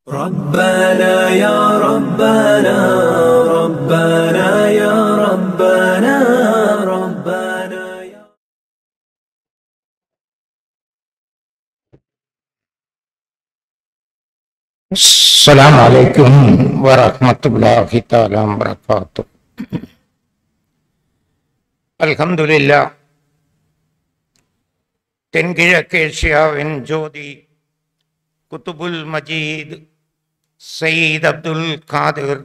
ربنا يا ربنا ربنا يا ربنا ربنا يا السلام عليكم ورحمة الله تعالى وبركاته. الحمد لله. தென்கிழக்கேசியாவின் ஜோதி குத்துபுல் Majeed Zayed Abdul Qadir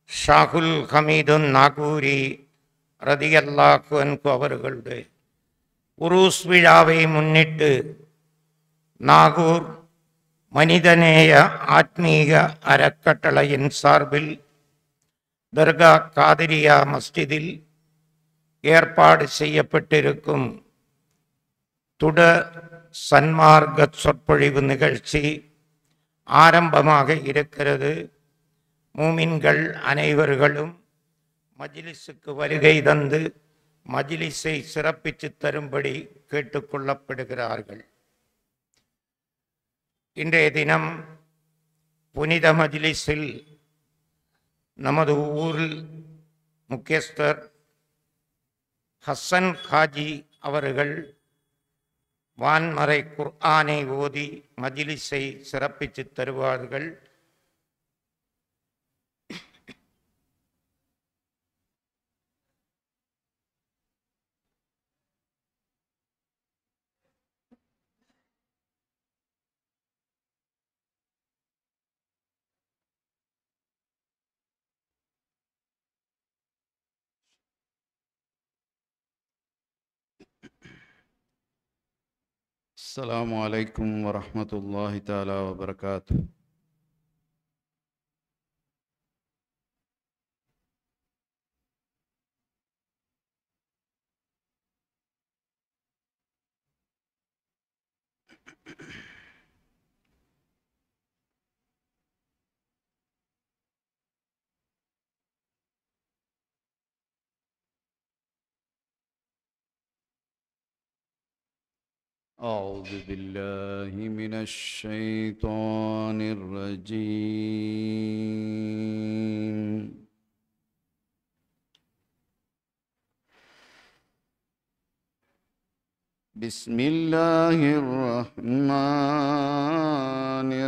Shahul Hameedun Nagori ரதியல்லாஹு அன்ஹு அவர்களுடைய உருஸ் விழாவை முன்னிட்டு நாகூர் மனிதநேய ஆத்மீக அறக்கட்டளையின் சார்பில் தர்கா காதிரியா மஸ்ஜிதில் ஏற்பாடு செய்யப்பட்டிருக்கும் துட சன்மார்க்க சொற்பொழிவு நிகழ்ச்சி ஆரம்பமாக இருக்கிறது. மூமின்கள் அனைவர்களும் மஜ்லிஸுக்கு வருகை தந்து மஜ்லிஸை சிறப்பித்து தரும்படி கேட்டுக்கொள்ளப்படுகிறார்கள். இன்றைய தினம் புனித மஜ்லிஸில் நமது ஊரில் முக்கியஸ்தர் ஹசன் காஜி அவர்கள் வான்மறை குர்ஆனை ஓதி மஜ்லிஸை சிறப்பித்து தருவார்கள். السلام عليكم ورحمة الله تعالى وبركاته. أعوذ بالله من الشيطان الرجيم. بسم الله الرحمن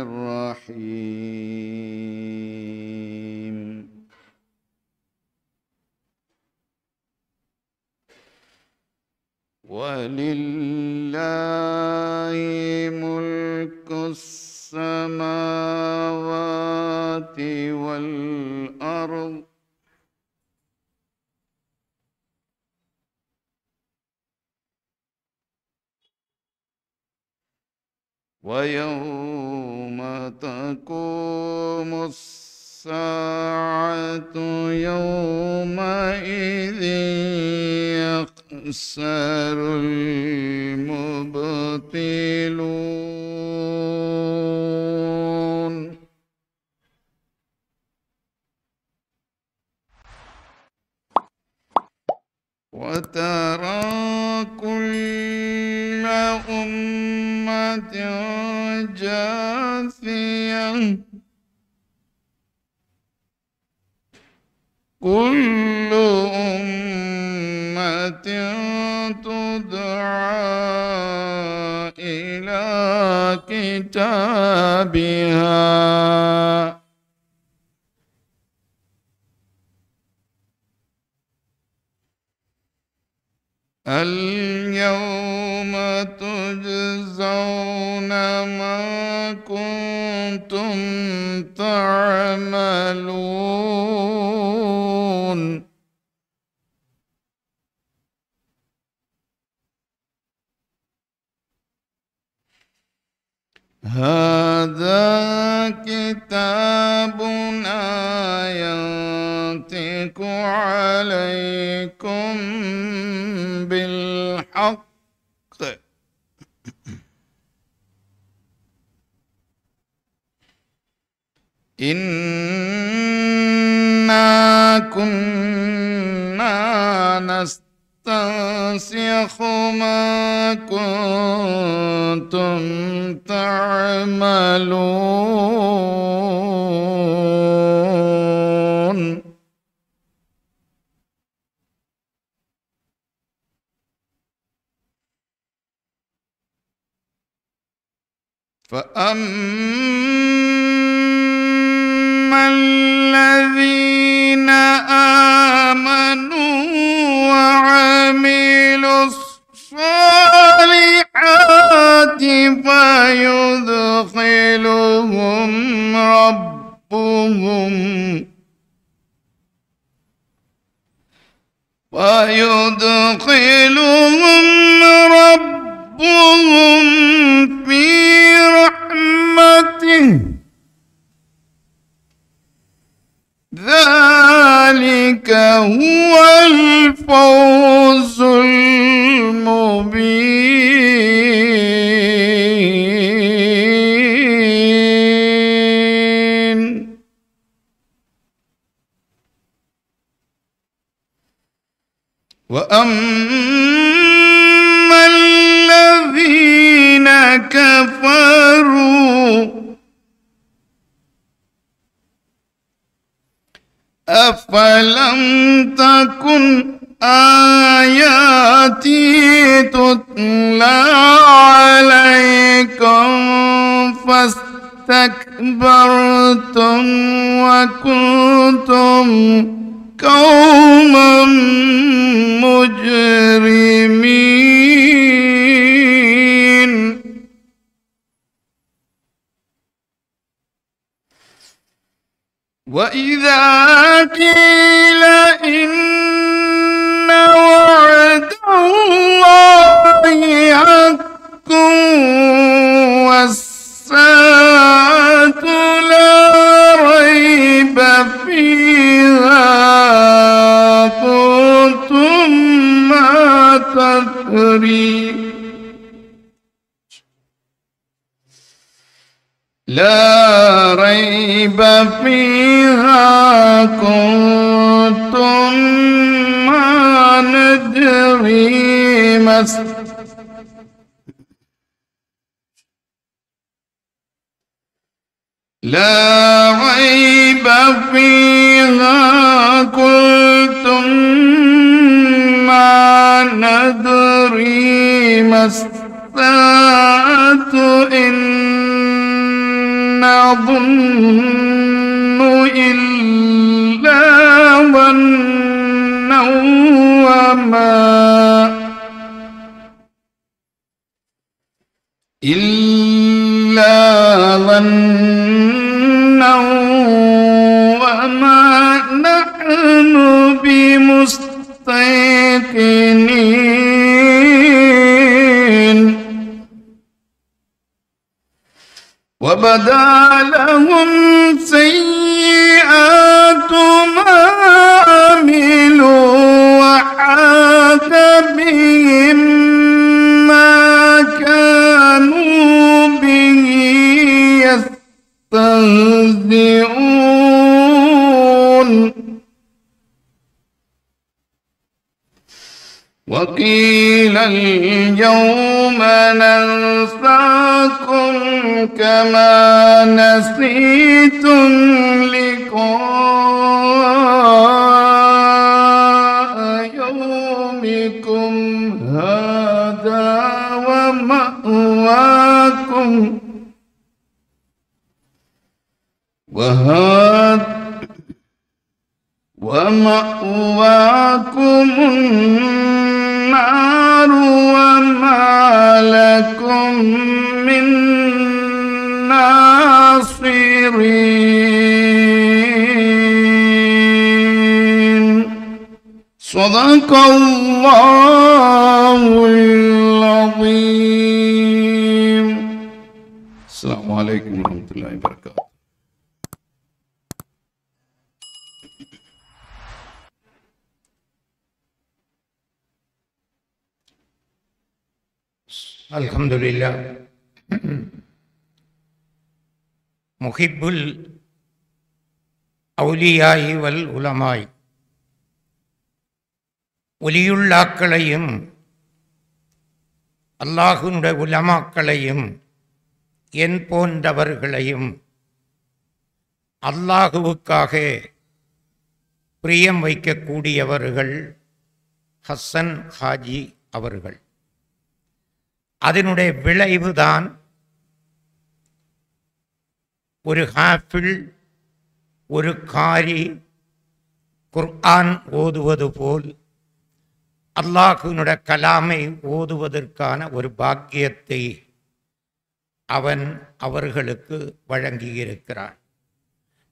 الرحيم. ولله ملك السماوات والأرض ويوم تقوم الساعة يومئذ يخسر المبطلون. وترى كل أمة جاثية كل أمة تدعى إلى كتابها اليوم تجزون ما كنتم تعملون. هذا كتابنا ينطق عليكم بالحق إنا كنا نستنزع ناسخ ما كنتم تعملون فأما الذين آمنوا وعملوا الصالحات فيدخلهم ربهم في رحمته ذلك هو الفوز المبين وأما الذين كفروا أفلم تكن آياتي تتلى عليكم فاستكبرتم وكنتم قوما مجرمين وإذا قيل إن وعد الله حق والساعة لا ريب فيها قلتم ما تدري لا ريب فيها كنتم ما ندري لا ريب فيها قلتم ما ندري ما الساعة إن نظن إلا ظنا وما نحن بمستيقنين وبدا لهم سيئات ما عملوا وحاق بهم ما كانوا به يستهزئون وقيل اليوم ننساكم كما نسيتم لقاء يومكم هذا ومأواكم النار وما لكم من ناصرين صدق الله العظيم. السلام عليكم ورحمة الله وبركاته. அல்ஹம்துலில்லாஹ். முஹிப்புல் அவுலியாய் வல் உலமாய், ஒலியுள்ளாக்களையும் அல்லாஹ்வுடைய உலமாக்களையும் என் போன்றவர்களையும் அல்லாஹுவுக்காக பிரியம் வைக்கக்கூடியவர்கள் ஹசன் ஹாஜி அவர்கள். அதனுடைய விளைவுதான் ஒரு ஹாஃபில் ஒரு காரி குர்ஆன் ஓதுவது போல் அல்லாஹ்வினுடைய கலாமை ஓதுவதற்கான ஒரு பாக்கியத்தை அவன் அவர்களுக்கு வழங்கியிருக்கிறான்.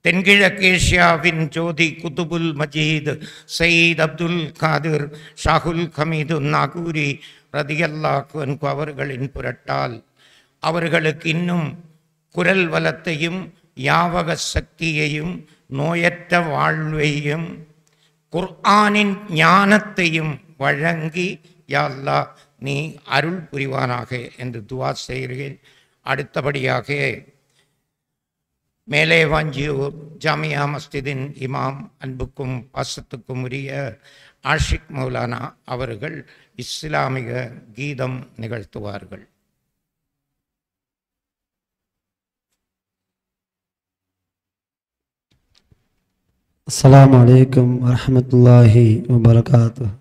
தென்கிழக்கேஷியாவின் ஜோதி குதுபுல் மஜீத் சயீத் அப்துல் காதிர் ஷாகுல் ஹமீது நாகூரி ரதியல்லாஹு அன்ஹு அவர்களின் புரட்டால் அவர்களுக்கு இன்னும் குரல் வளத்தையும் யாவக சக்தியையும் நோயற்ற வாழ்வையும் குர்ஆனின் ஞானத்தையும் வழங்கி யா அல்லாஹ் நீ அருள் புரிவானாக என்று துஆ செய்கிறேன். அடுத்தபடியாக மேலே வாஞ்சியூர் ஜாமியா மஸ்ஜிதின் இமாம் அன்புக்கும் பாசத்துக்கும் உரிய ஆஷிக் மௌலானா அவர்கள் இஸ்லாமிக கீதம் நிகழ்த்துவார்கள். அஸ்ஸலாமு அலைக்கும் வரஹ்மத்துல்லாஹி வபரகாத்துஹு.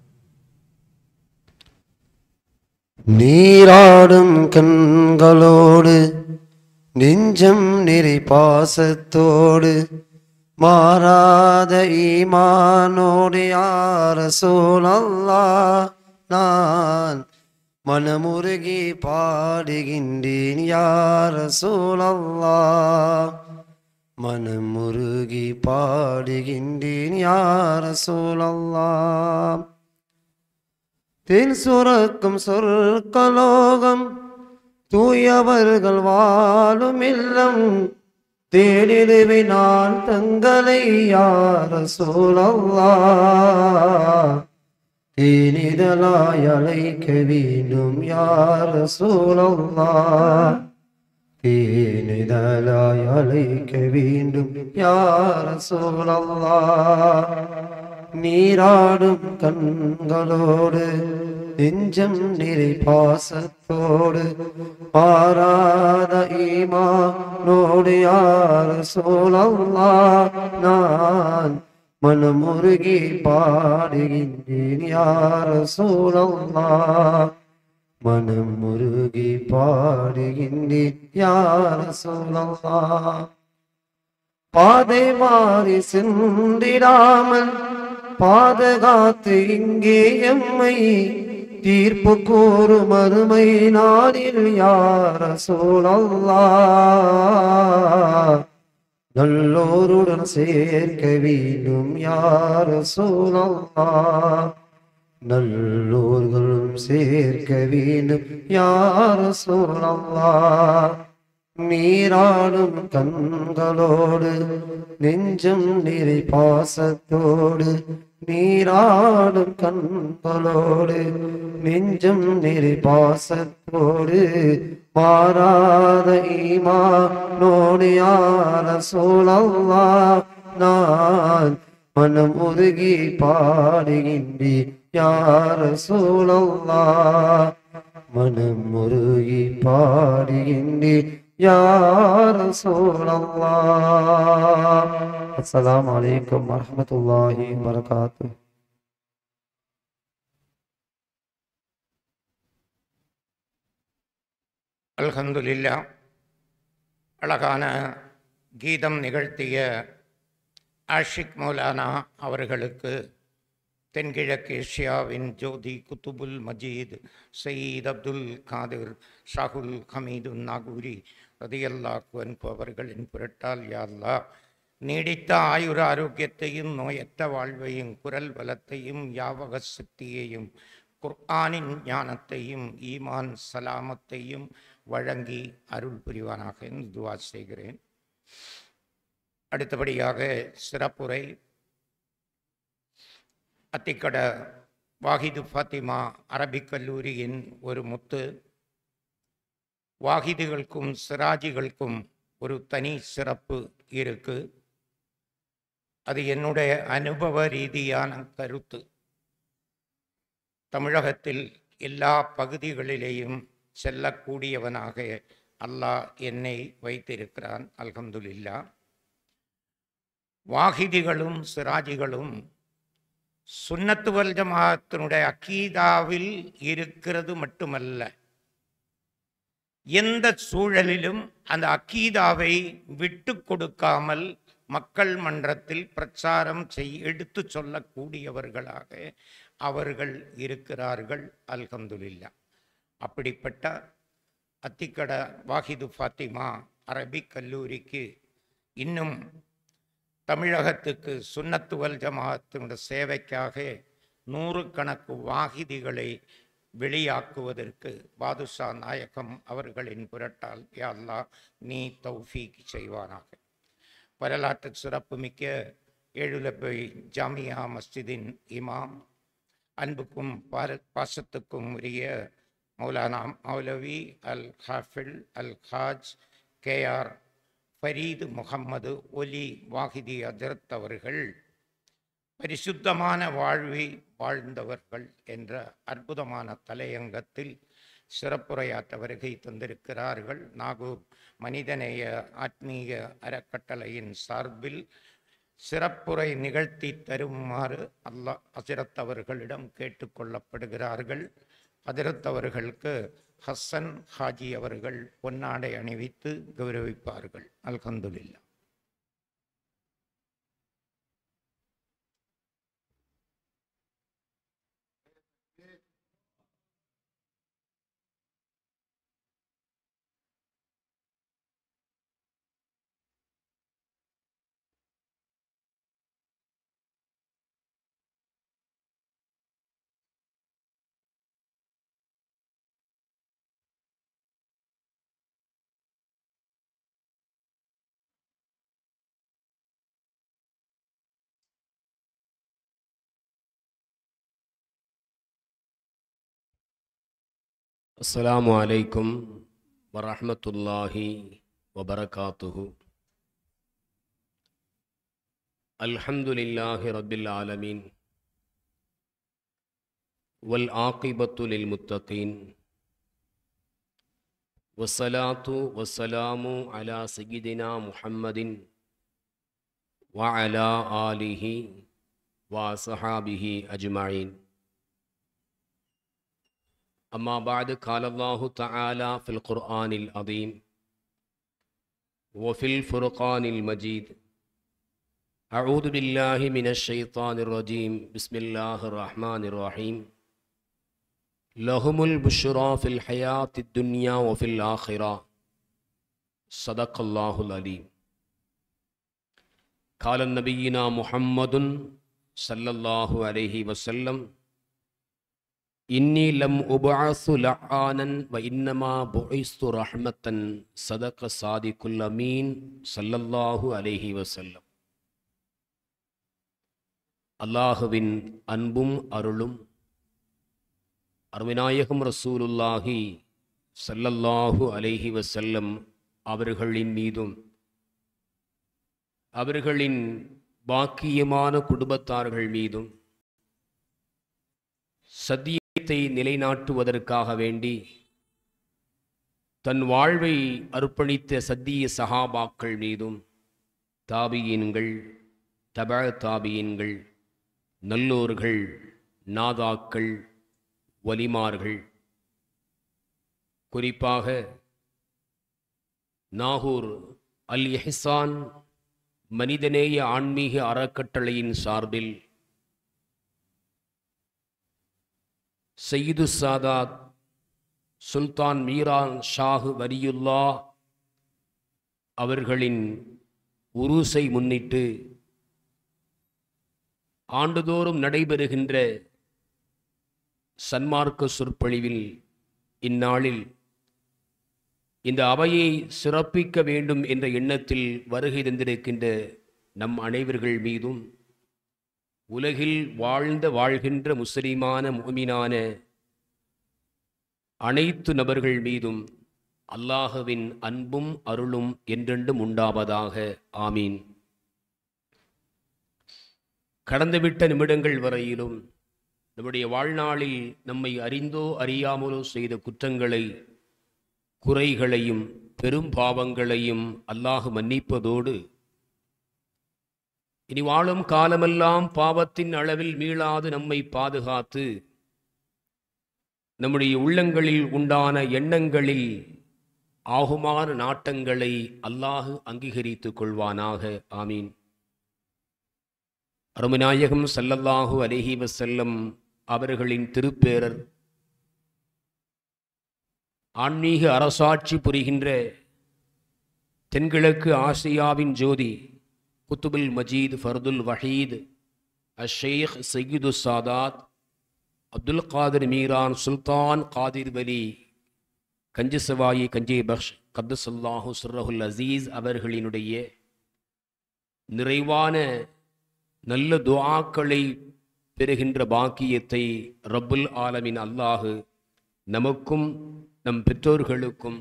நீராடும் கண்களோடு நெஞ்சம் நிறை பாசத்தோடு மாறாத ஈமானோடு யா ரசூலல்லாஹ் நான் மனமுருகி பாடுகின்றேன் யா ரசூலல்லாஹ், மனமுருகி பாடுகின்றேன் யா ரசூலல்லாஹ். தேன் சுரக்கும் சொற்களோகம் தூயவர்கள் வாழும் இல்லம் தேடிடுவே நான் தங்களை யா ரசூலல்லாஹ், தேனிதலாய் அழைக்க வேண்டும் யா ரசூலல்லாஹ், தேனிதலாய் அழைக்க வேண்டும் யா ரசூலல்லாஹ். நீராடும் கண்களோடு நெஞ்சம் நிறை பாசத்தோடு மாறாத ஈமானோடு யா ரசூலல்லாஹ் நான் மனமுருகி பாடுகின்றேன் யா ரசூலல்லாஹ், மனமுருகி பாடுகின்றேன் யா ரசூலல்லாஹ். பாதை மாறி சென்றிடாமல் பாதுகாத்து இங்கே எம்மை தீர்ப்பு கூறும் மறுமை நாளில் யா ரசூலல்லாஹ், நல்லோருடன் சேர்க்க வேண்டும் யா ரசூலல்லாஹ், நல்லோர்களும் சேர்க்க வேண்டும் யா ரசூலல்லாஹ். நீராடும் கண்களோடு நெஞ்சம் நிறை பாசத்தோடு நீராடும் கண்களோடு நெஞ்சம் நிறை பாசத்தோடு மாறாத ஈமானோடு யா ரசூலல்லாஹ் நான் மனம் உருகி பாடுகின்றேன் யா ரசூலல்லாஹ், மனம் உருகி பாடுகின்றேன் யா ரசூலல்லாஹ். அஸ்ஸலாமு அலைக்கும் வரஹ்மத்துல்லாஹி வபரகாத்துஹு. அல்ஹம்துலில்லாஹ். அழகான கீதம் நிகழ்த்திய ஆஷிக் மௌலானா அவர்களுக்கு தென்கிழக்கேஷியாவின் ஜோதி குத்துபுல் மஜீத் சயீத் அப்துல் காதிர் ஷாகுல் ஹமீது நாகூரி ரதியல்லாஹு அன்ஹு அவர்களின் புரட்டால் யா அல்லாஹ் நீடித்த ஆயுர ஆரோக்கியத்தையும் நோயற்ற வாழ்வையும் குரல் வளத்தையும் யாவக சக்தியையும் குர்ஆனின் ஞானத்தையும் ஈமான் சலாமத்தையும் வழங்கி அருள் புரிவானாக என்று துஆ செய்கிறேன். அடுத்தபடியாக சிறப்புரை அத்திக்கட வாஹிது ஃபாத்திமா அரபிக் கல்லூரியின் ஒரு முத்து. வாஹிதுகளுக்கும் சிராஜிகளுக்கும் ஒரு தனி சிறப்பு இருக்கு. அது என்னுடைய அனுபவ ரீதியான கருத்து. தமிழகத்தில் எல்லா பகுதிகளிலேயும் செல்லக்கூடியவனாக அல்லாஹ் என்னை வைத்திருக்கிறான். அல்ஹம்துலில்லாஹ். வாஹிதிகளும் சிராஜிகளும் சுன்னத்து வல் ஜமாஅத்தினுடைய அக்கீதாவில் இருக்கிறது மட்டுமல்ல, எந்த சூழலிலும் அந்த அக்கீதாவை விட்டு கொடுக்காமல் மக்கள் மன்றத்தில் பிரச்சாரம் எடுத்து சொல்லக்கூடியவர்களாக அவர்கள் இருக்கிறார்கள். அல்ஹம்துலில்லாஹ். அப்படிப்பட்ட அத்திக்கட வாஹிது ஃபாத்திமா அரபிக் கல்லூரிக்கு இன்னும் தமிழகத்துக்கு சுன்னத்து வல் ஜமாஅத்தினுடைய சேவைக்காக 100 கணக்கு வாஹிதிகளை வெளியாக்குவதற்கு பாதுஷா நாயகம் அவர்களின் புரட்டால் யா அல்லாஹ் நீ தௌஃபீக் செய்வானாக. வரலாற்று சிறப்புமிக்க ஏழுலப்பை ஜாமியா மஸ்ஜிதின் இமாம், அன்புக்கும் பாசத்துக்கும் உரிய மௌலானா மௌலவி அல் ஹாஃபில் அல் ஹாஜ் KR ஃபரீது முகம்மது ஒலி வாஹிதி ஹஜ்ரத் அவர்கள் பரிசுத்தமான வாழ்வை வாழ்ந்தவர்கள் என்ற அற்புதமான தலையங்கத்தில் சிறப்புரையாற்ற வருகை தந்திருக்கிறார்கள். நாகூர் மனிதநேய ஆத்மீக அறக்கட்டளையின் சார்பில் சிறப்புரை நிகழ்த்தி தருமாறு அல்லாஹ் ஹஜ்ரத் அவர்களிடம் கேட்டுக்கொள்ளப்படுகிறார்கள். ஹஜ்ரத் அவர்களுக்கு ஹசன் ஹாஜி அவர்கள் பொன்னாடை அணிவித்து கௌரவிப்பார்கள். அல்ஹம்துலில்லாஹ். அஸ்ஸலாமு அலைக்கும் வரஹ்மத்துல்லாஹி வபரகாத்துஹு. அல்ஹம்துலில்லாஹி ரப்பில் ஆலமீன் வல் ஆகிபத்து லில் முத்தகீன் வஸ்ஸலாத்து வஸ்ஸலாமு அலா சய்யிதினா முஹம்மதின் வ அலா ஆலிஹி வ ஸஹாபிஹி அஜ்மஈன். أما بعد قال الله تعالى في القرآن العظيم وفي الفرقان المجيد أعوذ بالله من الشيطان الرجيم بسم الله الرحمن الرحيم لهم البشرى في الحياة الدنيا وفي الآخرة صدق الله العليم. قال نبينا محمد صلى الله عليه وسلم إني لم أبعث لعانا وإنما بعثت رحمة صدق صادق الأمين صلى الله عليه وسلم. அல்லாஹுவின் அன்பும் அருளும் அருமைநாயகம் ரசூலுல்லாஹி ஸல்லல்லாஹு அலைஹி வஸல்லம் அவர்களின் மீதும் அவர்களின் பாக்கியமான குடும்பத்தார்கள் மீதும் சத்தியத்தை நிலைநாட்டுவதற்காக வேண்டி தன் வாழ்வை அர்ப்பணித்த சத்திய சஹாபாக்கள் மீதும் தாபியீன்கள், தபா தாபியீன்கள், நல்லோர்கள், நாதாக்கள், வலிமார்கள், குறிப்பாக நாகூர் அல் இஹ்சான் மனிதநேய ஆன்மீக அறக்கட்டளையின் சார்பில் சையீது சாதாத் சுல்தான் மீரான் ஷாஹ் வலியுல்லா அவர்களின் உருஸை முன்னிட்டு ஆண்டுதோறும் நடைபெறுகின்ற சன்மார்க்க சொற்பொழிவில் இந்நாளில் இந்த அவையை சிறப்பிக்க வேண்டும் என்ற எண்ணத்தில் வருகை தந்திருக்கின்ற நம் அனைவர்கள் மீதும் உலகில் வாழ்கின்ற முஸ்லிமான முஃமினான அனைத்து நபர்கள் மீதும் அல்லாஹுவின் அன்பும் அருளும் என்றென்றும் உண்டாவதாக. ஆமீன். கடந்துவிட்ட நிமிடங்கள் வரையிலும் நம்முடைய வாழ்நாளில் நம்மை அறிந்தோ அறியாமலோ செய்த குற்றங்களை குறைகளையும் பெரும் பாவங்களையும் அல்லாஹ் மன்னிப்பதோடு இனி வாழும் காலமெல்லாம் பாவத்தின் அளவில் மீளாது நம்மை பாதுகாத்து நம்முடைய உள்ளங்களில் உண்டான எண்ணங்களில் ஆகுமான நாட்டங்களை அல்லாஹ் அங்கீகரித்துக் கொள்வானாக. ஆமீன். அருமநாயகம் ஸல்லல்லாஹு அலைஹி வஸல்லம் அவர்களின் திருப்பேரர் ஆன்மீக அரசாட்சி புரிகின்ற தென்கிழக்கு ஆசியாவின் ஜோதி குத்துபுல் மஜீத் ஃபர்துல் வஹீத் அஷேக் சையீது சாதாத் அப்துல் காதிர் மீரான் சுல்தான் காதிர் வலி கஞ்சி சவாயி கஞ்சி பக்ஷ் கத்தசல்லாஹு சுர்ரஹுல் அசீஸ் அவர்களினுடைய நிறைவான நல்ல துஆக்களை பெறுகின்ற பாக்கியத்தை ரப்புல் ஆலமீன் அல்லாஹ் நமக்கும் நம் பெற்றோர்களுக்கும்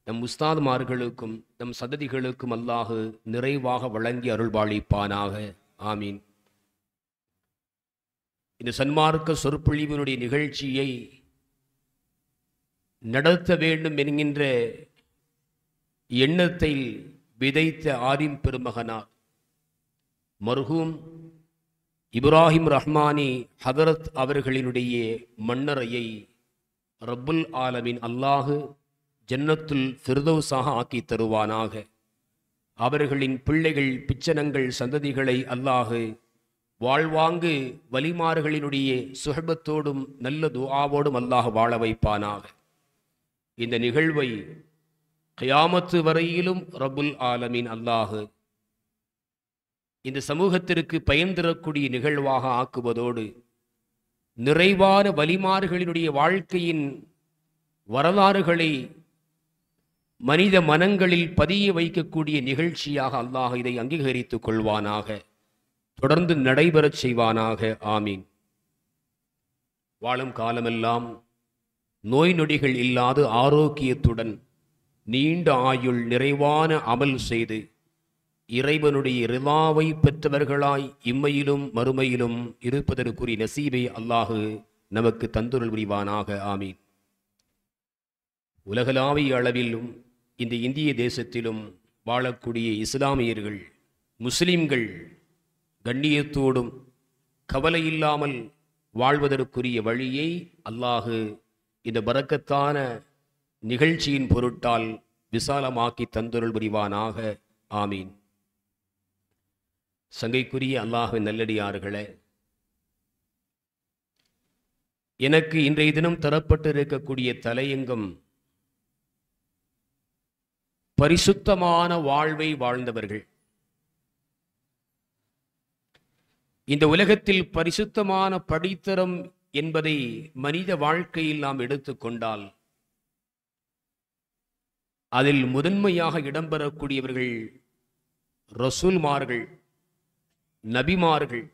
நம் உஸ்தாத்மார்களுக்கும் நம் சததிகளுக்கும் அல்லாஹ் நிறைவாக வழங்கி அருள்பாலிப்பானாக. ஆமீன். இந்த சன்மார்க்க சொற்பொழிவினுடைய நிகழ்ச்சியை நடத்த வேண்டும் என்கின்ற எண்ணத்தை விதைத்த ஆரிம் பெருமகனார் மர்ஹூம் இப்ராஹிம் ரஹ்மானி ஹதரத் அவர்களினுடைய மன்னரையை ரப்புல் ஆலமீன் அல்லாஹ் ஜன்னத்துல் ஃபிர்தௌஸாக ஆக்கி தருவானாக. அவர்களின் பிள்ளைகள் பிச்சனங்கள் சந்ததிகளை அல்லாஹ் வாழ்வாங்கு வலிமார்களினுடைய சுஹபத்தோடும் நல்ல துஆவோடும் அல்லாஹ் வாழ வைப்பானாக. இந்த நிகழ்வை கியாமத்து வரையிலும் ரப்புல் ஆலமீன் அல்லாஹ் இந்த சமூகத்திற்கு பயன் தரக்கூடிய நிகழ்வாக ஆக்குவதோடு நிறைவான வலிமார்களினுடைய வாழ்க்கையின் வரலாறுகளை மனித மனங்களில் பதிய வைக்கக்கூடிய நிகழ்ச்சியாக அல்லாஹ் இதை அங்கீகரித்துக் கொள்வானாக. தொடர்ந்து நடைபெறச் செய்வானாக. ஆமீன். வாழும் காலமெல்லாம் நோய் நொடிகள் இல்லாது ஆரோக்கியத்துடன் நீண்ட ஆயுள் நிறைவான அமல் செய்து இறைவனுடைய ரிலாவை பெற்றவர்களாய் இம்மையிலும் மறுமையிலும் இருப்பதற்குரிய நசீபை அல்லாஹ் நமக்கு தந்துருள் புரிவானாக. ஆமீன். உலகளாவிய அளவிலும் இந்த இந்திய தேசத்திலும் வாழக்கூடிய இஸ்லாமியர்கள் முஸ்லிம்கள் கண்ணியத்தோடும் கவலை இல்லாமல் வாழ்வதற்குரிய வழியை அல்லாஹ் இந்த பரக்கத்தான நிகழ்ச்சியின் பொருட்டால் விசாலமாக்கி தந்தருள் புரிவானாக. ஆமீன். சங்கைக்குரிய அல்லாஹ்வின் நல்லடியார்களே, எனக்கு இன்றைய தினம் தரப்பட்டு இருக்கக்கூடிய தலையங்கம் பரிசுத்தமான வாழ்வை வாழ்ந்தவர்கள். இந்த உலகத்தில் பரிசுத்தமான படித்தரம் என்பதை மனித வாழ்க்கையில் நாம் எடுத்துக்கொண்டால் அதில் முதன்மையாக இடம்பெறக்கூடியவர்கள் ரசூல்மார்கள், நபிமார்கள்,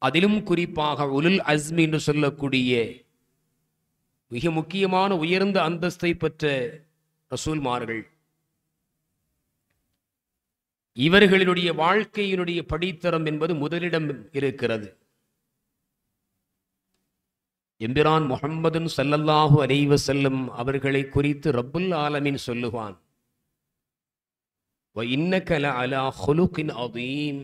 அதிலும் குறிப்பாக உலுல் அஸ்மி என்று சொல்லக்கூடிய மிக முக்கியமான உயர்ந்த அந்தஸ்தை பெற்ற ரசூல்மார்கள். இவர்களினுடைய வாழ்க்கையினுடைய படித்தரம் என்பது முதலிடம் இருக்கிறது. எம்பிரான் முஹம்மதுன் ஸல்லல்லாஹு அலைஹி வஸல்லம் அவர்களை குறித்து ரப்புல் ஆலமீன் சொல்லுவான், வ இன்னக லஅலா ஹுலுகின் அதீம்.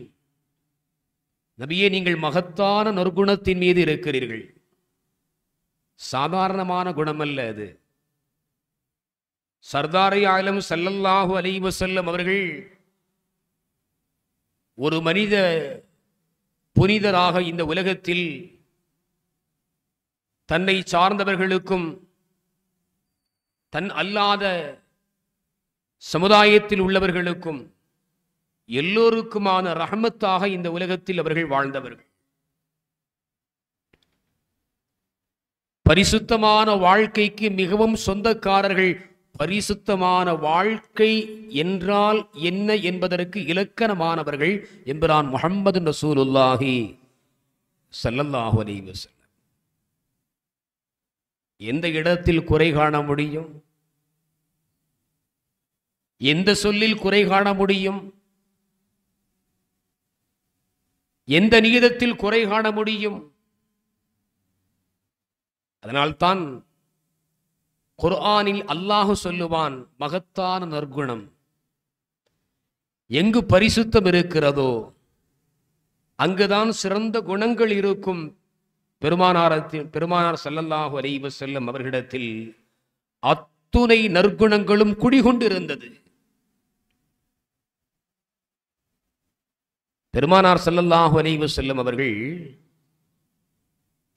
நபியே, நீங்கள் மகத்தான நற்குணத்தின் மீது இருக்கிறீர்கள். சாதாரணமான குணமல்ல அது. சர்தாரை ஆலம் ஸல்லல்லாஹு அலைஹி வஸல்லம் அவர்கள் ஒரு மனித புனிதராக இந்த உலகத்தில் தன்னை சார்ந்தவர்களுக்கும் தன் அல்லாத சமுதாயத்தில் உள்ளவர்களுக்கும் எல்லோருக்குமான ரஹமத்தாக இந்த உலகத்தில் அவர்கள் வாழ்ந்தவர்கள். பரிசுத்தமான வாழ்க்கைக்கு மிகவும் சொந்தக்காரர்கள். பரிசுத்தமான வாழ்க்கை என்றால் என்ன என்பதற்கு இலக்கணமானவர்கள் எம்பிரான் முஹம்மது ரசூலுல்லாஹி ஸல்லல்லாஹு அலைஹி வஸல்லம். எந்த இடத்தில் குறை காண முடியும்? எந்த சொல்லில் குறை காண முடியும்? எந்த நீதத்தில் குறை காண முடியும்? அதனால்தான் குர்ஆனில் அல்லாஹ் சொல்லுவான், மகத்தான நற்குணம் எங்கு பரிசுத்தம் இருக்கிறதோ அங்குதான் சிறந்த குணங்கள் இருக்கும். பெருமானார் ஸல்லல்லாஹு அலைஹி வஸல்லம் அவர்களிடத்தில் அத்துணை நற்குணங்களும் குடிகொண்டிருந்தது. பெருமானார் ஸல்லல்லாஹு அலைஹி வஸல்லம் அவர்கள்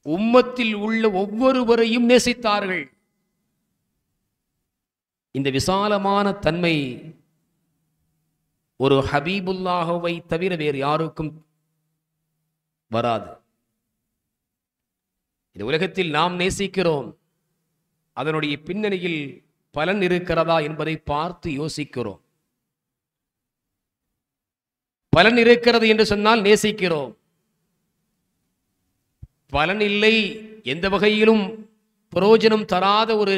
உம்மத்தில் உள்ள ஒவ்வொருவரையும் நேசித்தார்கள். இந்த விசாலமான தன்மை ஒரு ஹபீபுல்லாஹவை தவிர வேறு யாருக்கும் வராது. இந்த உலகத்தில் நாம் நேசிக்கிறோம், அதனுடைய பின்னணியில் பலன் இருக்கிறதா என்பதை பார்த்து யோசிக்கிறோம். பலன் இருக்கிறது என்று சொன்னால் நேசிக்கிறோம். பலன் இல்லை, எந்த வகையிலும் பிரயோஜனம் தராத ஒரு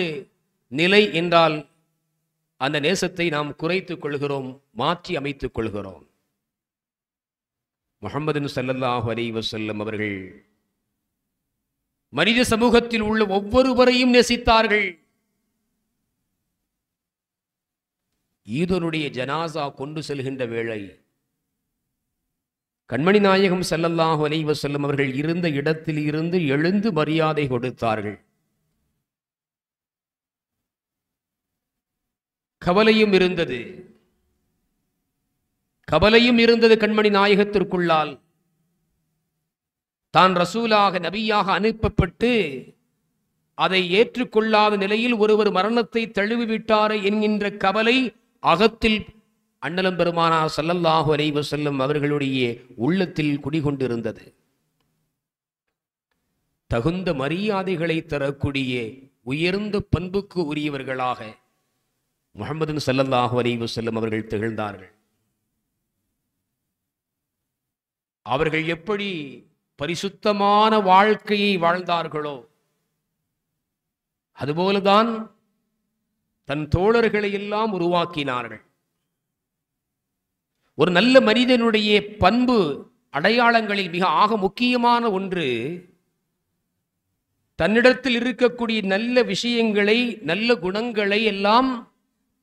நிலை என்றால் அந்த நேசத்தை நாம் குறைத்துக் கொள்கிறோம், மாற்றி அமைத்துக் கொள்கிறோம். முஹம்மது ஸல்லல்லாஹு அலைஹி வஸல்லம் அவர்கள் மனித சமூகத்தில் உள்ள ஒவ்வொருவரையும் நேசித்தார்கள். ஈதனுடைய ஜனாசா கொண்டு செல்கின்ற வேளை கண்மணி நாயகம் ஸல்லல்லாஹு அலைஹி வஸல்லம் அவர்கள் இருந்த இடத்தில் இருந்து எழுந்து மரியாதை கொடுத்தார்கள். கவலையும் இருந்தது கண்மணி நாயகத்திற்குள்ளால். தான் ரசூலாக நபியாக அனுப்பப்பட்டு அதை ஏற்றுக்கொள்ளாத நிலையில் ஒருவர் மரணத்தை தழுவிவிட்டாரே என்கின்ற கவலை அகத்தில் அண்ணலம் பெருமானார் ஸல்லல்லாஹு அலைஹி வஸல்லம் அவர்களுடைய உள்ளத்தில் குடிகொண்டிருந்தது. தகுந்த மரியாதைகளை தரக்கூடிய உயர்ந்த பண்புக்கு உரியவர்களாக முஹம்மது ஸல்லல்லாஹு அலைஹி வஸல்லம் அவர்கள் திகழ்ந்தார்கள். அவர்கள் எப்படி பரிசுத்தமான வாழ்க்கையை வாழ்ந்தார்களோ அதுபோலதான் தன் தோழர்களை எல்லாம் உருவாக்கினார்கள். ஒரு நல்ல மனிதனுடைய பண்பு அடையாளங்களில் மிக ஆக முக்கியமான ஒன்று, தன்னிடத்தில் இருக்கக்கூடிய நல்ல விஷயங்களை, நல்ல குணங்களை எல்லாம்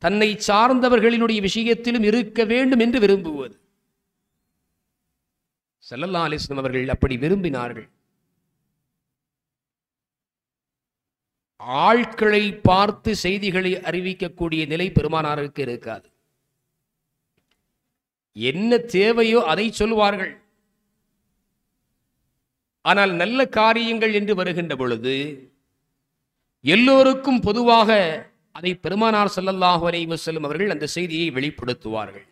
தன்னை சார்ந்தவர்களினுடைய விஷயத்திலும் இருக்க வேண்டும் என்று விரும்புவது. ஸல்லல்லாஹு அலைஹி வஸல்லம் அவர்கள் அப்படி விரும்பினார்கள். ஆட்களை பார்த்து செய்திகளை அறிவிக்கக்கூடிய நிலை பெருமானாருக்கு இருக்காது. என்ன தேவையோ அதை சொல்வார்கள். ஆனால் நல்ல காரியங்கள் என்று வருகின்ற பொழுது எல்லோருக்கும் பொதுவாக அதை பெருமானார் ஸல்லல்லாஹு அலைஹி வஸல்லம் அவர்கள் அந்த செய்தியை வெளிப்படுத்துவார்கள்.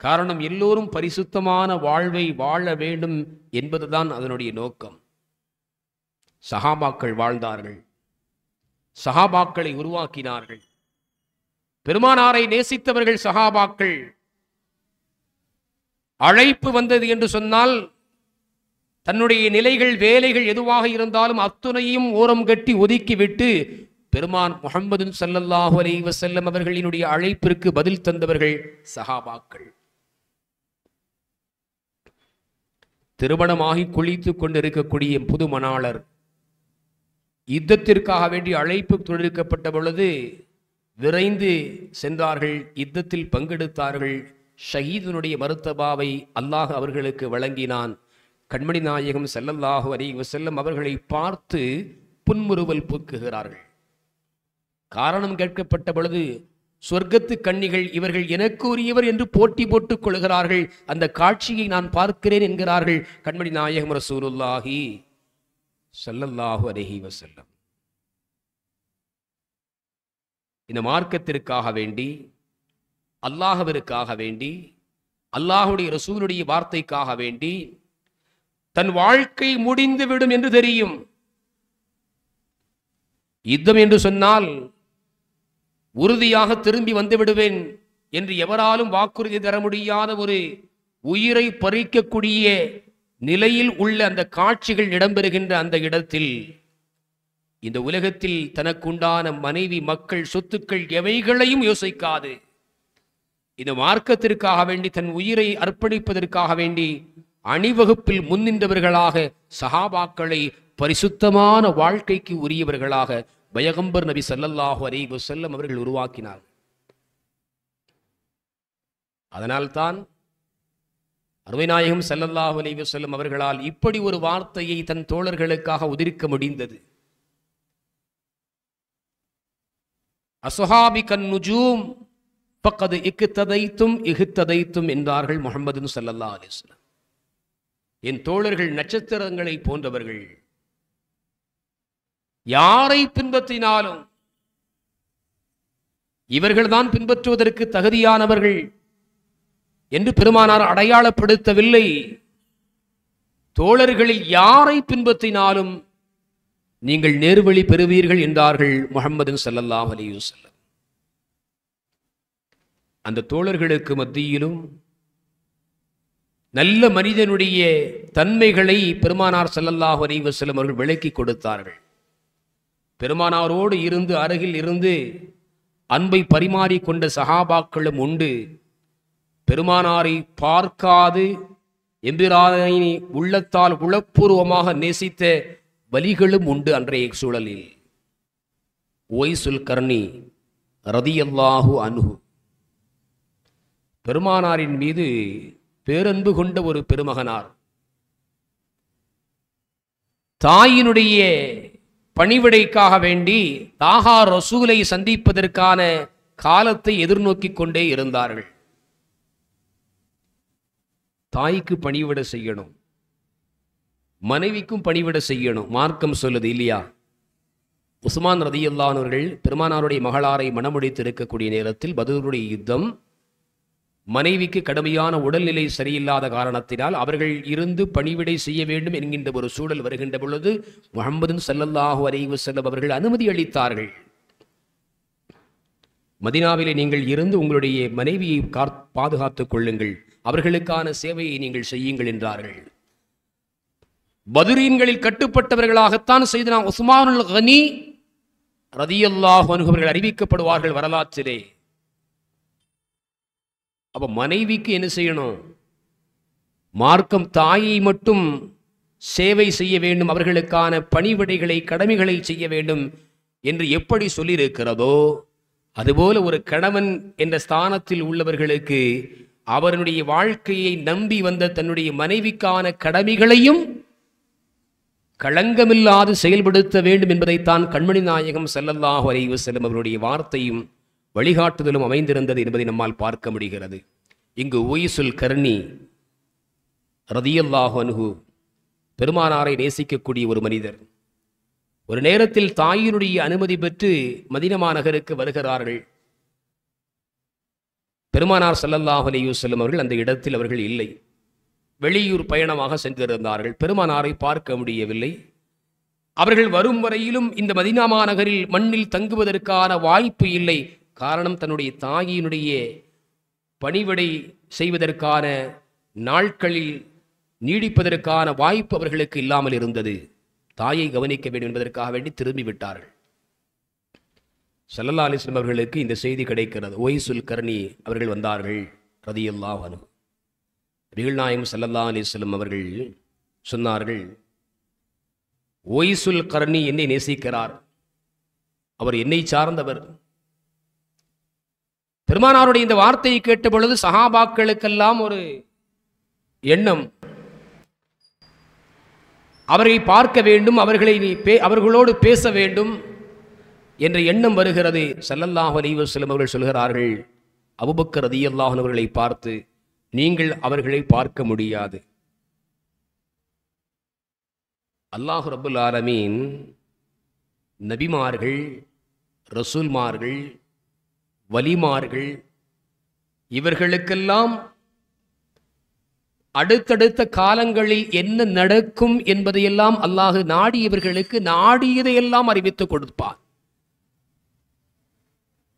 காரணம், எல்லோரும் பரிசுத்தமான வாழ்வை வாழ வேண்டும் என்பதுதான் அதனுடைய நோக்கம். சஹாபாக்கள் வாழ்ந்தார்கள், சஹாபாக்களை உருவாக்கினார்கள். பெருமானாரை நேசித்தவர்கள் சஹாபாக்கள். அழைப்பு வந்தது என்று சொன்னால் தன்னுடைய நிலைகள், வேலைகள் எதுவாக இருந்தாலும் அத்துணையும் ஓரம் கட்டி ஒதுக்கிவிட்டு பெருமான் முஹம்மது ஸல்லல்லாஹு அலைஹி வஸல்லம் அவர்களினுடைய அழைப்பிற்கு பதில் தந்தவர்கள் சஹாபாக்கள். திருமணமாகி குளித்துக் கொண்டிருக்கக்கூடிய புது மணாளர் யுத்தத்திற்காக வேண்டி அழைப்பு தொடுக்கப்பட்ட பொழுது விரைந்து சென்றார்கள், யுத்தத்தில் பங்கெடுத்தார்கள். ஷஹீதுனுடைய மருத்தபாவை அல்லாஹ் அவர்களுக்கு வழங்கினான். கண்மணி நாயகம் ஸல்லல்லாஹு அலைஹி வஸல்லம் அவர்களை பார்த்து புன்முறுவல் பூக்குகிறார்கள். காரணம் கேட்கப்பட்ட பொழுது சொர்க்கத்து கன்னிகள் இவர்கள் எனக்கு உரியவர் என்று போட்டி போட்டுக் கொள்கிறார்கள், அந்த காட்சியை நான் பார்க்கிறேன் என்கிறார்கள் கண்மணி நாயகம் ரசூலுல்லாஹி ஸல்லல்லாஹு அலைஹி வஸல்லம். இந்த மார்க்கத்திற்காக வேண்டி, அல்லாஹ்விற்காக வேண்டி, அல்லாஹ்வுடைய ரசூலுடைய வார்த்தைக்காக வேண்டி தன் வாழ்க்கை முடிந்துவிடும் என்று தெரியும். யுத்தம் என்று சொன்னால் உறுதியாக திரும்பி வந்து விடுவேன் என்று எவராலும் வாக்குறுதி தர முடியாத ஒரு உயிரை பறிக்கக்கூடிய நிலையில் உள்ள அந்த காட்சிகள் இடம்பெறுகின்ற அந்த இடத்தில் இந்த உலகத்தில் தனக்குண்டான மனைவி, மக்கள், சொத்துக்கள் எவைகளையும் யோசிக்காது இந்த மார்க்கத்திற்காக வேண்டி தன் உயிரை அர்ப்பணிப்பதற்காக வேண்டி அணிவகுப்பில் முன்னின்றவர்களாக சஹாபாக்களை பரிசுத்தமான வாழ்க்கைக்கு உரியவர்களாக பயகம்பர் நபி ஸல்லல்லாஹு அலைஹி வஸல்லம் அவர்கள் உருவாக்கினார். அதனால்தான் அருமைநாயகம் ஸல்லல்லாஹு அலைஹி வஸல்லம் அவர்களால் இப்படி ஒரு வார்த்தையை தன் தோழர்களுக்காக உதிர்க்க முடிந்தது. அஸ்ஹாபி கன்னுஜூம் ஃபக்கத் இக்ததைத்தும் இஹ்ததைத்தும் என்றார்கள் முஹம்மது ஸல்லல்லாஹு அலைஹி வஸல்லம். என் தோழர்கள் நட்சத்திரங்களை போன்றவர்கள், யாரை பின்பற்றினாலும் இவர்கள்தான் பின்பற்றுவதற்கு தகுதியானவர்கள் என்று பெருமானார் அடையாளப்படுத்தவில்லை. தோழர்களில் யாரை பின்பற்றினாலும் நீங்கள் நேர்வழி பெறுவீர்கள் என்றார்கள் முஹம்மது ஸல்லல்லாஹு அலைஹி வஸல்லம். அந்த தோழர்களுக்கு மத்தியிலும் நல்ல மனிதனுடைய தன்மைகளை பெருமானார் ஸல்லல்லாஹு அலைஹி வஸல்லம் அவர்கள் விளக்கி கொடுத்தார்கள். பெருமானாரோடு இருந்து அருகில் இருந்து அன்பை பரிமாறிக்கொண்ட சஹாபாக்களும் உண்டு. பெருமானாரை பார்க்காது எம்பிரானை உள்ளத்தால் உளப்பூர்வமாக நேசித்த வலிகளும் உண்டு. அன்றைய சூழலில் உவைசுல் கர்னி ரதியல்லாஹு அன்ஹு பெருமானாரின் மீது பேரன்பு கொண்ட ஒரு பெருமகனார். தாயினுடைய பணிவிடைக்காக வேண்டி தாஹா ரசூலை சந்திப்பதற்கான காலத்தை எதிர்நோக்கி கொண்டே இருந்தார்கள். தாய்க்கு பணிவிட செய்யணும், மனைவிக்கும் பணிவிட செய்யணும், மார்க்கம் சொல்லுது இல்லையா? உஸ்மான் ரதியல்லாஹு அவர்கள் பெருமானாருடைய மகளாரை மணமுடித்து இருக்கக்கூடிய நேரத்தில் பத்ருடைய யுத்தம், மனைவிக்கு கடுமையான உடல்நிலை சரியில்லாத காரணத்தினால் அவர்கள் இருந்து பணிவிடை செய்ய வேண்டும் என்கின்ற ஒரு சூழல் வருகின்ற பொழுது முஹம்மது ஸல்லல்லாஹு அலைஹி வஸல்லம் அவர்கள் அனுமதி அளித்தார்கள். மதீனாவிலே நீங்கள் இருந்து உங்களுடைய மனைவியை பாதுகாத்துக் கொள்ளுங்கள், அவர்களுக்கான சேவையை நீங்கள் செய்யுங்கள் என்றார்கள். பத்ரீன்களில் கட்டுப்பட்டவர்களாகத்தான் செய்தனா உஸ்மானுல் கனி ரதியல்லாஹு அன்ஹு அவர்கள் அறிவிக்கப்படுவார்கள் வரலாற்றிலே. அப்ப மனைவிக்கு என்ன செய்யணும்? மார்க்கம் தாயை மட்டும் சேவை செய்ய வேண்டும், அவர்களுக்கான பணிவிடைகளை கடமைகளை செய்ய வேண்டும் என்று எப்படி சொல்லியிருக்கிறதோ அதுபோல ஒரு கணவன் என்ற ஸ்தானத்தில் உள்ளவர்களுக்கு அவருடைய வாழ்க்கையை நம்பி வந்த தன்னுடைய மனைவிக்கான கடமைகளையும் களங்கமில்லாது செயல்படுத்த வேண்டும் என்பதைத்தான் கண்மணி நாயகம் ஸல்லல்லாஹு அலைஹி வஸல்லம் அவருடைய வார்த்தையும் வழிகாட்டுதலும் அமைந்திருந்தது என்பதை நம்மால் பார்க்க முடிகிறது. இங்கு உவைசுல் கர்னி ரதியல்லாஹு அன்ஹு பெருமானாரை நேசிக்கக்கூடிய ஒரு மனிதர். ஒரு நேரத்தில் தாயினுடைய அனுமதி பெற்று மதீனா நகருக்கு வருகிறார்கள். பெருமானார் ஸல்லல்லாஹு அலைஹி வஸல்லம் அவர்கள் அந்த இடத்தில் அவர்கள் இல்லை, வெளியூர் பயணமாக சென்றிருந்தார்கள். பெருமானாரை பார்க்க முடியவில்லை. அவர்கள் வரும் வரையிலும் இந்த மதீனா நகரில் மண்ணில் தங்குவதற்கான வாய்ப்பு இல்லை. காரணம், தன்னுடைய தாயினுடைய பணிவிடை செய்வதற்கான நாட்களில் நீடிப்பதற்கான வாய்ப்பு அவர்களுக்கு இல்லாமல் இருந்தது. தாயை கவனிக்க வேண்டும் என்பதற்காக வேண்டி திரும்பி விட்டார்கள். ஸல்லல்லாஹு அலைஹி வஸல்லம் அவர்களுக்கு இந்த செய்தி கிடைக்கிறது. உவைசுல் கர்னி அவர்கள் வந்தார்கள் ரதியல்லாஹு அன்ஹு. நபிகள் நாயகம் ஸல்லல்லாஹு அலைஹி வஸல்லம் அவர்கள் சொன்னார்கள், உவைசுல் கர்னி என்னை நேசிக்கிறார், அவர் என்னை சார்ந்தவர். பெருமானாருடைய இந்த வார்த்தையை கேட்ட பொழுது சஹாபாக்களுக்கெல்லாம் ஒரு எண்ணம், அவரை பார்க்க வேண்டும், அவர்களோடு பேச வேண்டும் என்ற எண்ணம் வருகிறது. ஸல்லல்லாஹு அலைஹி வஸல்லம் அவர்கள் சொல்கிறார்கள், அபூபக்கர் ரலியல்லாஹு அன்ஹு அவர்களை பார்த்து, நீங்கள் அவர்களை பார்க்க முடியாது. அல்லாஹ் ரப்புல் ஆலமீன் நபிமார்கள், ரசூல்மார்கள், வலிமார்கள் இவர்களுக்கெல்லாம் அடுத்தடுத்த காலங்களில் என்ன நடக்கும் என்பதையெல்லாம் அல்லாஹ் நாடியவர்களுக்கு நாடியதையெல்லாம் அறிவித்துக் கொடுப்பார்.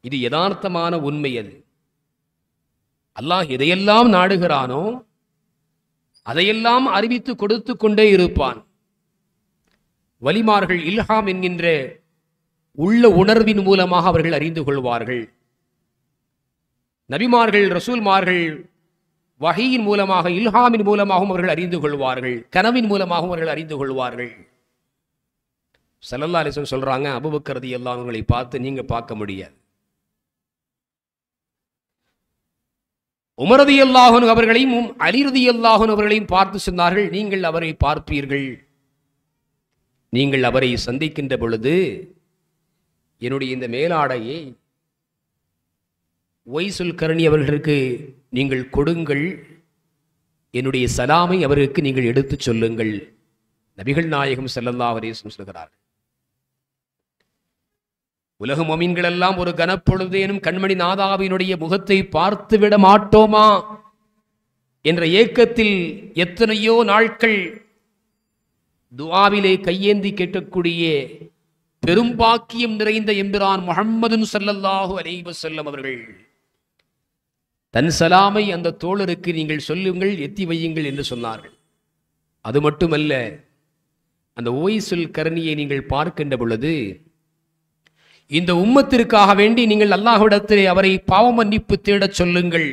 இது யதார்த்தமான உண்மை. அது அல்லாஹ் எதையெல்லாம் நாடுகிறானோ அதையெல்லாம் அறிவித்து கொடுத்து கொண்டே இருப்பான். வலிமார்கள் இல்ஹாம் என்கின்ற உள்ள உணர்வின் மூலமாக அவர்கள் அறிந்து கொள்வார்கள். நபிமார்கள், ரசூல்மார்கள் வஹீயின் மூலமாக, இல்ஹாமின் மூலமாகவும் அவர்கள் அறிந்து கொள்வார்கள், கனவின் மூலமாகவும் அவர்கள் அறிந்து கொள்வார்கள். ஸல்லல்லாஹு அலைஹி வஸல்லம் சொல்றாங்க, அபூபக்கர் ரலியல்லாஹு அன்ஹுவை பார்த்து நீங்க பார்க்க முடியாது. உமர் ரலியல்லாஹு அன்ஹு அவர்களையும் அலி ரலியல்லாஹு அன்ஹு அவர்களையும் பார்த்து சொன்னார்கள், நீங்கள் அவரை பார்ப்பீர்கள், நீங்கள் அவரை சந்திக்கின்ற பொழுது என்னுடைய இந்த மேலாடையை ஒய்சுல் கர்ணி அவர்களுக்கு நீங்கள் கொடுங்கள், என்னுடைய சலாமை அவருக்கு நீங்கள் எடுத்துச் சொல்லுங்கள். நபிகள் நாயகம் ஸல்லல்லாஹு அலைஹி வஸல்லம் சொல்கிறார்கள், உலக முஃமின்கள் எல்லாம் ஒரு கனப்பொழுதேனும் கண்மணி நாதாவினுடைய முகத்தை பார்த்துவிட மாட்டோமா என்ற ஏக்கத்தில் எத்தனையோ நாட்கள் துஆவிலே கையேந்தி கேட்கக்கூடிய பெரும்பாக்கியம் நிறைந்த எம்பிரான் முஹம்மது ஸல்லல்லாஹு அலைஹி வஸல்லம் அவர்கள் தன் சலாமை அந்த தோழருக்கு நீங்கள் சொல்லுங்கள், எத்தி வையுங்கள் என்று சொன்னார்கள். அது மட்டுமல்ல, அந்த ஓய்சுல் கர்ணியை நீங்கள் பார்க்கின்ற பொழுது இந்த உம்மத்திற்காக வேண்டி நீங்கள் அல்லாஹ்விடத்திலே அவரை பாவ மன்னிப்பு தேடச் சொல்லுங்கள்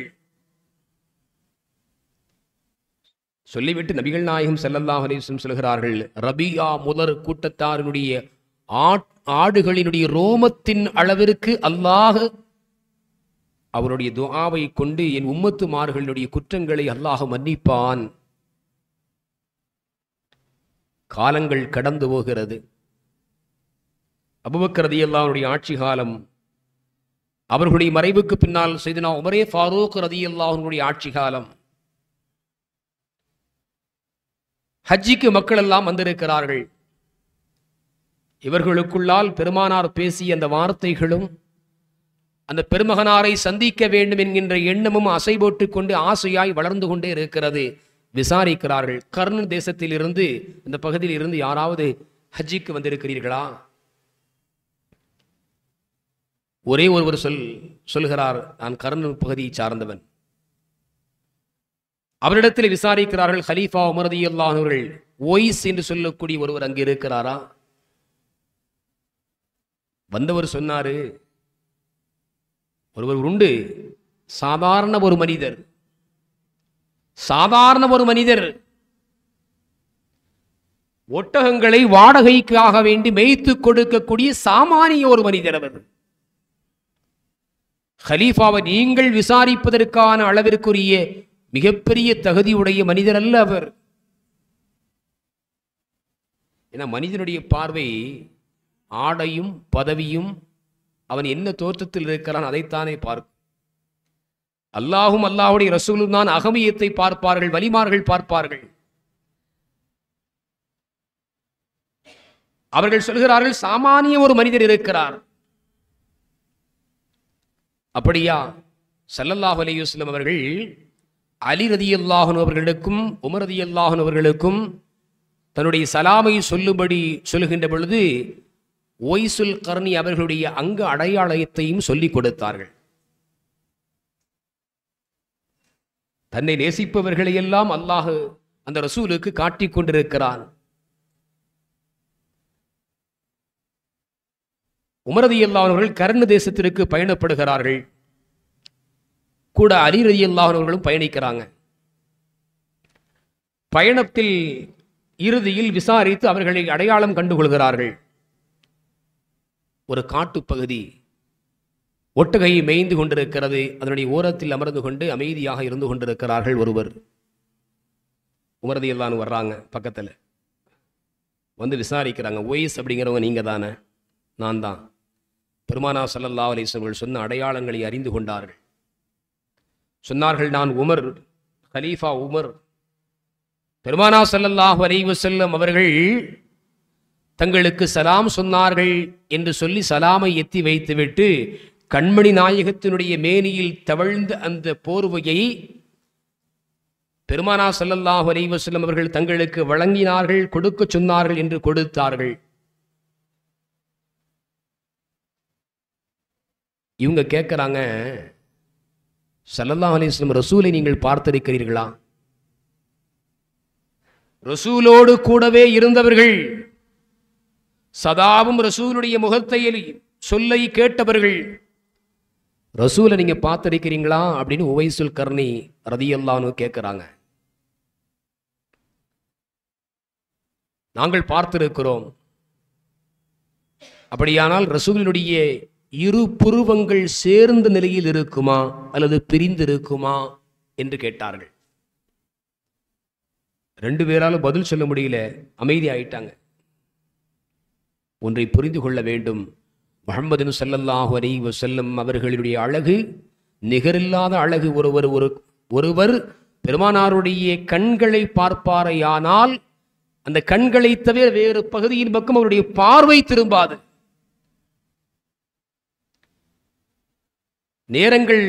சொல்லிவிட்டு நபிகள் நாயகம் ஸல்லல்லாஹு அலைஹி வஸல்லம் சொல்கிறார்கள், ரபியா முதல் கூட்டத்தாரினுடைய ஆடுகளினுடைய ரோமத்தின் அளவிற்கு அல்லாஹ் அவருடைய துஆவை கொண்டு என் உம்மத்துமார்களுடைய குற்றங்களை அல்லாஹ் மன்னிப்பான். காலங்கள் கடந்து போகிறது. அபூபக்கர் ரலியல்லாஹு அன்ஹுடைய ஆட்சி காலம், அவர்களுடைய மறைவுக்கு பின்னால் சையதுனா உமரே ஃபாரூக் ரலியல்லாஹு அன்ஹுடைய ஆட்சி காலம். ஹஜ்ஜிக்கு மக்கள் எல்லாம் வந்திருக்கிறார்கள். இவர்களுக்குள்ளால் பெருமானார் பேசிய அந்த வார்த்தைகளும் அந்த பெருமகனாரை சந்திக்க வேண்டும் என்கின்ற எண்ணமும் அசை போட்டு கொண்டு ஆசையாய் வளர்ந்து கொண்டே இருக்கிறது. விசாரிக்கிறார்கள், கர்ண் தேசத்தில் இருந்து இந்த பகுதியில் இருந்து யாராவது ஹஜ்ஜிக்கு வந்திருக்கிறீர்களா? ஒரே ஒருவர் சொல்கிறார், நான் கர்ண் பகுதியை சார்ந்தவன். அவரிடத்தில் விசாரிக்கிறார்கள், ஹலீஃபா உமர் ரலியல்லாஹு அன்ஹு அவர்கள் ஓய்ஸ் என்று சொல்லக்கூடிய ஒருவர் அங்கு இருக்கிறாரா? வந்தவர் சொன்னாரு, ஒருவர் உண்டு, சாதாரண ஒரு மனிதர் ஒட்டகங்களை வாடகைக்காக வேண்டி மேய்த்து கொடுக்கக்கூடிய சாமானிய ஒரு மனிதர். அவர் ஹலீஃபாவை நீங்கள் விசாரிப்பதற்கான அளவிற்குரிய மிகப்பெரிய தகுதியுடைய மனிதர் அல்ல அவர். ஏன்னா மனிதனுடைய பார்வை ஆடையும் பதவியும் அவன் என்ன தோற்றத்தில் இருக்கிறான் அதைத்தானே பார்க்கும். அல்லாஹும் அல்லாஹுடைய ரசூலும் தான் அகமியத்தை பார்ப்பார்கள், வலிமார்கள் பார்ப்பார்கள். அவர்கள் சொல்கிறார்கள், சாமானிய ஒரு மனிதர் இருக்கிறார். அப்படியா? ஸல்லல்லாஹு அலைஹி வஸல்லம் அவர்கள் அலி ரலியல்லாஹு அன்ஹு அவர்களுக்கும் உமர் ரலியல்லாஹு அன்ஹு அவர்களுக்கும் தன்னுடைய சலாமை சொல்லும்படி சொல்லுகின்ற பொழுது ஓய்சுல் கர்ணி அவர்களுடைய அங்க அடையாளத்தையும் சொல்லிக் கொடுத்தார்கள். தன்னை நேசிப்பவர்களையெல்லாம் அல்லாஹ் அந்த ரசூலுக்கு காட்டிக் கொண்டிருக்கிறான். உமர் ரலியல்லாஹு அன்ஹு அவர்கள் கர்ண் தேசத்திற்கு பயணப்படுகிறார்கள். கூட அலி ரலியல்லாஹு அன்ஹு அவர்களும் பயணிக்கிறாங்க. பயணத்தில் இறுதியில் விசாரித்து அவர்களை அடையாளம் கண்டுகொள்கிறார்கள். ஒரு காட்டுப்பகுதி ஒட்டகையை மேய்ந்து கொண்டிருக்கிறது. அதனுடைய ஓரத்தில் அமர்ந்து கொண்டு அமைதியாக இருந்து கொண்டிருக்கிறார்கள். ஒருவர் உமர் ரலியல்லாஹு அன்ஹு வர்றாங்க, பக்கத்தில் வந்து விசாரிக்கிறாங்க, ஒய்ஸ் அப்படிங்கிறவங்க நீங்க தானே? நான் தான். பெருமானார் ஸல்லல்லாஹு அலைஹி வஸல்லம் சொன்ன அடையாளங்களை அறிந்து கொண்டார்கள். சொன்னார்கள், நான் உமர், கலீஃபா உமர். பெருமானார் ஸல்லல்லாஹு அலைஹி வஸல்லம் அவர்கள் தங்களுக்கு சலாம் சொன்னார்கள் என்று சொல்லி சலாமை எத்தி வைத்துவிட்டு கண்மணி நாயகத்தினுடைய மேனியில் தவழ்ந்த அந்த போர்வையை பெருமானார் ஸல்லல்லாஹு அலைஹி வஸல்லம் அவர்கள் தங்களுக்கு வழங்கினார்கள், கொடுக்க சொன்னார்கள் என்று கொடுத்தார்கள். இவங்க கேட்கிறாங்க, ஸல்லல்லாஹு அலைஹி வஸல்லம் ரசூலை நீங்கள் பார்த்திருக்கிறீர்களா? ரசூலோடு கூடவே இருந்தவர்கள், சதாவும் ரசூலுடைய முகத்தை சொல்லை கேட்டவர்கள், ரசூலை நீங்க பார்த்திருக்கிறீங்களா அப்படின்னு உவைசுல் கர்ணி ரலியல்லாஹு அன்ஹு கேட்கிறாங்க. நாங்கள் பார்த்திருக்கிறோம். அப்படியானால் ரசூலினுடைய இரு புருவங்கள் சேர்ந்த நிலையில் இருக்குமா அல்லது பிரிந்து இருக்குமா என்று கேட்டார்கள். 2 பேராலும் பதில் சொல்ல முடியல, அமைதி ஆயிட்டாங்க. ஒன்றை புரிந்து கொள்ள வேண்டும், முஹம்மது ஸல்லல்லாஹு அலைஹி வஸல்லம் அவர்களுடைய அழகு நிகரில்லாத அழகு. ஒருவர் பெருமானாருடைய கண்களை பார்ப்பாரையானால் அந்த கண்களை தவிர வேறு பகுதியின் பக்கம் அவருடைய பார்வை திரும்பாது. நேரங்கள்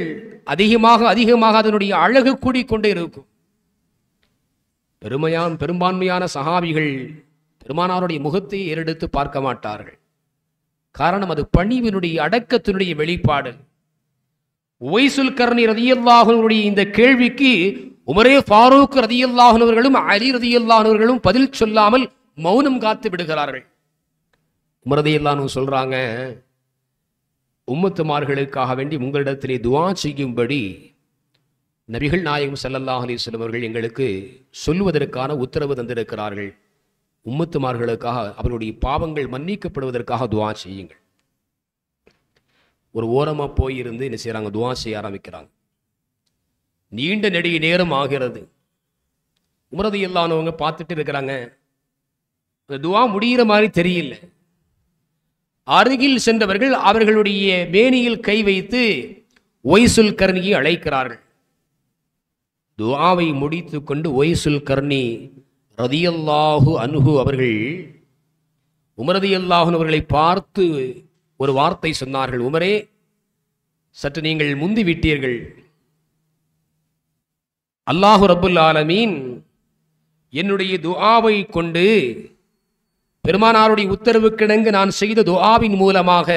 அதிகமாக அதனுடைய அழகு கூடிக்கொண்டே இருக்கும். பெரும்பான்மையான சஹாபிகள் பெருமானாருடைய முகத்தை ஏறெடுத்து பார்க்க மாட்டார்கள். காரணம், அது பணிவினுடைய அடக்கத்தினுடைய வெளிப்பாடு. உவைசுல் கர்னி ரலியல்லாஹு அன்ஹுடைய இந்த கேள்விக்கு உமரே ஃபாரூக் ரலியல்லாஹு அன்ஹுவர்களும் அலி ரலியல்லாஹு அன்ஹுவர்களும் பதில் சொல்லாமல் மௌனம் காத்து விடுகிறார்கள். உமர் ரலியல்லாஹு அன்ஹு சொல்றாங்க, உம்மத்துமார்களுக்காக வேண்டி உங்களிடத்திலே துஆ செய்யும்படி நபிகள் நாயகம் ஸல்லல்லாஹு அலைஹி வஸல்லம் அவர்கள் எங்களுக்கு சொல்லுவதற்கான உத்தரவு தந்திருக்கிறார்கள். உம்மத்துமார்களுக்காக அவர்களுடைய பாவங்கள் மன்னிக்கப்படுவதற்காக துஆ செய்யுங்கள். ஒரு ஓரமாக போயிருந்து என்ன செய்கிறாங்க, துஆ செய்ய ஆரம்பிக்கிறாங்க. நீண்ட நெடிய நேரம் ஆகிறது. உமர் ரலியல்லாஹு அன்ஹு பார்த்துட்டு இருக்கிறாங்க. அந்த துஆ முடிகிற மாதிரி தெரியல. அருகில் சென்றவர்கள் அவர்களுடைய மேனியில் கை வைத்து ஒய்சுல் கர்னியை அழைக்கிறார்கள். துஆவை முடித்து கொண்டு ஒய்சுல் கர்னி ரலியல்லாஹு அன்ஹு அவர்கள் உமர் ரலியல்லாஹு அன்ஹு அவர்களை பார்த்து ஒரு வார்த்தை சொன்னார்கள். உமரே, சற்று நீங்கள் முந்தி விட்டீர்கள். அல்லாஹு ரப்புல் ஆலமீன் என்னுடைய துஆவை கொண்டு பெருமானாருடைய உத்தரவுக்கிணங்க நான் செய்த துஆவின் மூலமாக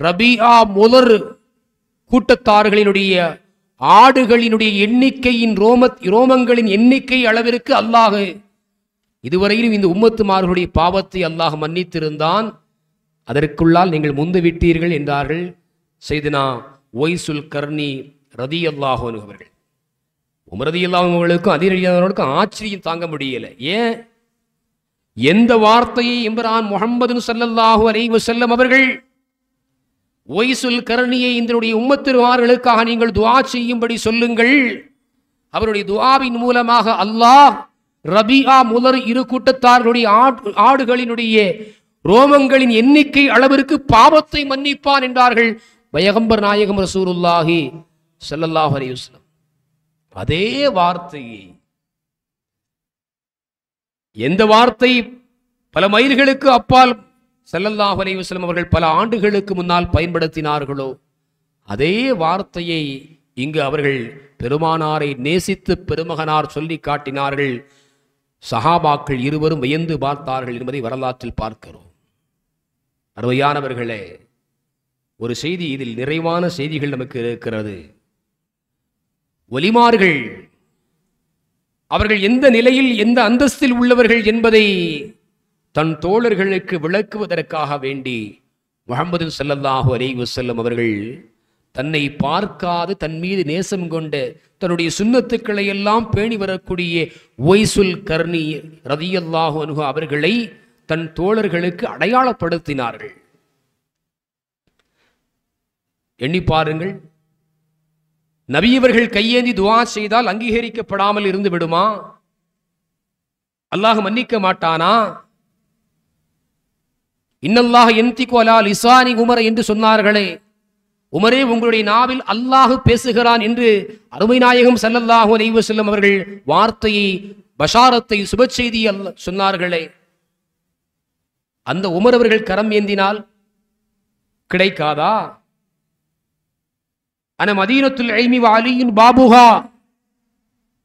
ரபியா முலர் கூட்டத்தார்களினுடைய ஆடுகளினுடைய எண்ணிக்கையின் ரோமங்களின் எண்ணிக்கை அளவிற்கு அல்லாஹ் இதுவரையிலும் இந்த உம்மத்துமார்களுடைய பாவத்தை அல்லாஹ் மன்னித்திருந்தான். அதற்குள்ளால் நீங்கள் முந்து விட்டீர்கள் என்றார்கள் செய்தனா ஒய்சுல் கர்னி ரலியல்லாஹு அன்ஹு அவர்கள். உமர் ரலியல்லாஹு அன்ஹு அவர்களுக்கும் அலி ரலியல்லாஹு அன்ஹு அவர்களுக்கும் ஆச்சரியம் தாங்க முடியல. ஏன்? எந்த வார்த்தையை இம்ரான் முஹம்மது ஸல்லல்லாஹு அலைஹி வஸல்லம் அவர்கள் ஒய்சுல் கர்னியை இதனுடைய உம்மத்தினர்களுக்காக நீங்கள் துஆ செய்யும்படி சொல்லுங்கள், அவருடைய துஆவின் மூலமாக அல்லாஹ் ரபியா முலர் இரு கூட்டத்தார்களுடைய ஆடுகளினுடைய ரோமங்களின் எண்ணிக்கை அளவிற்கு பாவத்தை மன்னிப்பான் என்றார்கள் பைகம்பர் நாயகம் ரசூலுல்லாஹி ஸல்லல்லாஹு அலைஹி வஸல்லம். அதே வார்த்தையை, எந்த வார்த்தை பல மைல்களுக்கு அப்பால் ஸல்லல்லாஹு அலைஹி வஸல்லம் அவர்கள் பல ஆண்டுகளுக்கு முன்னால் பயன்படுத்தினார்களோ அதே வார்த்தையை இங்கு அவர்கள் பெருமானாரை நேசித்து பெருமகனார் சொல்லி காட்டினார்கள். சஹாபாக்கள் இருவரும் வியந்து பார்த்தார்கள் என்பதை வரலாற்றில் பார்க்கிறோம். அருமையானவர்களே, ஒரு செய்தி, இதில் நிறைவான செய்திகள் நமக்கு இருக்கிறது. ஒலிமார்கள் அவர்கள் எந்த நிலையில் எந்த அந்தஸ்தில் உள்ளவர்கள் என்பதை தன் தோழர்களுக்கு விளக்குவதற்காக வேண்டி முஹம்மது ஸல்லல்லாஹு அலைஹி வஸல்லம் அவர்கள் தன்னை பார்க்காது தன் மீது நேசம் கொண்ட தன்னுடைய சுன்னத்துக்களை எல்லாம் பேணி வரக்கூடிய ஒய்சுல் கர்னி ரலியல்லாஹு அன்ஹு அவர்களை தன் தோழர்களுக்கு அடையாளப்படுத்தினார்கள். எண்ணி பாருங்கள், நபியவர்கள் கையேந்தி துஆ செய்தால் அங்கீகரிக்கப்படாமல் இருந்து விடுமா? அல்லாஹ் மன்னிக்க மாட்டானா? இன்னல்லாஹ் யன்திகு அலா லிசானி உமர் என்று சொன்னார்களே, உமரே உங்களுடைய நாவில் அல்லாஹ் பேசுகிறான் என்று அருமை நாயகம் ஸல்லல்லாஹு அலைஹி வஸல்லம் அவர்கள் வார்த்தையை, பஷாரத்தை, சுப செய்தி சொன்னார்களே, அந்த உமர் அவர்கள் கரம் ஏந்தினால் கிடைக்காதா? அன மதீனத்துல் இல்மி வ அலியின் பாபுஹா,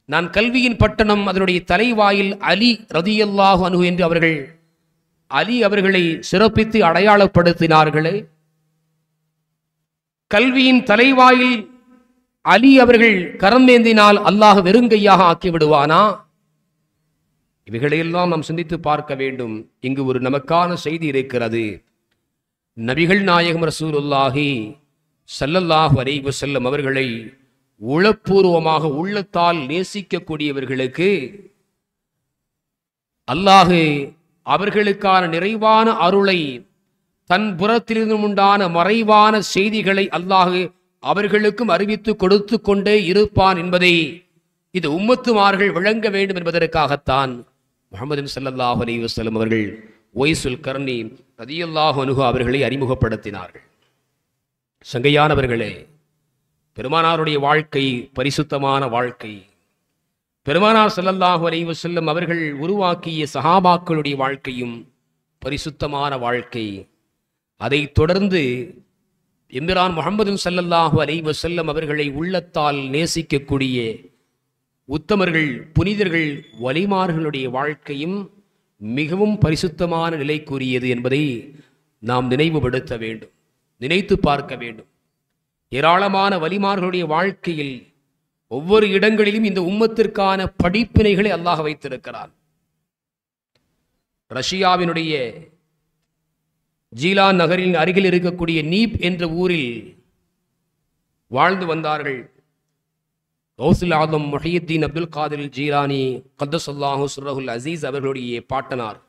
நான் கல்வியின் பட்டணம், அதனுடைய தலைவாயில் அலி ரலியல்லாஹு அன்ஹு என்று அவர்கள் அலி அவர்களை சிறப்பித்து அடையாளப்படுத்தினார்களே, கல்வியின் தலைவாயில் அலி அவர்கள் கரம் ஏந்தினால் அல்லாஹ் வெறுங்கையாக ஆக்கி விடுவானா? இவைகளையெல்லாம் நாம் சிந்தித்து பார்க்க வேண்டும். இங்கு ஒரு நமக்கான செய்தி இருக்கிறது. நபிகள் நாயகம் ரசூலுல்லாஹி ஸல்லல்லாஹு அலைஹி வஸல்லம் அவர்களை உளப்பூர்வமாக உள்ளத்தால் நேசிக்கக்கூடியவர்களுக்கு அல்லாஹ் அவர்களுக்கான நிறைவான அருளை தன் புறத்திலிருந்து உண்டான மறைவான செய்திகளை அல்லாஹ் அவர்களுக்கும் அறிவித்து கொடுத்து கொண்டே இருப்பான் என்பதை இது உம்மத்துமார்கள் விளங்க வேண்டும் என்பதற்காகத்தான் முஹம்மது ஸல்லல்லாஹு அலைஹி வஸல்லம் அவர்கள் ஒய்சுல் கர்னி ரலியல்லாஹு அன்ஹு அவர்களை அறிமுகப்படுத்தினார்கள். சங்கையானவர்களே, பெருமானாருடைய வாழ்க்கை பரிசுத்தமான வாழ்க்கை. பெருமானார் ஸல்லல்லாஹு அலைஹி வஸல்லம் அவர்கள் உருவாக்கிய சஹாபாக்களுடைய வாழ்க்கையும் பரிசுத்தமான வாழ்க்கை. அதை தொடர்ந்து எம்பிரான் முஹம்மது ஸல்லல்லாஹு அலைஹி வஸல்லம் அவர்களை உள்ளத்தால் நேசிக்கக்கூடிய உத்தமர்கள், புனிதர்கள், வலிமார்களுடைய வாழ்க்கையும் மிகவும் பரிசுத்தமான நிலைக்குரியது என்பதை நாம் நினைவுபடுத்த வேண்டும், நினைத்து பார்க்க வேண்டும். ஏராளமான வலிமார்களுடைய வாழ்க்கையில் ஒவ்வொரு இடங்களிலும் இந்த உம்மத்திற்கான படிப்பினைகளை அல்லாஹ் வைத்திருக்கிறார். ரஷ்யாவினுடைய ஜீலான் நகரின் அருகில் இருக்கக்கூடிய நீப் என்ற ஊரில் வாழ்ந்து வந்தார்கள் கௌசுல் ஆலம் முஹியுத்தீன் அப்துல் காதிர் ஜீலானி கத்தஸல்லாஹு சிர்ரஹுல் அசீஸ் அவர்களுடைய பாட்டனார்.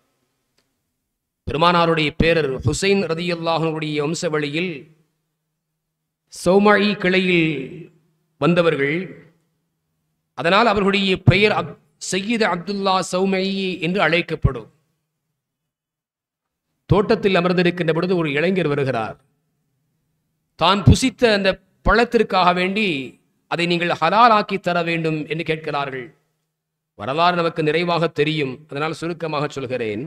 பெருமானாருடைய பேரர் ஹுசைன் ரதியல்லாஹுடைய வம்சவழியில் சௌமஇ கிளையில் வந்தவர்கள். அதனால் அவர்களுடைய பெயர் சையீத் அப்துல்லா சௌமஇ என்று அழைக்கப்படும். தோட்டத்தில் அமர்ந்திருக்கின்ற பொழுது ஒரு இளைஞர் வருகிறார். தான் புசித்த அந்த பழத்திற்காக வேண்டி அதை நீங்கள் ஹலாலாக்கி தர வேண்டும் என்று கேட்கிறார்கள். வரலாறு நமக்கு நிறைவாக தெரியும், அதனால் சுருக்கமாக சொல்கிறேன்.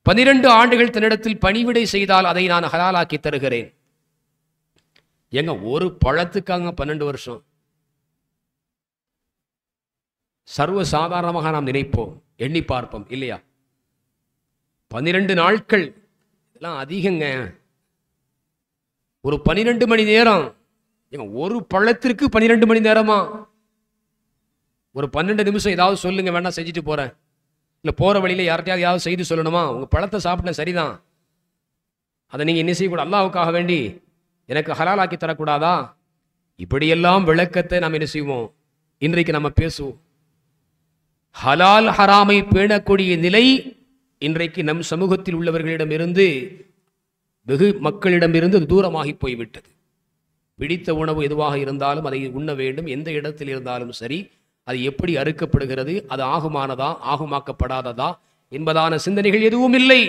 12 ஆண்டுகள் தன்னிடத்தில் பணிவிடை செய்தால் அதை நான் ஹலாலாக்கி தருகிறேன். எங்க ஒரு பழத்துக்காக 12 வருஷம்? சர்வ சாதாரணமாக நாம் நினைப்போம், எண்ணி பார்ப்போம் இல்லையா? 12 நாட்கள் இதெல்லாம் அதிகங்க. ஒரு 12 மணி நேரம், ஒரு பழத்திற்கு 12 மணி நேரமா? ஒரு 12 நிமிஷம் ஏதாவது சொல்லுங்க, வேணா செஞ்சுட்டு போறேன். இல்லை போற வழியில யார்கிட்டயாவது ஏதாவது செய்து சொல்லணுமா? உங்க பழத்தை சாப்பிட்டேன் சரிதான், அதை நீங்க என்ன செய்யக்கூடாது, அல்லாஹ்வுக்காக வேண்டி எனக்கு ஹலாலாக்கி தரக்கூடாதா? இப்படியெல்லாம் விளக்கத்தை நாம் என்ன செய்வோம், இன்றைக்கு நம்ம பேசுவோம். ஹலால் ஹராமை பேணக்கூடிய நிலை இன்றைக்கு நம் சமூகத்தில் உள்ளவர்களிடமிருந்து, வெகு மக்களிடமிருந்து தூரமாகி போய்விட்டது. பிடித்த உணவு எதுவாக இருந்தாலும் அதை உண்ண வேண்டும், எந்த இடத்தில் இருந்தாலும் சரி. அது எப்படி அறுக்கப்படுகிறது, அது ஆகுமானதா ஆகுமாக்கப்படாததா என்பதான சிந்தனைகள் எதுவும் இல்லை.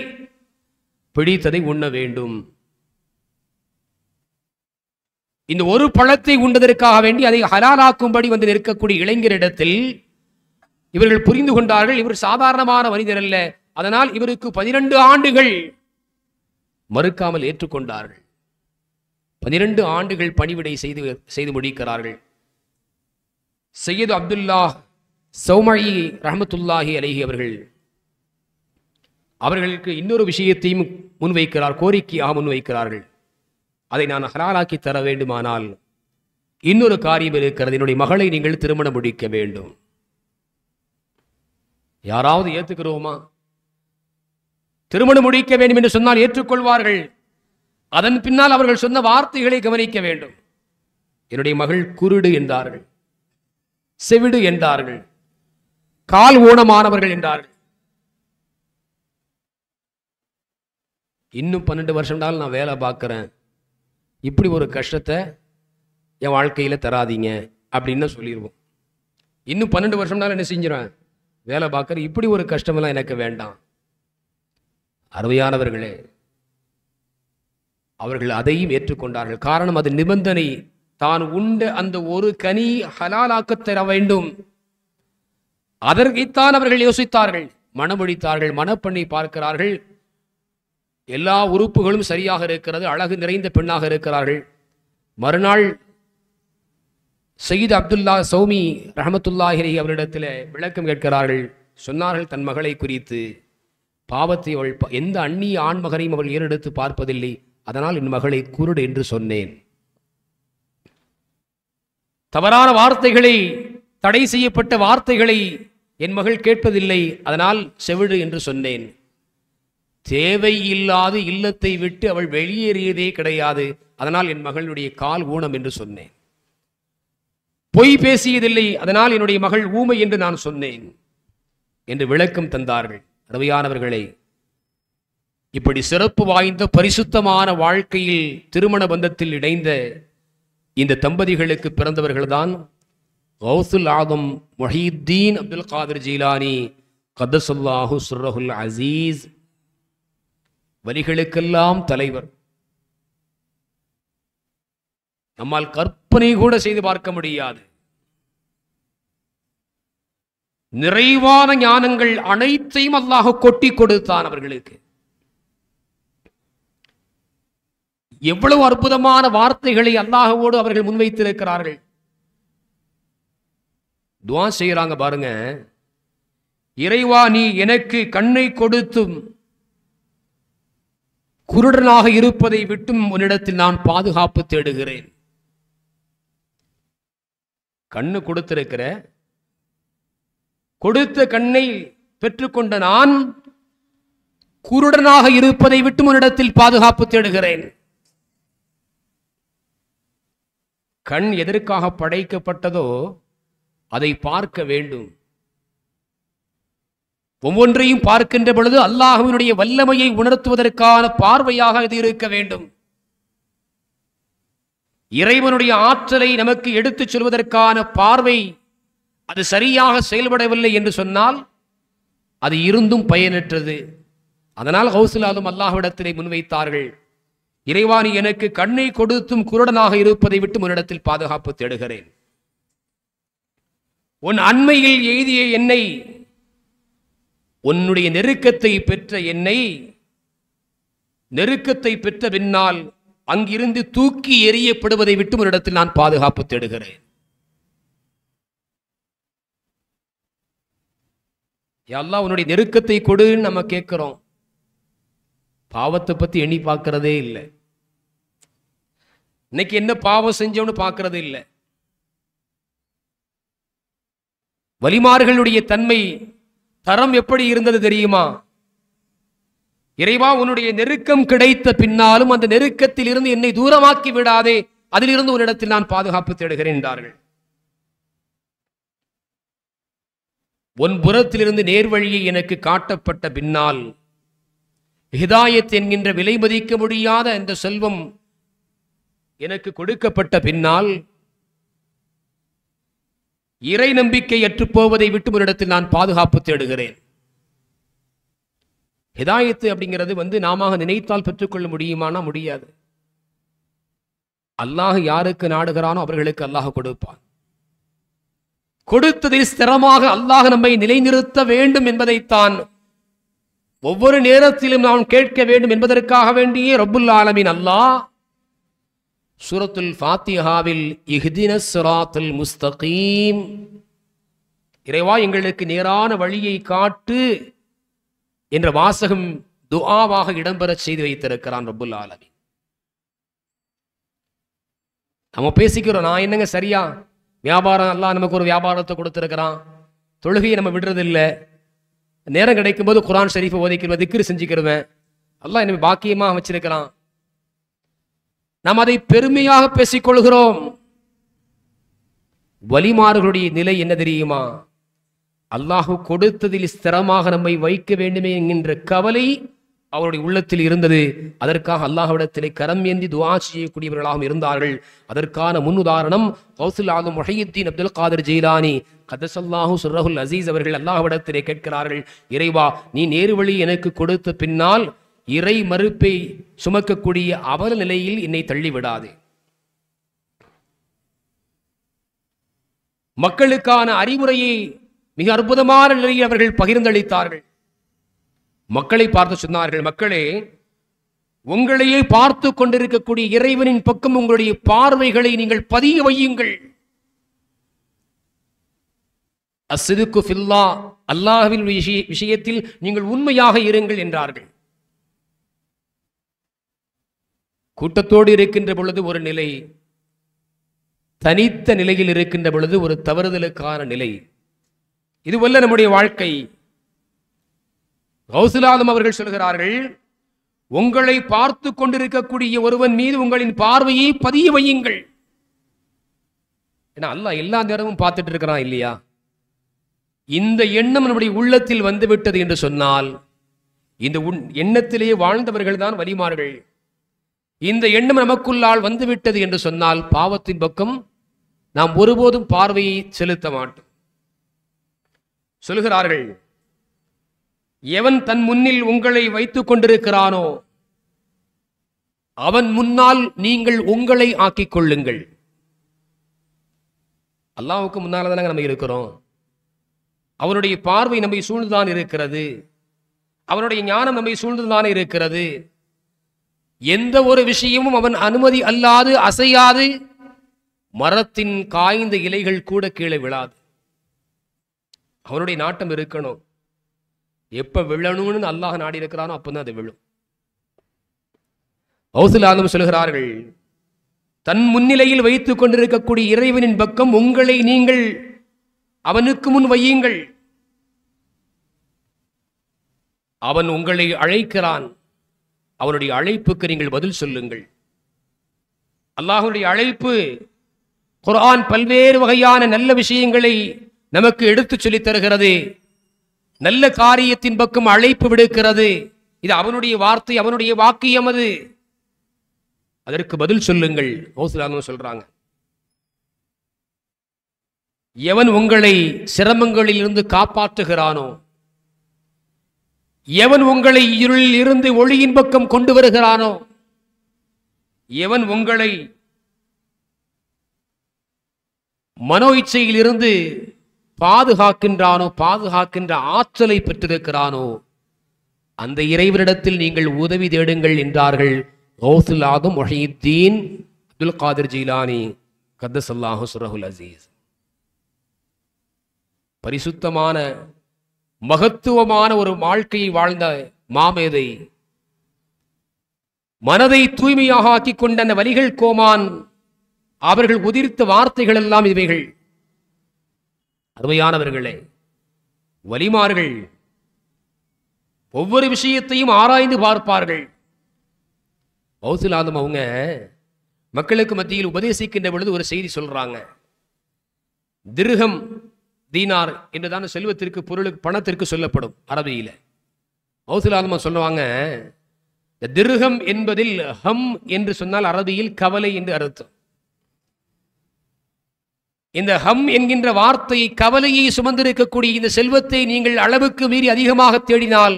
பிடித்ததை உண்ண வேண்டும். இந்த ஒரு பழத்தை உண்டதற்காக வேண்டி அதை ஹலாலாக்கும்படி வந்து நிற்கக்கூடிய இளைஞரிடத்தில் இவர்கள் புரிந்து கொண்டார்கள், இவர் சாதாரணமான மனிதர் அல்ல. அதனால் இவருக்கு 12 ஆண்டுகள் மறுக்காமல் ஏற்றுக்கொண்டார்கள். 12 ஆண்டுகள் பணிவிடை செய்து முடிக்கிறார்கள். சையது அப்துல்லா சௌமஇ ரஹ்மத்துல்லாஹி அலைஹி அவர்களுக்கு இன்னொரு விஷயத்தையும் முன்வைக்கிறார், கோரிக்கையாக முன்வைக்கிறார்கள். அதை நான் ஹலாலாக்கி தர வேண்டுமானால் இன்னொரு காரியம் இருக்கிறது, என்னுடைய மகளை நீங்கள் திருமணம் முடிக்க வேண்டும். யாராவது ஏற்றுக்கிறோமா? திருமணம் முடிக்க வேண்டும் என்று சொன்னால் ஏற்றுக்கொள்வார்கள். அதன் பின்னால் அவர்கள் சொன்ன வார்த்தைகளை கவனிக்க வேண்டும். என்னுடைய மகள் குருடு என்றார்கள், செவிடு என்றார்கள், கால் ஊனமானவர்கள் என்றார்கள். இன்னும் 12 வருஷம்னாலும் நான் வேலை பார்க்கிறேன், இப்படி ஒரு கஷ்டத்தை என் வாழ்க்கையில தராதீங்க அப்படின்னு சொல்லிடுவோம். இன்னும் 12 வருஷம்னாலும் என்ன செஞ்சிருவேன், வேலை பார்க்குற, இப்படி ஒரு கஷ்டமெல்லாம் எனக்கு வேண்டாம். அருமையானவர்களே, அவர்கள் அதையும் ஏற்றுக்கொண்டார்கள். காரணம், அது நிபந்தனை. தான் உண்ட அந்த ஒரு கனி ஹலாலாக்க தர வேண்டும். அதற்கைத்தான் அவர்கள் யோசித்தார்கள், மனமொழித்தார்கள், மனப்பண்ணி பார்க்கிறார்கள். எல்லா உறுப்புகளும் சரியாக இருக்கிறது, அழகு நிறைந்த பெண்ணாக இருக்கிறார்கள். மறுநாள் சையீத் அப்துல்லா சௌமி ரஹமத்துல்லாஹி அலைஹி அவரிடத்தில் விளக்கம் கேட்கிறார்கள். சொன்னார்கள் தன் மகளை குறித்து, பாவத்தை அவள் எந்த அந்நிய ஆண்மகனையும் அவள் ஏறெடுத்து பார்ப்பதில்லை, அதனால் என் மகளை குருடு என்று சொன்னேன். தவறான வார்த்தைகளை, தடை செய்யப்பட்ட வார்த்தைகளை என் மகள் கேட்பதில்லை, அதனால் செவிடு என்று சொன்னேன். தேவையில்லாத இல்லத்தை விட்டு அவள் வெளியேறியதே கிடையாது, அதனால் என் மகளுடைய கால் ஊனம் என்று சொன்னேன். பொய் பேசியதில்லை, அதனால் என்னுடைய மகள் ஊமை என்று நான் சொன்னேன் என்று விளக்கம் தந்தார்கள். அருமையானவர்களே, இப்படி சிறப்பு வாய்ந்த பரிசுத்தமான வாழ்க்கையில் திருமண பந்தத்தில் இணைந்த இந்த தம்பதிகளுக்கு பிறந்தவர்கள்தான் கௌசுல் ஆதம் முஹீத்தீன் அப்துல் காதிர் ஜீலானி கத்தஸல்லாஹு சிர்ரஹுல் அசீஸ். வலிகளுக்கெல்லாம் தலைவர். நம்மால் கற்பனை கூட செய்து பார்க்க முடியாது. நிறைவான ஞானங்கள் அனைத்தையும் அல்லாஹ் கொட்டி கொடுத்தான் அவர்களுக்கு. எவ்வளவு அற்புதமான வார்த்தைகளை அல்லாஹ்வோடு அவர்கள் முன்வைத்திருக்கிறார்கள். துஆ செய்யறாங்க பாருங்க. இறைவா, நீ எனக்கு கண்ணை கொடுத்தும் குருடனாக இருப்பதை விட்டும் உன்னிடத்தில் நான் பாதுகாப்பு தேடுகிறேன். கண்ணு கொடுத்திருக்கிற, கொடுத்த கண்ணை பெற்றுக்கொண்ட நான் குருடனாக இருப்பதை விட்டு உன்னிடத்தில் பாதுகாப்பு தேடுகிறேன். கண் எதற்காக படைக்கப்பட்டதோ அதை பார்க்க வேண்டும். ஒவ்வொன்றையும் பார்க்கின்ற பொழுது அல்லாஹ்வினுடைய வல்லமையை உணர்த்துவதற்கான பார்வையாக இது இருக்க வேண்டும். இறைவனுடைய ஆற்றலை நமக்கு எடுத்துச் சொல்வதற்கான பார்வை அது சரியாக செயல்படவில்லை என்று சொன்னால் அது இருந்தும் பயனற்றது. அதனால் கௌசுல் ஆதம் அல்லாஹ்விடத்திலே முன்வைத்தார்கள், இறைவா, நீ எனக்கு கண்ணை கொடுத்தும் குருடனாக இருப்பதை விட்டு உன்னிடத்தில் பாதுகாப்பு தேடுகிறேன். உன் அண்மையில் எய்திய என்னை, உன்னுடைய நெருக்கத்தை பெற்ற என்னை, நெருக்கத்தை பெற்ற பின்னால் அங்கிருந்து தூக்கி எறியப்படுவதை விட்டு உன்னிடத்தில் நான் பாதுகாப்பு தேடுகிறேன். யா அல்லாஹ், உன்னுடைய நெருக்கத்தை கொடுன்னு நம்ம கேட்கிறோம். பாவத்தை பத்தி எண்ணி பார்க்கிறதே இல்லை. இன்னைக்கு என்ன பாவம் செஞ்சோம்னு பார்க்கறது இல்லை. வலிமார்களுடைய தன்மை தரம் எப்படி இருந்தது தெரியுமா? இறைவா, உன்னுடைய நெருக்கம் கிடைத்த பின்னாலும் அந்த நெருக்கத்தில் இருந்து என்னை தூரமாக்கி விடாதே, அதிலிருந்து உன்னிடத்தில் நான் பாதுகாப்பு தேடுகிறேன் என்றார்கள். உன் புறத்திலிருந்து நேர்வழியை எனக்கு காட்டப்பட்ட பின்னால், ஹிதாயத் என்கின்ற விலை மதிக்க முடியாத இந்த செல்வம் எனக்கு கொடுக்கப்பட்ட பின்னால், இறை நம்பிக்கை அற்றுப்போவதை விட்டு உன்னிடத்தில் நான் பாதுகாப்பு தேடுகிறேன். ஹிதாயத்து அப்படிங்கிறது நாம நினைத்தால் பெற்றுக்கொள்ள முடியுமானா முடியாது. அல்லாஹ் யாருக்கு நாடுகிறானோ அவர்களுக்கு அல்லாஹ் கொடுப்பான். கொடுத்ததில் ஸ்திரமாக அல்லாஹ் நம்மை நிலைநிறுத்த வேண்டும் என்பதைத்தான் ஒவ்வொரு நேரத்திலும் நாம் கேட்க வேண்டும் என்பதற்காக வேண்டியே ரப்புல் ஆலமீன் அல்லாஹ் சூரத்துல் ஃபாத்திஹாவில் இஹ்தினஸ் ஸிராத்துல் முஸ்தகீம், இறைவா எங்களுக்கு நேரான வழியை காட்டு என்ற வாசகம் துஆவாக இடம்பெற செய்து வைத்திருக்கிறான் ரப்புல் ஆலமீன். நம்ம பேசிக்கிறோம், நான் என்னங்க சரியா வியாபாரம், அல்லாஹ் நமக்கு ஒரு வியாபாரத்தை கொடுத்திருக்கிறான், தொழுகையை நம்ம விடுறதில்லை, நேரம் கிடைக்கும் போது குர்ஆன் ஷரீஃபை ஓதிக்கிறோம், திக்ர் செஞ்சுக்கிறோம், அல்லாஹ் என்ன பாக்கியமாக வச்சிருக்கிறான். நாம் அதை பெருமையாக பேசிக்கொள்கிறோம். வலிமார்களுடைய நிலை என்ன தெரியுமா? அல்லாஹ் கொடுத்ததில் ஸ்திரமாக நம்மை வைக்க வேண்டுமே என்கின்ற கவலை அவருடைய உள்ளத்தில் இருந்தது. அதற்காக அல்லாஹ்விடத்திலே கரம் ஏந்தி துஆ செய்யக்கூடியவர்களாகவும் இருந்தார்கள். அதற்கான முன்னுதாரணம் கௌசுல் ஆதம் முஹையத்தீன் அப்துல் காதிர் ஜீலானி கதஸல்லாஹு சிர்ரஹுல் அசீஸ் அவர்கள் அல்லாஹ்விடத்திலே கேட்கிறார்கள், இறைவா, நீ நேர்வழி எனக்கு கொடுத்த பின்னால் இறை மறுப்பை சுமக்கக்கூடிய அவல நிலையில் என்னை தள்ளிவிடாது. மக்களுக்கான அறிவுரையை மிக அற்புதமான நிலையில் அவர்கள் பகிர்ந்தளித்தார்கள். மக்களை பார்த்து சொன்னார்கள், மக்களே, உங்களையே பார்த்து கொண்டிருக்கக்கூடிய இறைவனின் பக்கம் உங்களுடைய பார்வைகளை நீங்கள் பதிய வையுங்கள். அஸ்ஸிதுக்கு ஃபில்லாஹ், அல்லாஹ்வின் விஷயத்தில் நீங்கள் உண்மையாக இருங்கள் என்றார்கள். கூட்டத்தோடு இருக்கின்ற பொழுது ஒரு நிலை, தனித்த நிலையில் இருக்கின்ற பொழுது ஒரு தவறுதலுக்கான நிலை. இதுவல்ல நம்முடைய வாழ்க்கை. கௌசுல் ஆதம் அவர்கள் சொல்கிறார்கள், உங்களை பார்த்து கொண்டிருக்கக்கூடிய ஒருவன் மீது உங்களின் பார்வையை பதிய வையுங்கள். ஏன்னா அல்லாஹ் எல்லா நேரமும் பார்த்துட்டு இருக்கிறான் இல்லையா? இந்த எண்ணம் நம்முடைய உள்ளத்தில் வந்துவிட்டது என்று சொன்னால் இந்த எண்ணத்திலே வாழ்ந்தவர்கள் தான் வலிமார்கள். இந்த எண்ணம் நமக்குள்ளால் வந்துவிட்டது என்று சொன்னால் பாவத்தின் பக்கம் நாம் ஒருபோதும் பார்வையை செலுத்த மாட்டோம். சொல்கிறார்கள், எவன் தன் முன்னில் உங்களை வைத்துக் கொண்டிருக்கிறானோ அவன் முன்னால் நீங்கள் உங்களை ஆக்கிக் கொள்ளுங்கள். அல்லாஹ்வுக்கு முன்னால தானே நம்ம இருக்கிறோம். அவனுடைய பார்வை நம்மை சூழ்ந்துதான் இருக்கிறது. அவனுடைய ஞானம் நம்மை சூழ்ந்துதான் இருக்கிறது. எந்த ஒரு விஷயமும் அவன் அனுமதி அல்லாது அசையாது. மரத்தின் காய்ந்த இலைகள் கூட கீழே விழாது. அவனுடைய நாட்டம் இருக்கணும். எப்ப விழணும்னு அல்லாஹ் நாடி இருக்கிறானோ அப்பதான் அது விழும். கௌசுல் ஆலம் சொல்கிறார்கள், தன் முன்னிலையில் வைத்துக் கொண்டிருக்கக்கூடிய இறைவனின் பக்கம் உங்களை நீங்கள் அவனுக்கு முன் வையுங்கள். அவன் உங்களை அழைக்கிறான். அவனுடைய அழைப்புக்கு நீங்கள் பதில் சொல்லுங்கள். அல்லாஹ்வுடைய அழைப்பு குர்ஆன் பல்வேறு வகையான நல்ல விஷயங்களை நமக்கு எடுத்துச் சொல்லித் தருகிறது. நல்ல காரியத்தின் பக்கம் அழைப்பு விடுக்கிறது. இது அவனுடைய வார்த்தை, அவனுடைய வாக்கியம். அது அதற்கு பதில் சொல்லுங்கள். கௌசுல் சொல்றாங்க, எவன் உங்களை சிரமங்களில் இருந்து காப்பாற்றுகிறானோ, எவன் உங்களை இருளில் இருந்து ஒளியின் பக்கம் கொண்டு வருகிறானோ, எவன் உங்களை மனோ இச்சையில் இருந்து பாதுகாக்கின்றானோ, பாதுகாக்கின்ற ஆற்றலை பெற்றிருக்கிறானோ, அந்த இறைவனிடத்தில் நீங்கள் உதவி தேடுங்கள் என்றார்கள் கௌசுல் ஆதம் முஹையீத்தீன் அப்துல் காதிர் ஜீலானி கத்தஸல்லாஹு சிர்ரஹுல் அஸீஸ். பரிசுத்தமான மகத்துவமான ஒரு வாழ்க்கையை வாழ்ந்த மாமேதை, மனதை தூய்மையாக ஆக்கிக் கொண்ட அந்த வலிகள் கோமான் அவர்கள் உதிர்த்த வார்த்தைகள் எல்லாம் இவைகள். அருமையானவர்களே, வலிமார்கள் ஒவ்வொரு விஷயத்தையும் ஆராய்ந்து பார்ப்பார்கள். கௌசுல் ஆதம் அவங்க மக்களுக்கு மத்தியில் உபதேசிக்கின்ற பொழுது ஒரு செய்தி சொல்றாங்க. திர்ஹம், தீனார் என்றுதான செல்வத்திற்கு, பொருளுக்கு, பணத்திற்கு சொல்லப்படும் அரபியில. கௌசுல் ஆதம் சொல்லுவாங்க, இந்த திர்ஹம் என்பதில் ஹம் என்று சொன்னால் அரபியில் கவலை என்று அர்த்தம். இந்த ஹம் என்கின்ற வார்த்தை கவலையை சுமந்திருக்கக்கூடிய இந்த செல்வத்தை நீங்கள் அளவுக்கு மீறி அதிகமாக தேடினால்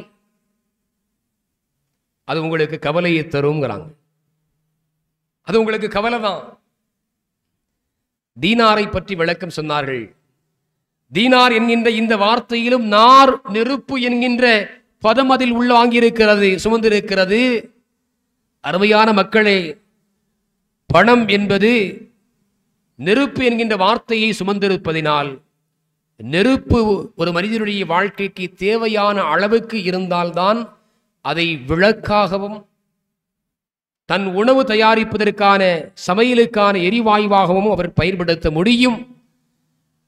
அது உங்களுக்கு கவலையை தருங்கிறாங்க. அது உங்களுக்கு கவலை தான். தீனாரை பற்றி விளக்கம் சொன்னார்கள். தீனார் என்கின்ற இந்த வார்த்தையிலும் நார், நெருப்பு என்கின்ற பதம் அதில் உள்ள வாங்கியிருக்கிறது, சுமந்திருக்கிறது. அருமையான மக்களே, பணம் என்பது நெருப்பு என்கின்ற வார்த்தையை சுமந்திருப்பதினால், நெருப்பு ஒரு மனிதனுடைய வாழ்க்கைக்கு தேவையான அளவுக்கு இருந்தால்தான் அதை விளக்காகவும் தன் உணவு தயாரிப்பதற்கான, சமையலுக்கான எரிவாயுவாகவும் அவர் பயன்படுத்த முடியும்.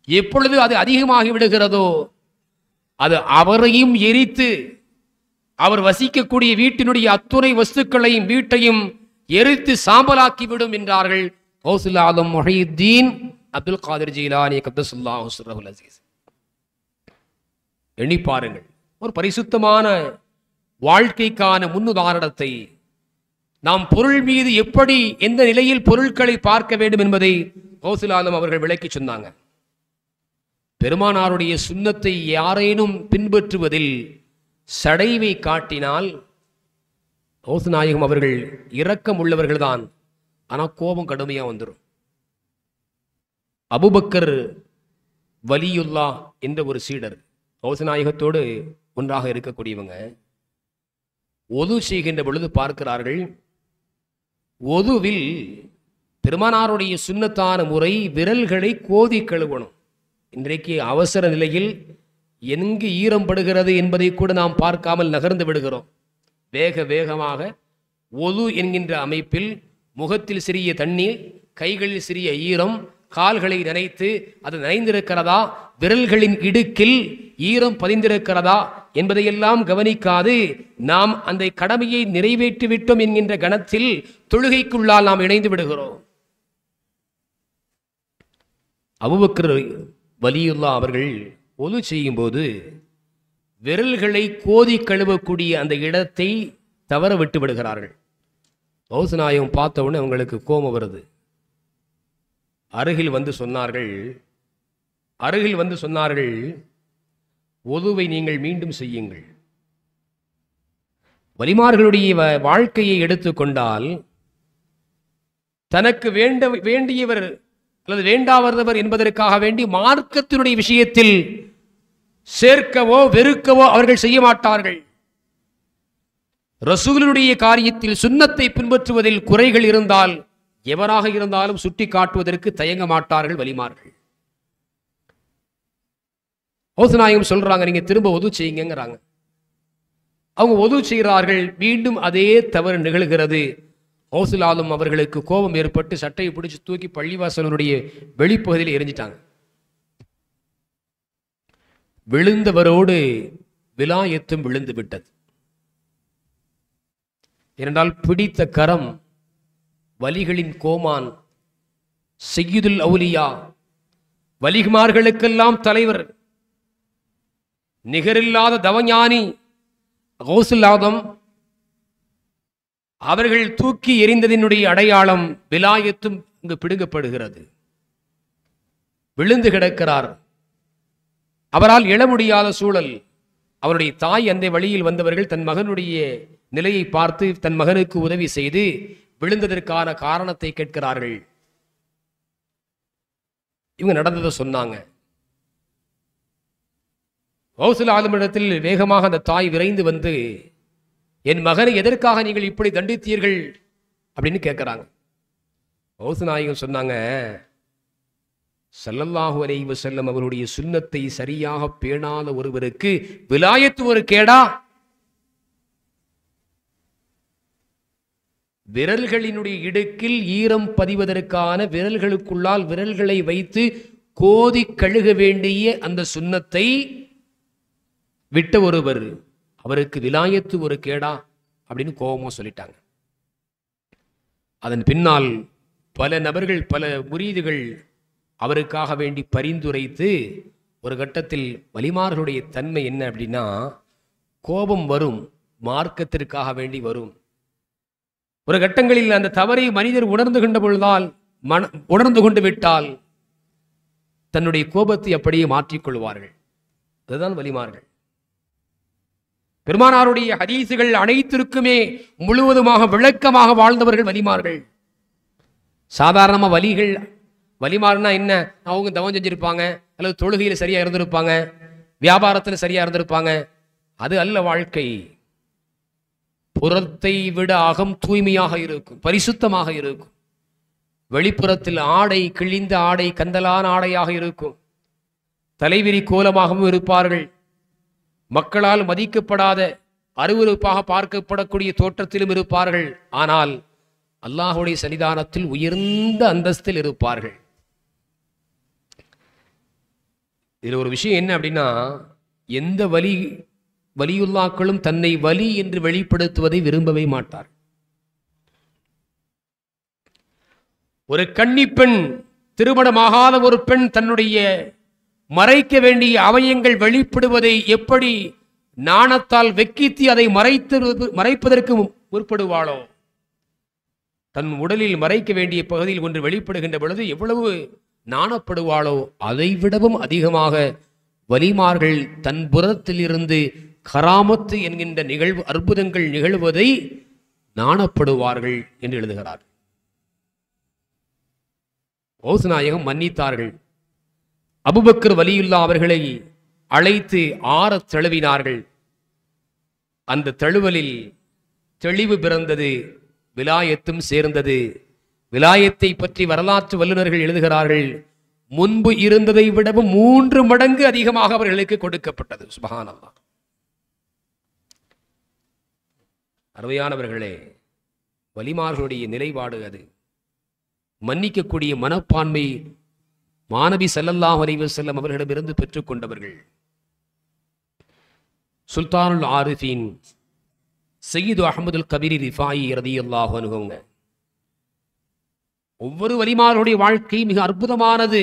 எப்பொழுது அது அதிகமாகி விடுகிறதோ அது அவரையும் எரித்து அவர் வசிக்கக்கூடிய வீட்டினுடைய அத்துணை வஸ்துக்களையும் வீட்டையும் எரித்து சாம்பலாக்கிவிடும் என்றார்கள் கௌசுல் ஆதம் முஹையீத்தீன் அப்துல் காதிர் ஜீலானி கத்தஸல்லாஹு சிர்ரஹுல் அஸீஸ். எண்ணி பாருங்கள், ஒரு பரிசுத்தமான வாழ்க்கைக்கான முன்னுதாரணத்தை நாம் பொருள் மீது எப்படி, எந்த நிலையில் பொருட்களை பார்க்க வேண்டும் என்பதை கௌசுல் ஆதம் அவர்கள் விளக்கி சொன்னாங்க. பெருமானாருடைய சுன்னத்தை யாரேனும் பின்பற்றுவதில் சடைவை காட்டினால் கௌஸ் நாயகம் அவர்கள் இரக்கம் உள்ளவர்கள் தான், ஆனால் கோபம் கடுமையாக வந்துடும். அபூபக்கர் வலியுல்லா என்ற ஒரு சீடர் கௌஸ் நாயகத்தோடு ஒன்றாக இருக்கக்கூடியவங்க ஒது செய்கின்ற பொழுது பார்க்கிறார்கள், ஒதுவில் பெருமானாருடைய சுன்னத்தான முறை விரல்களை கோதி கழுவணும். இன்றைக்கு அவசர நிலையில் எங்கு ஈரம் படுகிறது என்பதை கூட நாம் பார்க்காமல் நகர்ந்து விடுகிறோம். வேக வேகமாக ஒது என்கின்ற அமைப்பில் முகத்தில் சிறிய தண்ணீர், கைகளில் சிறிய ஈரம், கால்களை நனைத்து அது நனைந்திருக்கிறதா, விரல்களின் இடுக்கில் ஈரம் பதிந்திருக்கிறதா என்பதையெல்லாம் கவனிக்காது நாம் அந்த கடமையை நிறைவேற்றிவிட்டோம் என்கின்ற கணத்தில் தொழுகைக்குள்ளால் நாம் இணைந்து விடுகிறோம். அபூபக்கர் வலியுல்லா அவர்கள் ஒது செய்யும் போது விரல்களை கோதி கழுவக்கூடிய அந்த இடத்தை தவற விட்டு விடுகிறார்கள். கௌஸ் நாயகம் பார்த்த உடனே அவங்களுக்கு கோபம் வருது. அருகில் வந்து சொன்னார்கள், ஒதுவை நீங்கள் மீண்டும் செய்யுங்கள். வலிமார்களுடைய வாழ்க்கையை எடுத்துக்கொண்டால் தனக்கு வேண்டியவர் அல்லது வேண்டாவதவர் என்பதற்காக வேண்டி மார்க்கத்தினுடைய விஷயத்தில் சேர்க்கவோ வெறுக்கவோ அவர்கள் செய்ய மாட்டார்கள். ரசூலுடைய காரியத்தில் சுன்னத்தை பின்பற்றுவதில் குறைகள் இருந்தால் எவராக இருந்தாலும் சுட்டி காட்டுவதற்கு தயங்க மாட்டார்கள் வலிமார்கள். கௌஸ் நாயகம் சொல்றாங்க, நீங்க திரும்ப ஒது செய்யுங்கிறாங்க. அவங்க ஒது செய்கிறார்கள். மீண்டும் அதே தவறு நிகழ்கிறது. கௌசுல் ஆலம் அவர்களுக்கு கோபம் ஏற்பட்டு சட்டையை பிடிச்சு தூக்கி பள்ளிவாசலுடைய வெளிப்பகுதியில் எரிஞ்சிட்டாங்க. விழுந்தவரோடு விலாயத்தும் விழுந்து விட்டது. ஏனென்றால் பிடித்த கரம் வலிகளின் கோமான் சையதுல் அவுலியா, வலிகுமார்களுக்கெல்லாம் தலைவர், நிகரில்லாத தவஞானி கௌசுல் ஆலம் அவர்கள் தூக்கி எறிந்ததினுடைய அடையாளம் விலாயத்தும் இங்கு பிடுங்கப்படுகிறது. விழுந்து கிடக்கிறார். அவரால் எழ முடியாத சூழல். அவருடைய தாய் அந்த வழியில் வந்தவர்கள் தன் மகனுடைய நிலையை பார்த்து தன் மகனுக்கு உதவி செய்து விழுந்ததற்கான காரணத்தை கேட்கிறார்கள். இவங்க நடந்ததை சொன்னாங்க. கௌசுல் ஆலமிடத்தில் வேகமாக அந்த தாய் விரைந்து வந்து, என் மகனை எதற்காக நீங்கள் இப்படி தண்டித்தீர்கள் அப்படின்னு கேட்கிறாங்க. கௌஸ் நாயகம் சொன்னாங்க, ஸல்லல்லாஹு அலைஹி வஸல்லம் அவருடைய சுன்னத்தை சரியாக பேணாத ஒருவருக்கு விலாயத்து ஒரு கேடா? விரல்களினுடைய இடுக்கில் ஈரம் பதிவதற்கான விரல்களுக்குள்ளால் விரல்களை வைத்து கோதி கழுக வேண்டிய அந்த சுன்னத்தை விட்ட ஒருவர், அவருக்கு விலாயத்து ஒரு கேடா அப்படின்னு கோபமா சொல்லிட்டாங்க. அதன் பின்னால் பல நபர்கள், பல முரீதுகள் அவருக்காக வேண்டி பரிந்துரைத்து, ஒரு கட்டத்தில் வலிமார்களுடைய தன்மை என்ன அப்படின்னா, கோபம் வரும், மார்க்கத்திற்காக வேண்டி வரும். ஒரு கட்டங்களில் அந்த தவறை மனிதர் உணர்ந்து கொண்டு விட்டால் தன்னுடைய கோபத்தை அப்படியே மாற்றிக்கொள்வார்கள். அதுதான் வலிமார்கள். பெருமானாருடைய ஹதீசுகள் அனைத்திற்குமே முழுவதுமாக விளக்கமாக வாழ்ந்தவர்கள் வலிமார்கள். சாதாரண வலிமார்னா என்ன? அவங்க தவம் செஞ்சிருப்பாங்க, அல்லது தொழுகையில் சரியா இருந்திருப்பாங்க, வியாபாரத்தில் சரியா இருந்திருப்பாங்க. அது அல்ல வாழ்க்கை. புறத்தை விட அகம் தூய்மையாக இருக்கும், பரிசுத்தமாக இருக்கும். வெளிப்புறத்தில் ஆடை கிழிந்த ஆடை, கந்தலான ஆடையாக இருக்கும். தலைவிரி கோலமாகவும் இருப்பார்கள். மக்களால் மதிக்கப்படாத அருவருப்பாக பார்க்கப்படக்கூடிய தோற்றத்திலும் இருப்பார்கள். ஆனால் அல்லாஹுடைய சன்னிதானத்தில் உயர்ந்த அந்தஸ்தில் இருப்பார்கள். இதில் ஒரு விஷயம் என்ன அப்படின்னா, எந்த வலியுல்லாக்களும் தன்னை வலி என்று வெளிப்படுத்துவதை விரும்பவே மாட்டார். ஒரு கன்னிப்பெண், திருமணமாகாத ஒரு பெண் தன்னுடைய மறைக்க வேண்டிய அவயங்கள் வெளிப்படுவதை எப்படி நாணத்தால் வெக்கித்து அதை மறைப்பதற்கு முற்படுவாளோ, தன் உடலில் மறைக்க வேண்டிய பகுதியில் ஒன்று வெளிப்படுகின்ற பொழுது எவ்வளவு நாணப்படுவாளோ, அதை விடவும் அதிகமாக வலிமார்கள் தன் புறத்தில் இருந்து கராமத்து என்கின்ற நிகழ்வு, அற்புதங்கள் நிகழ்வதை நாணப்படுவார்கள் என்று எழுதுகிறார். கௌஸ் நாயகம் மன்னித்தார்கள். அபூபக்கர் வலியுல்லா அவர்களை அழைத்து ஆறத் தழுவினார்கள். அந்த தழுவலில் தெளிவு பிறந்தது, விலாயத்தும் சேர்ந்தது. விலாயத்தை பற்றி வரலாற்று வல்லுநர்கள் எழுதுகிறார்கள், முன்பு இருந்ததை விடவும் 3 மடங்கு அதிகமாக அவர்களுக்கு கொடுக்கப்பட்டது. சுப்ஹானல்லாஹ். அருமையானவர்களே, வலிமார்களுடைய நிலைப்பாடு அது. மன்னிக்கக்கூடிய மனப்பான்மை மாநபி ஸல்லல்லாஹு அலைஹி வஸல்லம் அவர்களிடமிருந்து பெற்றுக்கொண்டவர்கள். சுல்தானுல் ஆரிஃபீன் சையீது அஹ்மதுல் கபீர் ரிஃபாயி ரலியல்லாஹு அன்ஹு. ஒவ்வொரு வலிமார்களுடைய வாழ்க்கை மிக அற்புதமானது.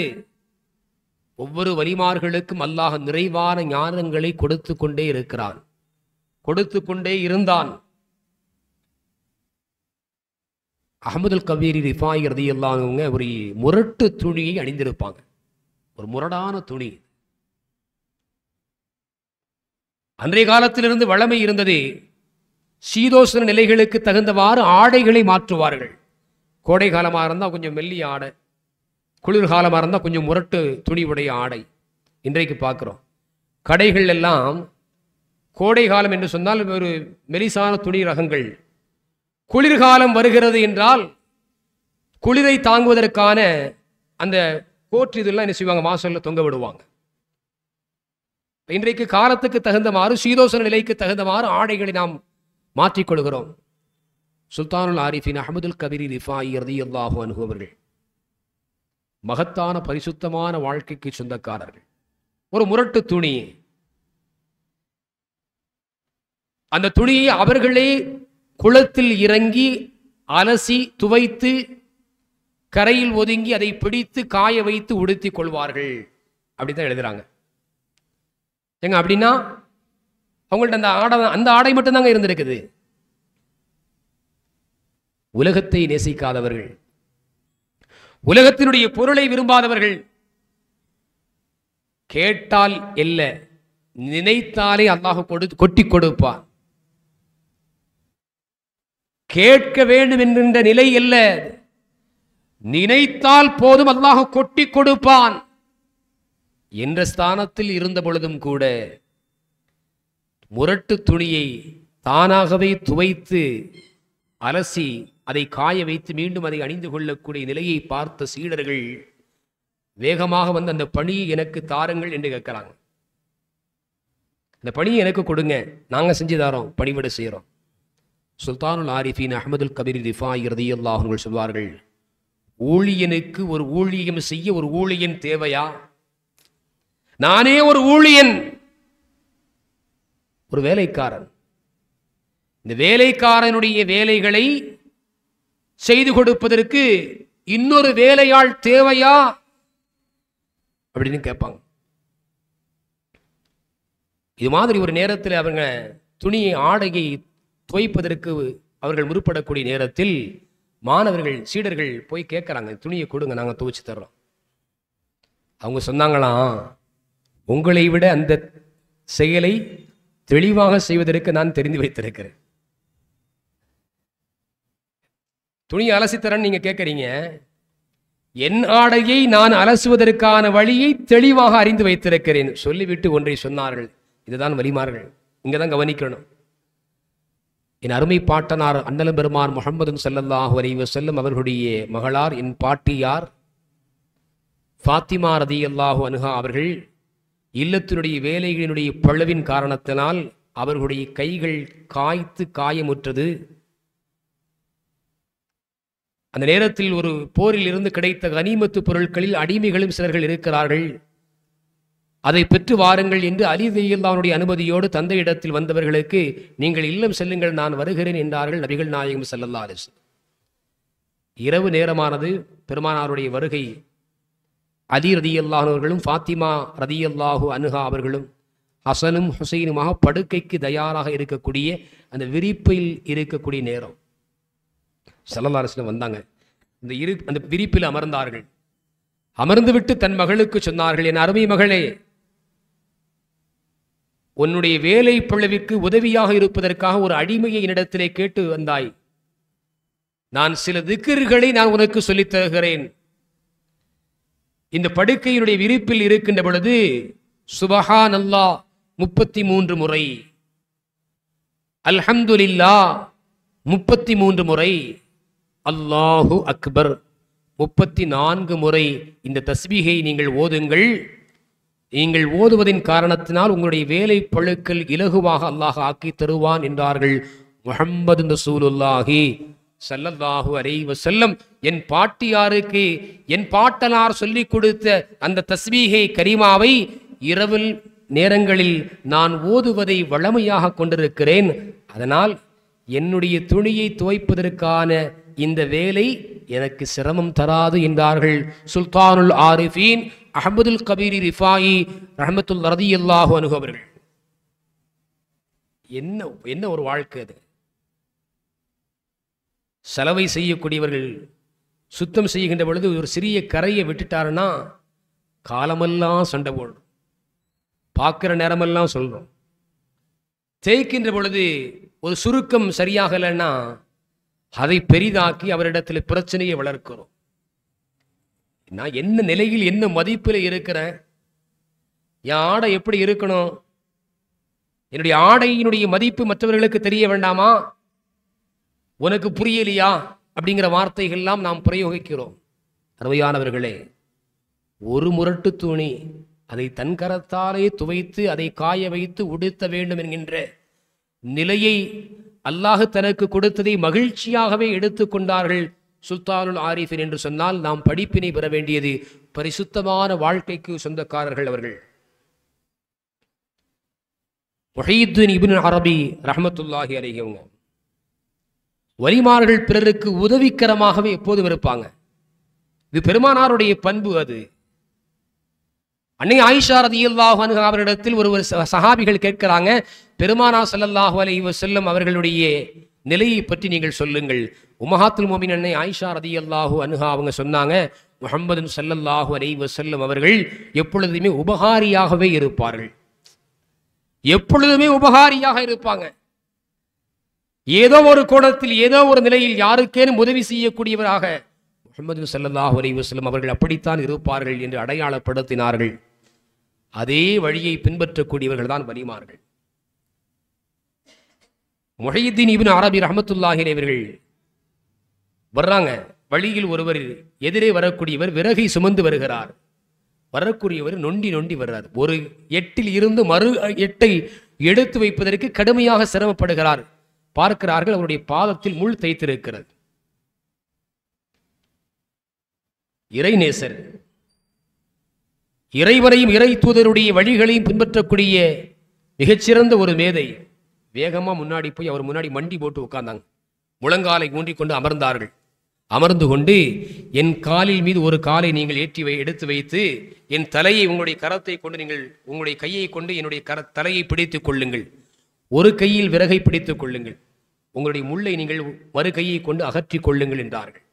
ஒவ்வொரு வலிமார்களுக்கும் அல்லாஹ் நிறைவான ஞானங்களை கொடுத்து கொண்டே இருக்கிறான், கொடுத்து கொண்டே இருந்தான். அஹ்மதுல் கபீர் ரிஃபாயி ரலியல்லாஹு அன்ஹு ஒரு முரட்டு துணியை அணிந்திருப்பாங்க, ஒரு முரடான துணி. அன்றைய காலத்திலிருந்து வழமை இருந்தது, சீதோசன நிலைகளுக்கு தகுந்தவாறு ஆடைகளை மாற்றுவார்கள். கோடை காலமாக இருந்தால் கொஞ்சம் மெல்லிய ஆடை, குளிர்காலமாக இருந்தால் கொஞ்சம் முரட்டு துணிவுடைய ஆடை. இன்றைக்கு பார்க்குறோம் கடைகள் எல்லாம் கோடை காலம் என்று சொன்னால் ஒரு மெலிசான துணி ரகங்கள், குளிர்காலம் வருகிறது என்றால் குளிரை தாங்குவதற்கான அந்த கோட் இதெல்லாம் என்ன செய்வாங்க, வாசலில் தொங்க விடுவாங்க. இன்றைக்கு காலத்துக்கு தகுந்தமாறு சீதோசன நிலைக்கு தகுந்தமாறு ஆடைகளை நாம் மாற்றிக்கொள்கிறோம். சுல்தானுல் ஆரிஃபின் அஹ்மதுல் கபீர் ரிஃபாயி ரலியல்லாஹு அன்ஹு அவர்கள் மகத்தான பரிசுத்தமான வாழ்க்கைக்கு சொந்தக்காரர்கள். ஒரு முரட்டு துணி, அந்த துணியை அவர்களே குளத்தில் இறங்கி அலசி துவைத்து கரையில் ஒதுங்கி அதை பிடித்து காய வைத்து உடுத்தி கொள்வார்கள். அப்படித்தான் எழுதுறாங்க. ஏங்க அப்படின்னா அவங்கள்ட்ட அந்த ஆடை மட்டும்தாங்க இருந்திருக்குது. உலகத்தை நேசிக்காதவர்கள், உலகத்தினுடைய பொருளை விரும்பாதவர்கள், கேட்டால் இல்ல நினைத்தாலே அல்லாஹ் கொட்டி கொடுப்பான். கேட்க வேண்டும் என்கின்ற நிலை அல்ல, நினைத்தால் போதும் அல்லாஹ் கொட்டி கொடுப்பான் என்ற ஸ்தானத்தில் இருந்த பொழுதும் கூட முரட்டு துணியை தானாகவே துவைத்து அலசி அதை காய வைத்து மீண்டும் அதை அணிந்து கொள்ளக்கூடிய நிலையை பார்த்த சீடர்கள் வேகமாக வந்து அந்த பணியை எனக்கு தாருங்கள் என்று கேட்கிறாங்க. இந்த பணியை எனக்கு கொடுங்க, நாங்க செஞ்சு தாரோம், பணிவிட செய்யறோம். சுல்தானுல் ஆரிஃபின் அஹ்மதுல் கபீர் ரிஃபாயி ரலியல்லாஹு அன்ஹு சொல்வார்கள், ஊழியனுக்கு ஒரு ஊழியம் செய்ய ஒரு ஊழியன் தேவையா? நானே ஒரு ஊழியன், ஒரு வேலைக்காரன். இந்த வேலைக்காரனுடைய வேலைகளை செய்து கொடுப்பதற்கு இன்னொரு வேலையாள் தேவையா அப்படின்னு கேட்பாங்க. இது மாதிரி ஒரு நேரத்தில் அவங்க துணியை ஆடையை துவைப்பதற்கு அவர்கள் முற்படக்கூடிய நேரத்தில் மாணவர்கள் சீடர்கள் போய் கேட்குறாங்க, துணியை கொடுங்க, நாங்கள் துவைச்சு தர்றோம். அவங்க சொன்னாங்களாம், உங்களை விட அந்த செயலை தெளிவாக செய்வதற்கு நான் தெரிந்து வைத்திருக்கிறேன். துணியை அலசித்தரன்னு நீங்க கேட்கறீங்க, என் ஆடையை நான் அலசுவதற்கான வழியை தெளிவாக அறிந்து வைத்திருக்கிறேன் சொல்லிவிட்டு ஒன்றை சொன்னார்கள். இதுதான் வலிமார்கள், இங்கதான் கவனிக்கணும். என் அருமை பாட்டனார் அண்ணலம் பெருமான் முஹம்மது ஸல்லல்லாஹு அலைஹி வஸல்லம் அவர்களுடைய மகளார் என் பாட்டியார் ஃபாத்திமா ரலியல்லாஹு அன்ஹா அவர்கள் இல்லத்தினுடைய வேலைகளினுடைய பழுவின் காரணத்தினால் அவர்களுடைய கைகள் காய்த்து காயமுற்றது. அந்த நேரத்தில் ஒரு போரில் இருந்து கிடைத்த கனிமத்து பொருட்களில் அடிமைகளும் சிலர்கள் இருக்கிறார்கள், அதை பெற்று வாருங்கள் என்று அலி ரலியல்லாஹு அனுமதியோடு தந்தையிடத்தில் வந்தவர்களுக்கு நீங்கள் இல்லம் செல்லுங்கள், நான் வருகிறேன் என்றார்கள் நபிகள் நாயகம் ஸல்லல்லாஹு அலைஹி வஸல்லம். இரவு நேரமானது, பெருமானாருடைய வருகை. அலி ரலியல்லாஹு அவர்களும் ஃபாத்திமா ரலியல்லாஹு அன்ஹா அவர்களும் ஹசனும் ஹுசைனுமாக படுக்கைக்கு தயாராக இருக்கக்கூடிய அந்த விரிப்பில் இருக்கக்கூடிய நேரம். ஸல்லல்லாஹு அலைஹி வஸல்லம் வந்தாங்க, அந்த விரிப்பில் அமர்ந்தார்கள். அமர்ந்துவிட்டு தன் மகளுக்கு சொன்னார்கள், என் அருமை மகளே, உன்னுடைய வேலை பிளவிற்கு உதவியாக இருப்பதற்காக ஒரு அடிமையை என்னிடத்திலே கேட்டு வந்தாய். நான் சில திக்ர்களை நான் உனக்கு சொல்லித் தருகிறேன். இந்த படுக்கையினுடைய விரிப்பில் இருக்கின்ற பொழுது சுபஹானல்லாஹ் 33 முறை, அல்ஹம்துலில்லாஹ் 33 முறை, அல்லாஹு அக்பர் 34 முறை இந்த தஸ்பீகை நீங்கள் ஓதுங்கள். நீங்கள் ஓதுவதின் காரணத்தினால் உங்களுடைய வேலை பழுக்கள் இலகுவாக அல்லாஹ் ஆக்கி தருவான் என்றார்கள் முஹம்மது ரசூலுல்லாஹி ஸல்லல்லாஹு அலைஹி வஸல்லம். என் பாட்டியாருக்கு என் பாட்டனார் சொல்லிக் கொடுத்த அந்த தஸ்பீகை கரீமாவை இரவில் நேரங்களில் நான் ஓதுவதை வழமையாக கொண்டிருக்கிறேன். அதனால் என்னுடைய துணியை துவைப்பதற்கான இந்த வேலை எனக்கு சிரமம் தராது என்றார்கள் சுல்தானுல் ஆரிஃபீன் அஹ்மதுல் கபீர் ரிஃபாயி ரஹ்மத்துல் ரதியல்லாஹு அன்ஹு அவர்கள். என்ன ஒரு வாழ்க்கை அது! செலவை செய்யக்கூடியவர்கள் சுத்தம் செய்கின்ற பொழுது ஒரு சிறிய கரையை விட்டுட்டாருன்னா காலமெல்லாம் சண்டை போடுறோம், பார்க்குற நேரமெல்லாம் சொல்கிறோம். தேய்க்கின்ற பொழுது ஒரு சுருக்கம் சரியாகலைன்னா அதை பெரிதாக்கி அவரிடத்தில் பிரச்சனையை வளர்க்கிறோம். நான் என்ன நிலையில் என்ன மதிப்பில் இருக்கிறேன், என் ஆடை எப்படி இருக்கணும், என்னுடைய ஆடையினுடைய மதிப்பு மற்றவர்களுக்கு தெரிய வேண்டாமா, உனக்கு புரியலையா அப்படிங்கிற வார்த்தைகள்லாம் நாம் பிரயோகிக்கிறோம். அருமையானவர்களே, ஒரு முரட்டு துணி அதை தன் கரத்தாலே துவைத்து அதை காய வைத்து உடுத்த வேண்டும் என்கின்ற நிலையை அல்லாஹ் தனக்கு கொடுத்ததை மகிழ்ச்சியாகவே எடுத்துக்கொண்டார்கள் சுல்தானுல் ஆரிஃபின் என்று சொன்னால் நாம் படிப்பினை பெற வேண்டியது பரிசுத்தமான வாழ்க்கைக்கு சொந்தக்காரர்கள் அவர்கள். முஹையீத்துன் இப்னு அரபி ரஹ்மத்துல்லாஹி அலைஹி அவங்க வலிமார்கள் பிறருக்கு உதவிக்கரமாகவே எப்போதும் இருப்பாங்க. இது பெருமானாருடைய பண்பு. அது அன்னை ஆயிஷா ரலியல்லாஹு அன்ஹா அவரிடத்தில் ஒரு சஹாபிகள் கேட்கிறாங்க, பெருமானார் ஸல்லல்லாஹு அலைஹி வஸல்லம் அவர்களுடைய நிலையை பற்றி நீங்கள் சொல்லுங்கள். உம்மஹாத்துல் முஃமினீன் அன்னை ஆயிஷா ரலியல்லாஹு அன்ஹா அவங்க சொன்னாங்க, முஹம்மது ஸல்லல்லாஹு அலைஹி வஸல்லம் அவர்கள் எப்பொழுதுமே உபகாரியாகவே இருப்பார்கள், எப்பொழுதுமே உபகாரியாக இருப்பாங்க. ஏதோ ஒரு கோணத்தில் ஏதோ ஒரு நிலையில் யாருக்கேனும் உதவி செய்யக்கூடியவராக முஹம்மது ஸல்லல்லாஹு அலைஹி வஸல்லம் அவர்கள் அப்படித்தான் இருப்பார்கள் என்று அடையாளப்படுத்தினார்கள். அதே வழியை பின்பற்றக்கூடியவர்கள் தான் வலிமார்கள். முஹையீத்தீன் இப்னு அரபி ரஹ்மத்துல்லாஹி அலைஹி அவர்கள் வர்றாங்க. வழியில் ஒருவர் எதிரே வரக்கூடியவர் விறகை சுமந்து வருகிறார். வரக்கூடியவர் நொண்டி நொண்டி வர்றார். ஒரு எட்டில் இருந்து மறு எட்டை எடுத்து வைப்பதற்கு கடுமையாக சிரமப்படுகிறார். பார்க்கிறார்கள், அவருடைய பாதத்தில் முள் தைத்திருக்கிறது. இறைநேசர், இறைவரையும் இறை தூதருடைய வழிகளையும் பின்பற்றக்கூடிய மிகச்சிறந்த ஒரு மேதை வேகமா முன்னாடி போய் அவர் முன்னாடி மண்டி போட்டு உட்கார்ந்தாங்க. முழங்காலை ஊன்றிக் கொண்டு அமர்ந்தார்கள். அமர்ந்து கொண்டு, என் காலில் மீது ஒரு காலை நீங்கள் எடுத்து வைத்து என் தலையை உங்களுடைய கரத்தை கொண்டு நீங்கள் உங்களுடைய கையை கொண்டு என்னுடைய தலையை பிடித்துக் கொள்ளுங்கள், ஒரு கையில் விறகை பிடித்துக் கொள்ளுங்கள், உங்களுடைய முள்ளை நீங்கள் மறு கையை கொண்டு அகற்றிக் கொள்ளுங்கள் என்றார்கள்.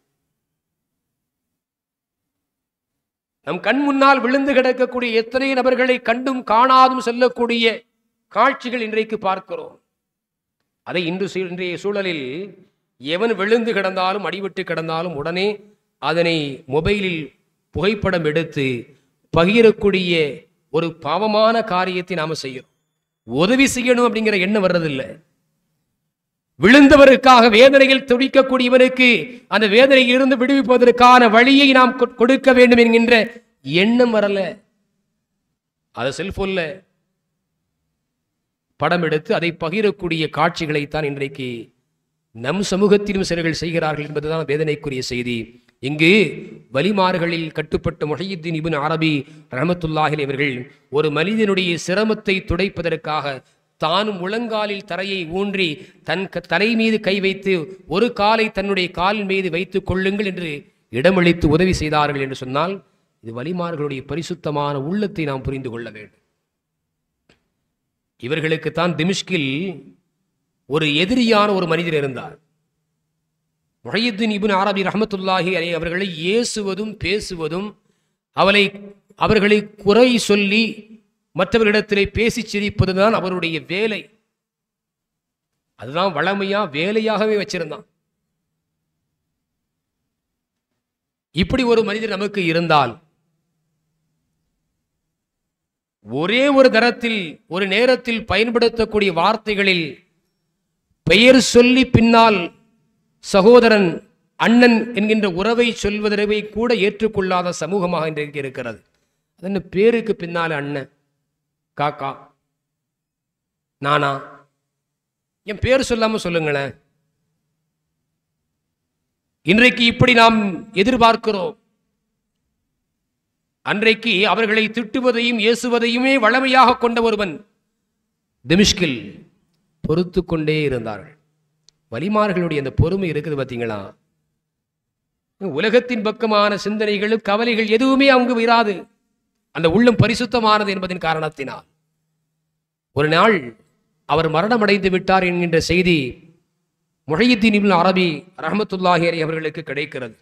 நம் கண் முன்னால் விழுந்து கிடக்கக்கூடிய எத்தனை நபர்களை கண்டும் காணாதும் செல்லக்கூடிய காட்சிகள் இன்றைக்கு பார்க்கிறோம். அதை இன்றைய சூழலில் எவன் விழுந்து கிடந்தாலும் அடிபட்டு கிடந்தாலும் உடனே அதனை மொபைலில் புகைப்படம் எடுத்து பகிரக்கூடிய ஒரு பாவமான காரியத்தை நாம செய்யறோம். உதவி செய்யணும் அப்படிங்கிற எண்ணம் வர்றதில்லை. விழுந்தவருக்காக வேதனையில் துடிக்கக்கூடியவனுக்கு அந்த வேதனையில் இருந்து விடுவிப்பதற்கான வழியை நாம் கொடுக்க வேண்டும் என்கின்ற எண்ணம் வரல. அதை செல்போன்ல படம் எடுத்து அதை பகிரக்கூடிய காட்சிகளைத்தான் இன்றைக்கு நம் சமூகத்திலும் சிலர்கள் செய்கிறார்கள் என்பதுதான் வேதனைக்குரிய செய்தி. இங்கு வலிமார்களில் கட்டுப்பட்ட முஹையீத்தீன் இப்னு அரபி ரஹ்மத்துல்லாஹி அவர்கள் ஒரு மனிதனுடைய சிரமத்தை துடைப்பதற்காக தான் முழங்காலில் தரையை ஊன்றி தன் தலை மீது கை வைத்து ஒரு காலை தன்னுடைய காலின் மீது வைத்துக் கொள்ளுங்கள் என்று இடமளித்து உதவி செய்தார்கள் என்று சொன்னால் இது வலிமார்களுடைய பரிசுத்தமான உள்ளத்தை நாம் புரிந்து கொள்ள வேண்டும். இவர்களுக்குத்தான் திமிஷ்கில் ஒரு எதிரியான ஒரு மனிதர் இருந்தார். முஹையீத்தீன் இப்னு அரபி ரஹ்மத்துல்லாஹி அலைஹி அவர்களை ஏசுவதும் பேசுவதும் அவர்களை குறை சொல்லி மற்றவர்களிடத்திலே பேசி சிரிப்பதுதான் அவருடைய வேலை. அதுதான் வளமையா வேலையாகவே வச்சிருந்தான். இப்படி ஒரு மனிதர் நமக்கு இருந்தால் ஒரே ஒரு தரத்தில் ஒரு நேரத்தில் பயன்படுத்தக்கூடிய வார்த்தைகளில் பெயர் சொல்லி பின்னால் சகோதரன் அண்ணன் என்கின்ற உறவை சொல்வதை கூட ஏற்றுக்கொள்ளாத சமூகமாக இன்றைக்கு இருக்கிறது. அது பேருக்கு பின்னால அண்ணன், காக்கா, நானா, என் பேர் சொல்லாம சொல்லுங்களேன். இன்றைக்கு இப்படி நாம் எதிர்பார்க்கிறோம். அன்றைக்கு அவர்களை திட்டுவதையும் ஏசுவதையுமே வளமையாக கொண்ட ஒருவன் திமிஷ்கில் பொறுத்து கொண்டே இருந்தார்கள். வலிமார்களுடைய அந்த பொறுமை இருக்குது பார்த்தீங்களா, உலகத்தின் பக்கமான சிந்தனைகள், கவலைகள் எதுவுமே அங்கு இராது. அந்த உள்ளம் பரிசுத்தமானது என்பதன் காரணத்தினால். ஒரு நாள் அவர் மரணமடைந்து விட்டார் என்கின்ற செய்தி முஹையத்தீன் இப்னு அரபி ரஹ்மத்துல்லாஹி அலைஹி அவர்களுக்கு கிடைக்கிறது.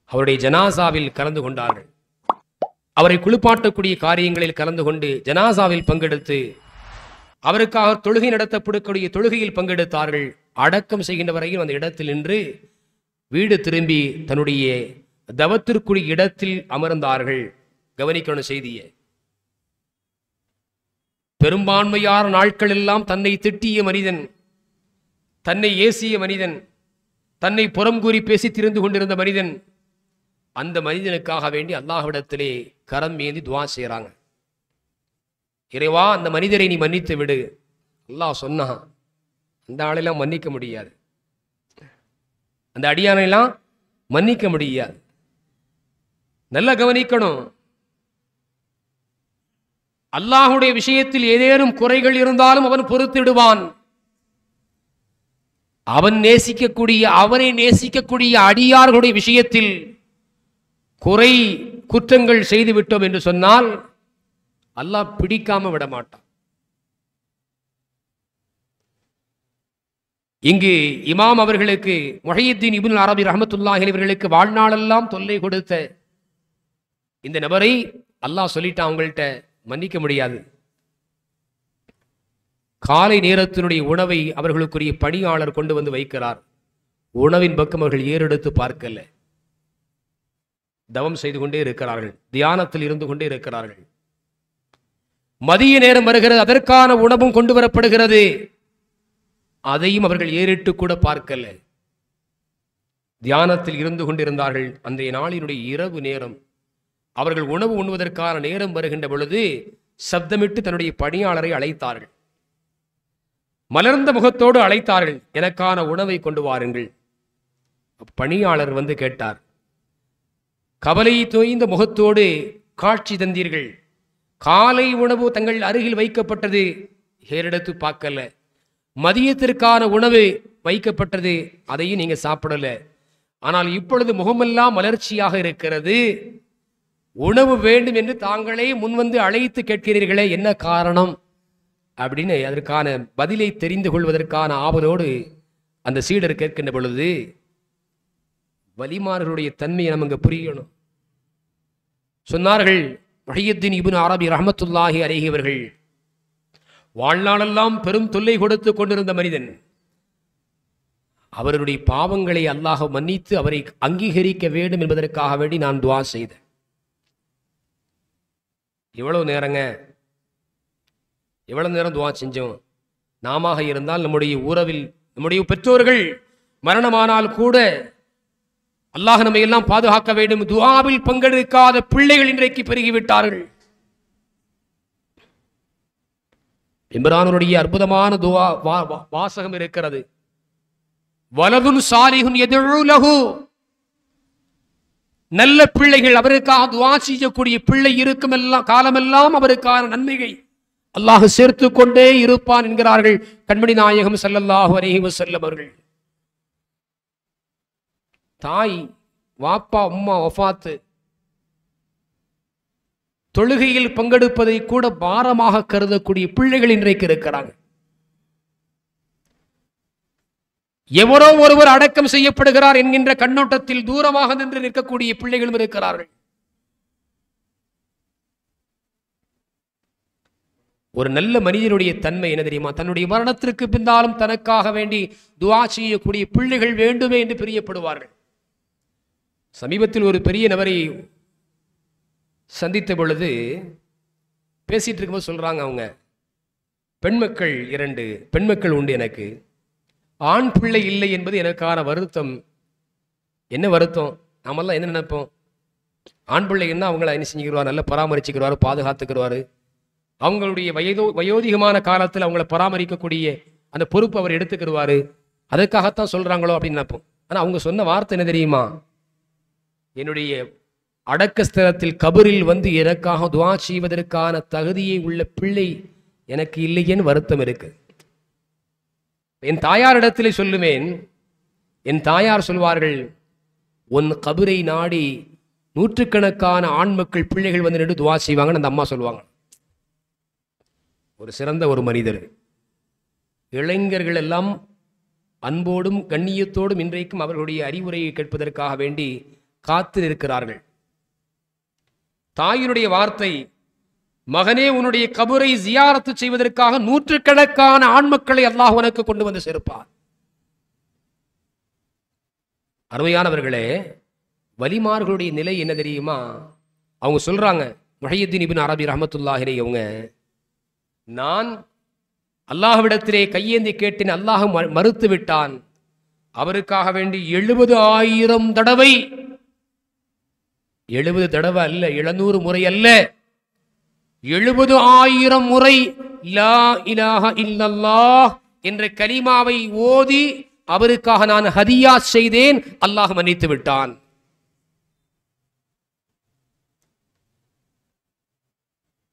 அவருடைய ஜனாசாவில் கலந்து கொண்டார்கள். அவரை குளிப்பாட்டக்கூடிய காரியங்களில் கலந்து கொண்டு ஜனாசாவில் பங்கெடுத்து அவருக்காக தொழுகை நடத்தப்படக்கூடிய தொழுகையில் பங்கெடுத்தார்கள். அடக்கம் செய்கின்ற வரையில் அந்த இடத்தில் நின்று வீடு திரும்பி தன்னுடைய தவத்திற்குரிய இடத்தில் அமர்ந்தார்கள். கவனிக்கணும் செய்தியை. பெரும்பான்மையான நாட்கள் எல்லாம் தன்னை திட்டிய மனிதன், தன்னை ஏசிய மனிதன், தன்னை புறம் கூறி பேசி திரிந்து கொண்டிருந்த மனிதன், அந்த மனிதனுக்காக வேண்டி அல்லாஹ்விடத்திலே கரம் ஏந்தி துவா செய்கிறாங்க. இறைவா, அந்த மனிதரை நீ மன்னித்து விடு. அல்லாஹ் சொன்னான், அந்த ஆளெல்லாம் மன்னிக்க முடியாது, அந்த அடியானெல்லாம் மன்னிக்க முடியாது. நல்லா கவனிக்கணும். அல்லாஹுடைய விஷயத்தில் ஏதேனும் குறைகள் இருந்தாலும் அவன் பொறுத்திடுவான். அவனை நேசிக்கக்கூடிய அடியார்களுடைய விஷயத்தில் குறை குற்றங்கள் செய்து விட்டோம் என்று சொன்னால் அல்லாஹ் பிடிக்காம விட மாட்டான். இங்கு இமாம் அவர்களுக்கு முஹையத்தீன் இப்னு அரபி ரஹ்மத்துல்லாஹி அலைஹி அவர்களுக்கு வாழ்நாளெல்லாம் தொல்லை கொடுத்த இந்த நபரை அல்லாஹ் சொல்லிட்டான், அவங்கள்ட்ட மன்னிக்க முடியாது. காலை நேரத்தினுடைய உணவை அவர்களுக்குரிய பணியாளர் கொண்டு வந்து வைக்கிறார். உணவின் பக்கம் அவர்கள் ஏறெடுத்து பார்க்கல. தவம் செய்து கொண்டே இருக்கிறார்கள், தியானத்தில் இருந்து கொண்டே இருக்கிறார்கள். மதிய நேரம் வருகிறது, அதற்கான உணவும் கொண்டு வரப்படுகிறது. அதையும் அவர்கள் ஏறிட்டு கூட பார்க்கல. தியானத்தில் இருந்து கொண்டிருந்தார்கள். அந்த நாளினுடைய இரவு நேரம் அவர்கள் உணவு உண்ணுவதற்கான நேரம் வருகின்ற பொழுது சப்தமிட்டு தன்னுடைய பணியாளரை அழைத்தார்கள். மலர்ந்த முகத்தோடு அழைத்தார்கள், எனக்கான உணவை கொண்டு வாருங்கள். பணியாளர் வந்து கேட்டார், கவலை தோய்ந்த முகத்தோடு காட்சி தந்தீர்கள், காலை உணவு தங்கள் அருகில் வைக்கப்பட்டது, ஏறெடுத்து பார்க்கல. மதியத்திற்கான உணவு வைக்கப்பட்டது, அதையும் நீங்க சாப்பிடல. ஆனால் இப்பொழுது முகமெல்லாம் மலர்ச்சியாக இருக்கிறது, உணவு வேண்டும் என்று தாங்களே முன்வந்து அழைத்து கேட்கிறீர்களே, என்ன காரணம் அப்படின்னு அதற்கான பதிலை தெரிந்து கொள்வதற்கான ஆவலோடு அந்த சீடர் கேட்கின்ற பொழுது வலிமார்களுடைய தன்மையை நமக்கு புரியணும். சொன்னார்கள், முஹையத்தீன் இப்னு அரபி ரஹ்மத்துல்லாஹி அலைஹி அவர்கள் வாழ்நாளெல்லாம் பெரும் தொல்லை கொடுத்து கொண்டிருந்த மனிதன். அவருடைய பாவங்களை அல்லாஹ் மன்னித்து அவரை அங்கீகரிக்க வேண்டும் என்பதற்காக வேண்டி நான் துஆ செய்தேன். எவ்வளவு நேரங்க, எவ்வளவு நேரம் துஆ செஞ்சோம். நாம இருந்தால் நம்முடைய உறவில் நம்முடைய பெற்றோர்கள் மரணமானால் கூட அல்லாஹ் நம்மை எல்லாம் பாதுகாக்க வேண்டும். துஆவில் பங்கெடுக்காத பிள்ளைகள் இன்றைக்கு பெருகிவிட்டார்கள். இம்ரானுடைய அற்புதமான துஆ வாசகம் இருக்கிறது, வலதுன் சாலிஹுன் யதுஉ லஹு. நல்ல பிள்ளைகள், அவருக்காக துஆ செய்யக்கூடிய பிள்ளை இருக்கும் எல்லாம் காலமெல்லாம் அவருக்கான நன்மைகள் அல்லாஹ் சேர்த்து கொண்டே இருப்பான் என்கிறார்கள் கண்மணி நாயகம் ஸல்லல்லாஹு அலைஹி வஸல்லம் அவர்கள். தாய் வாப்பா உம்மா வஃபாத்து, தொழுகையில் பங்கெடுப்பதை கூட பாரமாக கருதக்கூடிய பிள்ளைகள் இன்றைக்கு இருக்கிறாங்க. எவரோ ஒருவர் அடக்கம் செய்யப்படுகிறார் என்கின்ற கண்ணோட்டத்தில் தூரமாக நின்று நிற்கக்கூடிய பிள்ளைகளும் இருக்கிறார்கள். ஒரு நல்ல மனிதனுடைய தன்மை என்ன தெரியுமா? தன்னுடைய மரணத்திற்கு பின்னாலும் தனக்காக வேண்டி துஆ செய்யக்கூடிய பிள்ளைகள் வேண்டுமே என்று பிரியப்படுவார்கள். சமீபத்தில் ஒரு பெரிய நபரை சந்தித்த பொழுது பேசிட்டு இருக்கும்போது சொல்றாங்க, அவங்க பெண்மக்கள் 2 பெண்மக்கள் உண்டு எனக்கு, ஆண் பிள்ளை இல்லை என்பது எனக்கான வருத்தம். என்ன வருத்தம்? நாமெல்லாம் என்ன நினைப்போம்? ஆண் பிள்ளைன்னா அவங்கள என்ன செஞ்சுக்கிறார், நல்லா பராமரிச்சுக்கிறாரு, பாதுகாத்துக்கிறாரு. அவங்களுடைய வயோதிகமான காலத்தில் அவங்கள பராமரிக்கக்கூடிய அந்த பொறுப்பு அவர் எடுத்துக்கிடுவாரு. அதற்காகத்தான் சொல்றாங்களோ அப்படின்னு நினைப்போம். ஆனால் அவங்க சொன்ன வார்த்தை என்ன தெரியுமா? என்னுடைய அடக்கஸ்தலத்தில் கபரில் வந்து எனக்காக துஆ செய்வதற்கான தகுதியை உள்ள பிள்ளை எனக்கு இல்லையேன்னு வருத்தம் இருக்கு. என் தாயாரிடத்திலே சொல்லுவேன், என் தாயார் சொல்வார்கள், உன் கபரை நாடி நூற்றுக்கணக்கான ஆண் மக்கள் பிள்ளைகள் வந்து நின்று துவா செய்வாங்கன்னு அந்த அம்மா சொல்லுவாங்க. ஒரு சிறந்த ஒரு மனிதர். இளைஞர்கள் எல்லாம் அன்போடும் கண்ணியத்தோடும் இன்றைக்கும் அவர்களுடைய அறிவுரையை கேட்பதற்காக வேண்டி காத்து நிற்கிறார்கள். தாயினுடைய வார்த்தை, மகனே உன்னுடைய கபரை ஜியாரத்து செய்வதற்காக நூற்றுக்கணக்கான ஆண்மக்களை அல்லாஹ் உனக்கு கொண்டு வந்து சேர்ப்பார். அருமையானவர்களே, வலிமார்களுடைய நிலை என்ன தெரியுமா? அவங்க சொல்றாங்க, முஹையத்தீன் இப்னு அரபி ரஹ்மத்துல்லாஹி அலைஹி, அவங்க நான் அல்லாஹ்விடத்திலே கையேந்தி கேட்டேன், அல்லாஹ் மறுத்து விட்டான். அவருக்காக வேண்டி 70,000 தடவை, 70 தடவை அல்ல, 700 முறை அல்ல, 70,000 முறை லா இலாஹ இல்லல்லாஹ் என்ற கலிமாவை ஓதி அவருக்காக நான் ஹதியா செய்தேன். அல்லாஹ் மன்னித்து விட்டான்.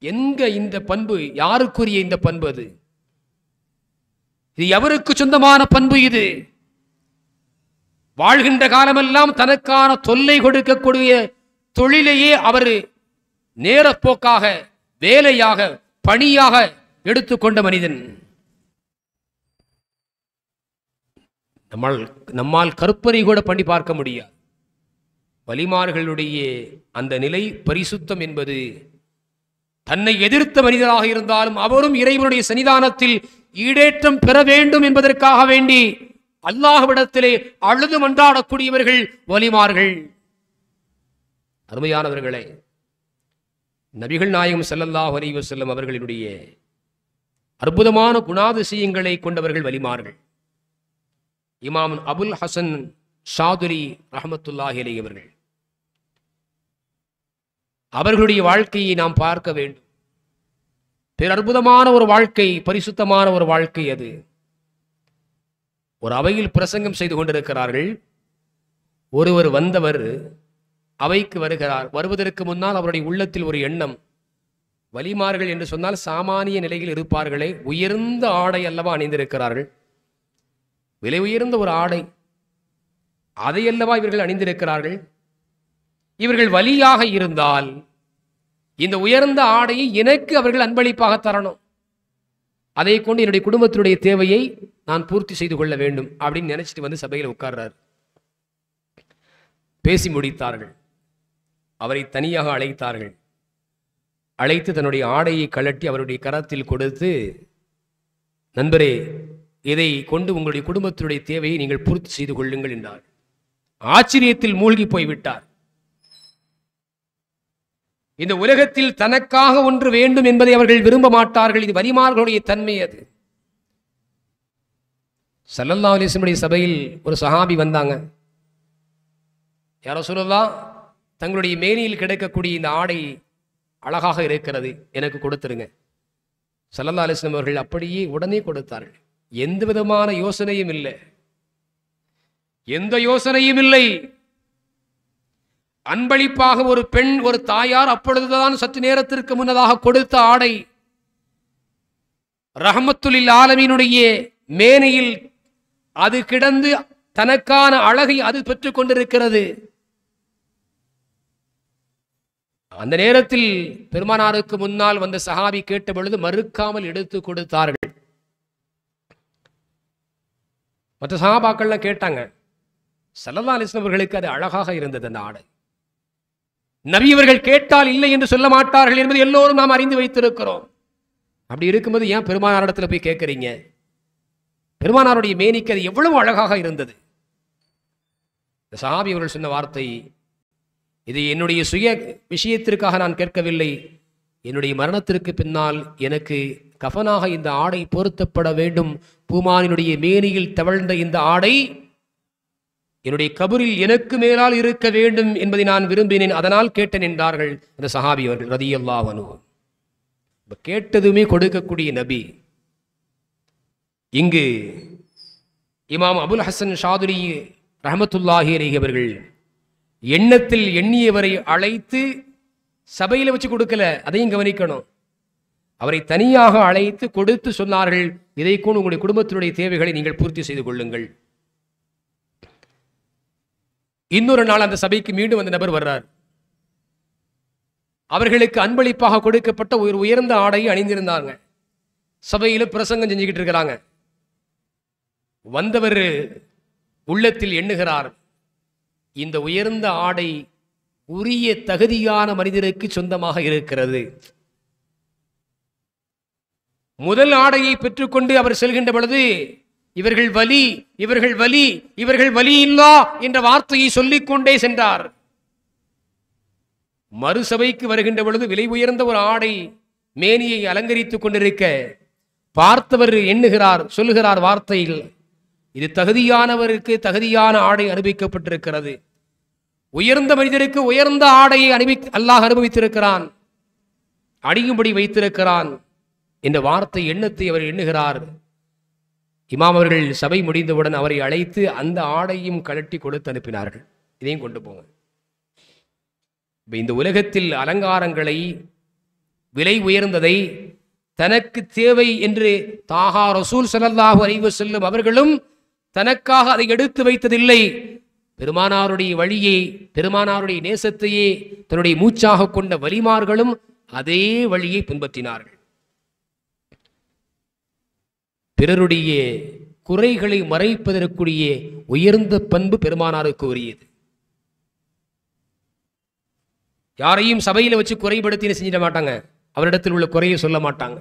எங்க இந்த பண்பு? யாருக்குரிய இந்த பண்பு? அது இது எவருக்கு சொந்தமான பண்பு? இது வாழ்கின்ற காலமெல்லாம் தனக்கான தொல்லை கொடுக்கக்கூடிய தொழிலையே அவர் நேரப்போக்காக, வேலையாக, பணியாக எடுத்துக்கொண்ட மனிதன். நம்மால் கற்பனை கூட பண்ணி பார்க்க முடியாது. வலிமார்களுடைய அந்த நிலை, பரிசுத்தம் என்பது, தன்னை எதிர்த்த மனிதராக இருந்தாலும் அவரும் இறைவனுடைய சன்னிதானத்தில் ஈடேற்றம் பெற வேண்டும் என்பதற்காக வேண்டி அல்லாஹ்விடத்திலே அழுது மன்றாடக்கூடியவர்கள் வலிமார்கள். அருமையானவர்களே, நபிகள் நாயகம் ஸல்லல்லாஹு அலைஹி வஸல்லம் அவர்களினுடைய அற்புதமான குணாதிசயங்களை கொண்டவர்கள் வலிமார்கள். இமாம் அபுல் ஹசன் ஷாதுரி ரஹ்மத்துல்லாஹி அலைஹி அவர்கள், அவர்களுடைய வாழ்க்கையை நாம் பார்க்க வேண்டும். பேரற்புதமான ஒரு வாழ்க்கை, பரிசுத்தமான ஒரு வாழ்க்கை அது. ஒரு அவையில் பிரசங்கம் செய்து கொண்டிருக்கிறார்கள். ஒருவர் வந்தவர் அவைக்கு வருகிறார். வருவதற்கு முன்னால் அவருடைய உள்ளத்தில் ஒரு எண்ணம், வலிமார்கள் என்று சொன்னால் சாமானிய நிலையில் இருப்பார்களே, உயர்ந்த ஆடை அல்லவா அணிந்திருக்கிறார்கள், விலை உயர்ந்த ஒரு ஆடை, அதையல்லவா இவர்கள் அணிந்திருக்கிறார்கள். இவர்கள் வலியாக இருந்தால் இந்த உயர்ந்த ஆடையை எனக்கு அவர்கள் அன்பளிப்பாக தரணும், அதை கொண்டு என்னுடைய குடும்பத்தினுடைய தேவையை நான் பூர்த்தி செய்து கொள்ள வேண்டும் அப்படின்னு நினைச்சிட்டு வந்து சபையில் உட்கார்றார். பேசி முடித்தார்கள். அவரை தனியாக அழைத்தார்கள். அழைத்து தன்னுடைய ஆடையை கழட்டி அவருடைய கரத்தில் கொடுத்து, நண்பரே, இதை கொண்டு உங்களுடைய குடும்பத்தினுடைய தேவையை நீங்கள் பூர்த்தி செய்து கொள்ளுங்கள் என்றார். ஆச்சரியத்தில் மூழ்கி போய்விட்டார். இந்த உலகத்தில் தனக்காக ஒன்று வேண்டும் என்பதை அவர்கள் விரும்ப மாட்டார்கள். இது வலிமார்களுடைய தன்மை. அது ஸல்லல்லாஹு அலைஹி வஸல்லம் சபையில் ஒரு சஹாபி வந்தாங்க. யா ரசூலல்லாஹ், தங்களுடைய மேனியில் கிடைக்கக்கூடிய இந்த ஆடை அழகாக இருக்கிறது, எனக்கு கொடுத்துருங்க. ஸல்லல்லாஹு அலைஹி வஸல்லம் அவர்கள் அப்படியே உடனே கொடுத்தார்கள். எந்த விதமான யோசனையும் இல்லை, எந்த யோசனையும் இல்லை. அன்பளிப்பாக ஒரு பெண், ஒரு தாயார் அப்பொழுதுதான் சற்று நேரத்திற்கு முன்னதாக கொடுத்த ஆடை ரஹ்மத்துல் ஆலமீனுடைய மேனையில் அது கிடந்து தனக்கான அழகை அது பெற்றுக் கொண்டிருக்கிறது. அந்த நேரத்தில் பெருமானாருக்கு முன்னால் வந்த சஹாபி கேட்ட பொழுது மறுக்காமல் எடுத்து கொடுத்தார்கள். மற்ற சஹாபாக்கள்லாம் கேட்டாங்க. ஸல்லல்லாஹு அலைஹி வஸல்லம் அவர்களுக்கு அது அழகாக இருந்தது அந்த ஆடை. நபி அவர்கள் கேட்டால் இல்லை என்று சொல்ல மாட்டார்கள் என்பது எல்லோரும் நாம் அறிந்து வைத்திருக்கிறோம். அப்படி இருக்கும்போது ஏன் பெருமானாரிடத்துல போய் கேட்கறீங்க? பெருமானாருடைய மேனிக்கு அது எவ்வளவு அழகாக இருந்தது. இந்த சஹாபி அவர்கள் சொன்ன வார்த்தை, இது என்னுடைய சுய விஷயத்திற்காக நான் கேட்கவில்லை, என்னுடைய மரணத்திற்கு பின்னால் எனக்கு கஃனாக இந்த ஆடை பொருத்தப்பட வேண்டும். பூமானினுடைய மேனியில் தவழ்ந்த இந்த ஆடை என்னுடைய கபரில் எனக்கு மேலால் இருக்க வேண்டும் என்பதை நான் விரும்பினேன், அதனால் கேட்டேன் என்றார்கள் இந்த சஹாபி அவர்கள் ரலியல்லாஹு அன்ஹு. கேட்டதுமே கொடுக்கக்கூடிய நபி. இங்கு இமாம் அபுல் ஹசன் ஷாதுரி ரஹ்மத்துல்லாஹி அலைஹி அவர்கள் எண்ணத்தில் எண்ணியவரை அழைத்து சபையில் வச்சு கொடுக்கல, அதையும் கவனிக்கணும். அவரை தனியாக அழைத்து கொடுத்து சொன்னார்கள், இதை கொண்டு உங்களுடைய குடும்பத்தினுடைய தேவைகளை நீங்கள் பூர்த்தி செய்து கொள்ளுங்கள். இன்னொரு நாள் அந்த சபைக்கு மீண்டும் அந்த நபர் வர்றார். அவர்களுக்கு அன்பளிப்பாக கொடுக்கப்பட்ட ஒரு உயர்ந்த ஆடையை அணிந்திருந்தாங்க. சபையில பிரசங்கம் செஞ்சுக்கிட்டு இருக்கிறாங்க. வந்தவர் உள்ளத்தில் எண்ணுகிறார், இந்த உயர்ந்த ஆடை உரிய தகுதியான மனிதருக்கு சொந்தமாக இருக்கிறது. முதல் ஆடையை பெற்றுக்கொண்டு அவர் செல்கின்ற பொழுது இவர்கள் வலி, இவர்கள் வலி, இவர்கள் வலி இல்லா என்ற வார்த்தையை சொல்லிக்கொண்டே சென்றார். மறு சபைக்கு வருகின்ற பொழுது விலை உயர்ந்த ஒரு ஆடை மேனியை அலங்கரித்துக் கொண்டிருக்க பார்த்தவர் எண்ணுகிறார், சொல்லுகிறார் வார்த்தையில், இது தகுதியானவருக்கு தகுதியான ஆடை அனுபவிக்கப்பட்டிருக்கிறது. உயர்ந்த மனிதருக்கு உயர்ந்த ஆடையை அல்லாஹ் அனுபவித்திருக்கிறான், அணியும்படி வைத்திருக்கிறான் என்ற வார்த்தை எண்ணத்தை அவர் எண்ணுகிறார். இமாம் அவர்கள் சபை முடிந்தவுடன் அவரை அழைத்து அந்த ஆடையும் கழட்டி கொடுத்து அனுப்பினார்கள். இதையும் கொண்டு போங்க. இந்த உலகத்தில் அலங்காரங்களை, விலை உயர்ந்ததை தனக்கு தேவை என்று தாஹா ரசூல் ஸல்லல்லாஹு அலைஹி வஸல்லம் அவர்களும் தனக்காக அதை எடுத்து வைத்ததில்லை. பெருமானாருடைய வழியை, பெருமானாருடைய நேசத்தையே தன்னுடைய மூச்சாக கொண்ட வலிமார்களும் அதே வழியை பின்பற்றினார்கள். பிறருடைய குறைகளை மறைப்பதற்குரிய உயர்ந்த பண்பு பெருமானாருக்கு உரியது. யாரையும் சபையில வச்சு குறைபடுத்தி செஞ்சிட மாட்டாங்க, அவரிடத்தில் உள்ள குறையை சொல்ல மாட்டாங்க.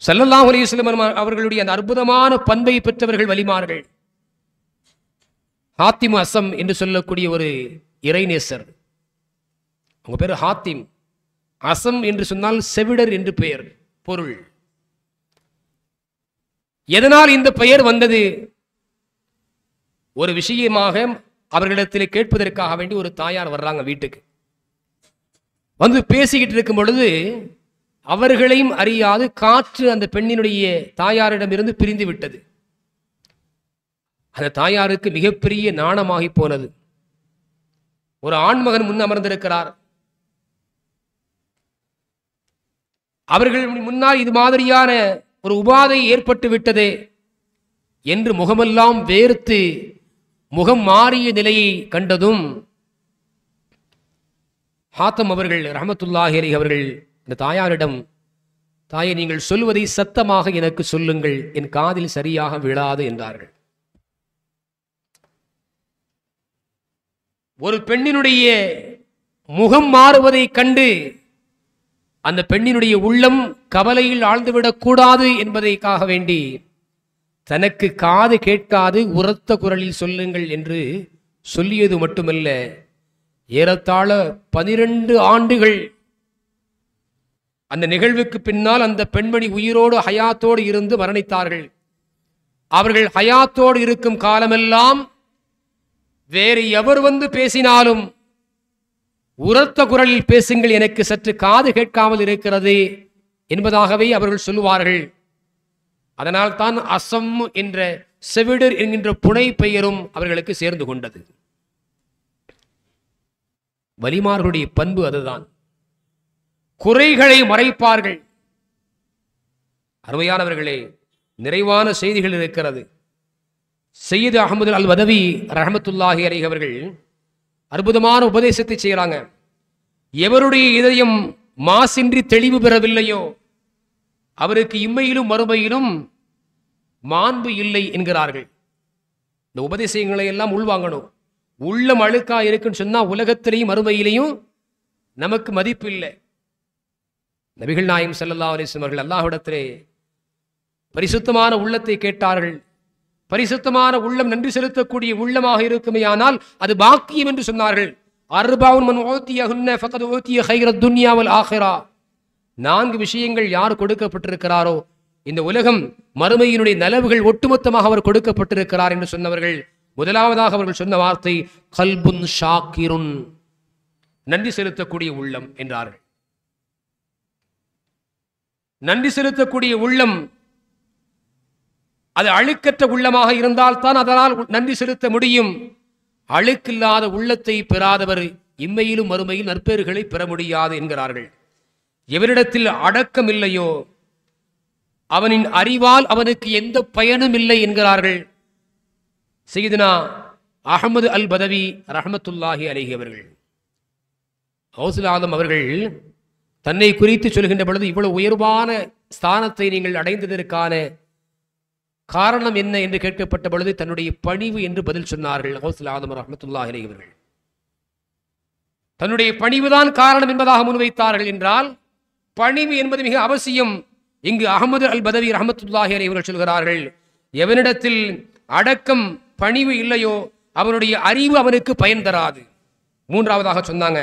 ஸல்லல்லாஹு அலைஹி வஸல்லம் அவர்களுடைய அந்த அற்புதமான பண்பை பெற்றவர்கள் வலிமார்கள். ஹாத்திம் அசம் என்று சொல்லக்கூடிய ஒரு இறைநேசர், அவங்க பேர் ஹாத்திம். அசம் என்று சொன்னால் செவிடர் என்று பெயர், பொருள். எதனால் இந்த பெயர் வந்தது? ஒரு விஷயமாக அவர்களிடத்தில் கேட்பதற்காக வேண்டி ஒரு தாயார் வர்றாங்க வீட்டுக்கு. வந்து பேசிக்கிட்டு இருக்கும் பொழுது அவர்களையும் அறியாது காற்று அந்த பெண்ணினுடைய தாயாரிடமிருந்து பிரிந்து விட்டது. அந்த தாயாருக்கு மிகப்பெரிய நாணமாகி போனது. ஒரு ஆண்மகன் முன் அமர்ந்திருக்கிறார். அவர்கள் முன்னால் இது மாதிரியான ஒரு உபாதை ஏற்பட்டு விட்டது என்று முகமெல்லாம் வேர்த்து முகம் மாறிய நிலையை கண்டதும் ஹாத்தம் அவர்கள் ரஹ்மத்துல்லாஹி அலைஹி அவர்கள் இந்த தாயாரிடம், தாயை, நீங்கள் சொல்வதை சத்தமாக எனக்கு சொல்லுங்கள், என் காதில் சரியாக விழாது என்றார்கள். ஒரு பெண்ணினுடைய முகம் மாறுவதை கண்டு அந்த பெண்ணினுடைய உள்ளம் கவலையில் ஆழ்ந்துவிடக் கூடாது என்பதற்காக வேண்டி தனக்கு காது கேட்காது உரத்த குரலில் சொல்லுங்கள் என்று சொல்லியது மட்டுமல்ல, ஏறத்தாழ 12 ஆண்டுகள் அந்த நிகழ்வுக்கு பின்னால் அந்த பெண்மணி உயிரோடு ஹயாத்தோடு இருந்து மரணித்தார்கள். அவர்கள் ஹயாத்தோடு இருக்கும் காலமெல்லாம் வேறு எவர் வந்து பேசினாலும் உரத்த குரலில் பேசுங்கள், எனக்கு சற்று காது கேட்காமல் இருக்கிறது என்பதாகவே அவர்கள் சொல்லுவார்கள். அதனால் தான் அசம் என்ற செவிடர் என்கின்ற புனை பெயரும் அவர்களுக்கு சேர்ந்து கொண்டது. வலிமார்களுடைய பண்பு அதுதான், குறைகளை மறைப்பார்கள். அருமையானவர்களே, நிறைவான செய்திகள் இருக்கிறது. சையது அஹ்மது அல் வதவி ரஹ்மத்துல்லாஹி அலைஹி அவர்கள் அற்புதமான உபதேசத்தை செய்கிறாங்க. எவருடைய இதயம் மாசின்றி தெளிவு பெறவில்லையோ அவருக்கு இம்மையிலும் மறுமையிலும் மாண்பு இல்லை என்கிறார்கள். இந்த உபதேசங்களை எல்லாம் உள்வாங்கணும். உள்ளம் அழுக்கா இருக்குன்னு சொன்னா உலகத்திலையும் மறுமையிலையும் நமக்கு மதிப்பு இல்லை. நபிகள் நாயகம் ஸல்லல்லாஹு அலைஹி வஸல்லம் அவர்கள் அல்லாஹ்விடத்திலே பரிசுத்தமான உள்ளத்தை கேட்டார்கள். பரிசுத்தமான உள்ளம் நன்றி செலுத்தக்கூடிய உள்ளமாக இருக்குமேயானால் அது பாக்கியம் என்று சொன்னார்கள். அர்பவுன் மன் ஊதியஹுன்ன ஃபகத் ஊதிய கைரத் துன்யா வல் ஆখিরা. 4 விஷயங்கள் யார் கொடுக்கப்பட்டிருக்கிறாரோ இந்த உலகம் மறுமையினுடைய நலவுகள் ஒட்டுமொத்தமாக அவர் கொடுக்கப்பட்டிருக்கிறார் என்று சொன்னவர்கள் முதலாவதாக அவர்கள் சொன்ன வார்த்தை கல்புன் ஷாக்கிருன், நன்றி செலுத்தக்கூடிய உள்ளம் என்றார்கள். நன்றி செலுத்தக்கூடிய உள்ளம் அது அழுக்கற்ற உள்ளமாக இருந்தால்தான் அதனால் நன்றி செலுத்த முடியும். அழுக்கில்லாத உள்ளத்தை பெறாதவர் இம்மையிலும் மறுமையில் நற்பேறுகளை பெற முடியாது என்கிறார்கள். எவரிடத்தில் அடக்கம் இல்லையோ அவனின் அறிவால் அவனுக்கு எந்த பயனும் இல்லை என்கிறார்கள். சையதுனா அஹமது அல் பதவி ரஹமத்துல்லாஹி அலைஹி அவர்கள், கௌசுல் ஆலம் அவர்கள் தன்னை குறித்து சொல்கின்ற பொழுது, இவ்வளவு உயர்வான ஸ்தானத்தை நீங்கள் அடைந்ததற்கான காரணம் என்ன என்று கேட்கப்பட்ட பொழுது தன்னுடைய பணிவு என்று பதில் சொன்னார்கள். கௌசுல் ஆலம் ரஹமத்துல்லாஹி அலைஹி அவர்கள் தன்னுடைய பணிவுதான் காரணம் என்பதாக முன்வைத்தார்கள். என்றால் பணிவு என்பது மிக அவசியம். இங்கு அஹமது அல் பதவி ரஹமத்துல்லாஹி அலைஹி அவர்கள் சொல்கிறார்கள், எவனிடத்தில் அடக்கம் பணிவு இல்லையோ அவனுடைய அறிவு அவனுக்கு பயன் தராது. மூன்றாவதாக சொன்னாங்க,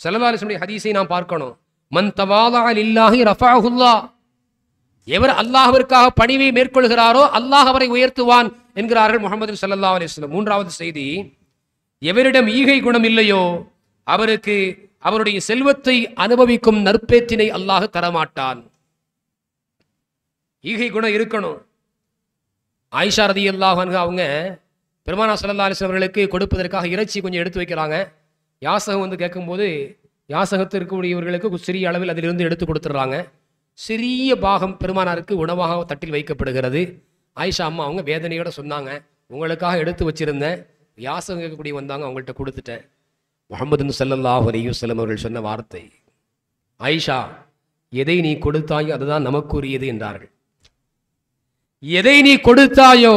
ஸல்லல்லாஹு அலைஹி வஸல்லம் ஹதீஸை நாம் பார்க்கணும். மன் தவாலா லில்லாஹி ரஃபஅஹுல்லாஹ், எவர் அல்லாஹ்விற்காக பணிவை மேற்கொள்கிறாரோ அல்லாஹ் அவரை உயர்த்துவான் என்கிறார்கள் முஹம்மது ஸல்லல்லாஹு அலைஹி வஸல்லம். மூன்றாவது செய்தி, எவரிடம் ஈகை குணம் இல்லையோ அவருக்கு அவருடைய செல்வத்தை அனுபவிக்கும் நற்பேற்றினை அல்லாஹ் தரமாட்டான். ஈகை குணம் இருக்கணும். ஆயிஷா ரலியல்லாஹு அன்ஹா அவங்க பெருமானார் ஸல்லல்லாஹு அலைஹி வஸல்லம் அவர்களுக்கு கொடுப்பதற்காக இறைச்சி கொஞ்சம் எடுத்து வைக்கிறாங்க. யாசகம் வந்து கேட்கும்போது யாசகத்தில் இருக்கக்கூடியவர்களுக்கு சிறிய அளவில் அதிலிருந்து எடுத்து கொடுத்துட்றாங்க. சிறிய பாகம் பெருமானாருக்கு உணவாக தட்டில் வைக்கப்படுகிறது. ஆயிஷா அம்மா அவங்க வேதனையோட சொன்னாங்க, உங்களுக்காக எடுத்து வச்சிருந்தேன், யாசகம் கேட்கக்கூடிய வந்தாங்க, அவங்கள்ட்ட கொடுத்துட்டேன். முஹம்மது ஸல்லல்லாஹு அலைஹி வஸல்லம் அவர்கள் சொன்ன வார்த்தை, ஆயிஷா எதை நீ கொடுத்தாயோ அதுதான் நமக்குரியது என்றார்கள். எதை நீ கொடுத்தாயோ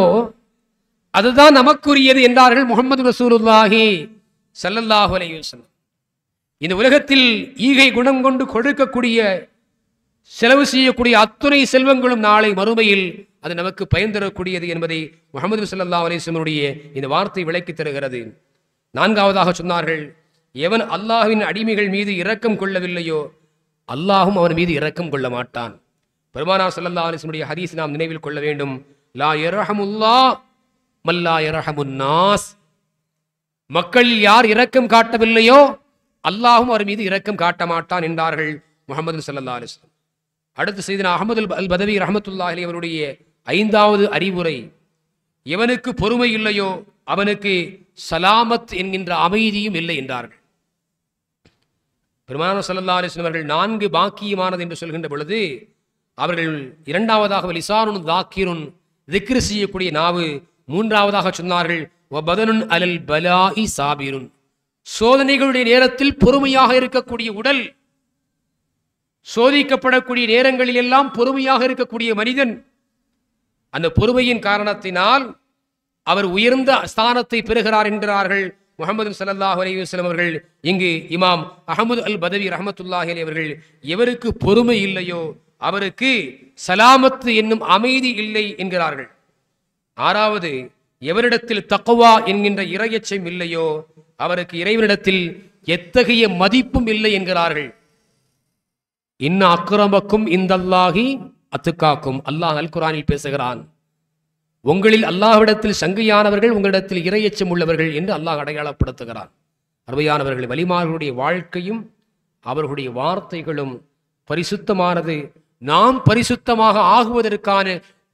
அதுதான் நமக்குரியது என்றார்கள் முஹம்மது ரசூலுல்லாஹி ஸல்லல்லாஹு அலைஹி வஸல்லம். இந்த உலகத்தில் ஈகை குணம் கொண்டு கொடுக்கக்கூடிய செலவு செய்யக்கூடிய அத்துணை செல்வங்களும் நாளை மறுமையில் அது நமக்கு பயன் தரக்கூடியது என்பதை முஹம்மது ஸல்லல்லாஹு அலைஹி வஸல்லமுடைய இந்த வார்த்தை விளக்கி தருகிறது. நான்காவதாக சொன்னார்கள், எவன் அல்லாஹ்வின் அடிமைகள் மீது இரக்கம் கொள்ளவில்லையோ அல்லாஹும் அவன் மீது இரக்கம் கொள்ள மாட்டான். பெருமானார் ஸல்லல்லாஹு அலைஹி வஸல்லம் ஹதீஸ் நாம் நினைவில் கொள்ள வேண்டும். லா யர்ஹமுல்லாஹ் மல்லா யர்ஹமுன் நாஸ், மக்களில் யார் இரக்கம் காட்டவில்லையோ அல்லாஹும் அவர் மீது இரக்கம் காட்ட மாட்டான் என்றார்கள் முஹம்மது ஸல்லல்லாஹு அலைஹி வஸல்லம். அடுத்து செய்தனா அஹமது அல் பதவி ரஹமத்துல்லாஹி அலைஹி அவருடைய 5வது அறிவுரை, எவனுக்கு பொறுமை இல்லையோ அவனுக்கு சலாமத் என்கின்ற அமைதியும் இல்லை என்றார்கள். பெருமானார் ஸல்லல்லாஹு அலைஹி வஸல்லம் அவர்கள் 4 பாக்கியமானது என்று சொல்கின்ற பொழுது அவர்கள் 2வது லிசானுன் தாக்கிருன், திக்ர் செய்யக்கூடிய நாவு. 3வது சொன்னார்கள், வபதனுன் அலல் பலாஇ சாபிருன், சோதனைகளுடைய நேரத்தில் பொறுமையாக இருக்கக்கூடிய உடல். சோதிக்கப்படக்கூடிய நேரங்களில் எல்லாம் பொறுமையாக இருக்கக்கூடிய மனிதன், அந்த பொறுமையின் காரணத்தினால் அவர் உயர்ந்த ஸ்தானத்தை பெறுகிறார் என்கிறார்கள் முஹம்மது ஸல்லல்லாஹு அலைஹி வஸல்லம் அவர்கள். இங்கு இமாம் அஹமது அல் பதவி ரஹமத்துல்லாஹி அலைஹி அவர்கள், எவருக்கு பொறுமை இல்லையோ அவருக்கு சலாமத்து என்னும் அமைதி இல்லை என்கிறார்கள். 6வது, எவரிடத்தில் தக்வா என்கின்ற இறையச்சம் இல்லையோ அவருக்கு இறைவனிடத்தில் எத்தகைய மதிப்பும் இல்லை என்கிறார்கள். இன்ன அக்ரமக்கும் இந்தல்லாஹி அத்துக்காக்கும், அல்லாஹ் அல் குர்ஆனில் பேசுகிறான், உங்களில் அல்லாஹ்விடத்தில் சங்கையானவர்கள் உங்களிடத்தில் இறையச்சம் உள்ளவர்கள் என்று அல்லாஹ் அடையாளப்படுத்துகிறான். அருமையானவர்கள், வலிமார்களுடைய வாழ்க்கையும் அவர்களுடைய வார்த்தைகளும் பரிசுத்தமானது. நாம் பரிசுத்தமாக ஆகுவதற்கான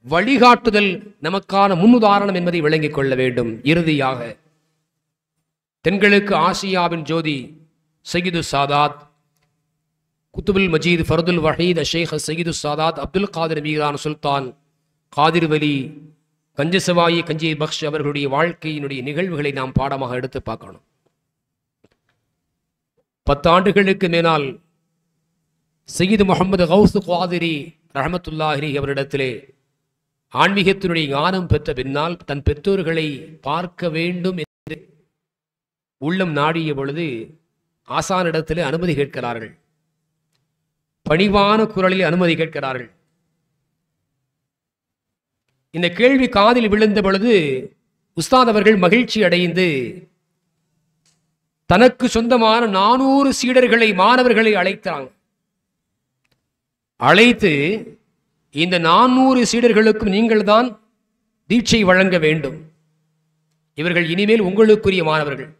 வழிகாட்டுதல் நமக்கான முன்னுதாரணம் என்பதை விளங்கிக் கொள்ள வேண்டும். இறுதியாக தென்கிழக்கு ஆசியாவின் ஜோதி சையீது சாதாத் குத்துபுல் மஜீத் ஃபர்துல் வஹீத் ஷேக் சையீது சாதாத் அப்துல் காதிர் மீரான் சுல்தான் காதிர் வலி கஞ்சசவாயி கஞ்சி பக்ஷ் அவர்களுடைய வாழ்க்கையினுடைய நிகழ்வுகளை நாம் பாடமாக எடுத்து பார்க்கணும். 10 ஆண்டுகளுக்கு மேலால் சையீது முஹம்மது கௌஸ் காதிரி ரஹமத்துல்லாஹி அலைஹி அவரிடத்திலே ஆன்மீகத்தினுடைய ஞானம் பெற்ற பின்னால் தன் பெற்றோர்களை பார்க்க வேண்டும் என்று உள்ளம் நாடிய பொழுது ஆசானிடத்திலே அனுமதி கேட்கிறார்கள். பணிவான குரலில் அனுமதி கேட்கிறார்கள். இந்த கேள்வி காதில் விழுந்த பொழுது உஸ்தாத் அவர்கள் மகிழ்ச்சி அடைந்து தனக்கு சொந்தமான 400 சீடர்களை மாணவர்களை அழைத்தாங்க. அழைத்து இந்த 400 சீடர்களுக்கும் நீங்கள் தான் தீட்சை வழங்க வேண்டும். இவர்கள் இனிமேல் உங்களுக்குரிய மாணவர்கள்.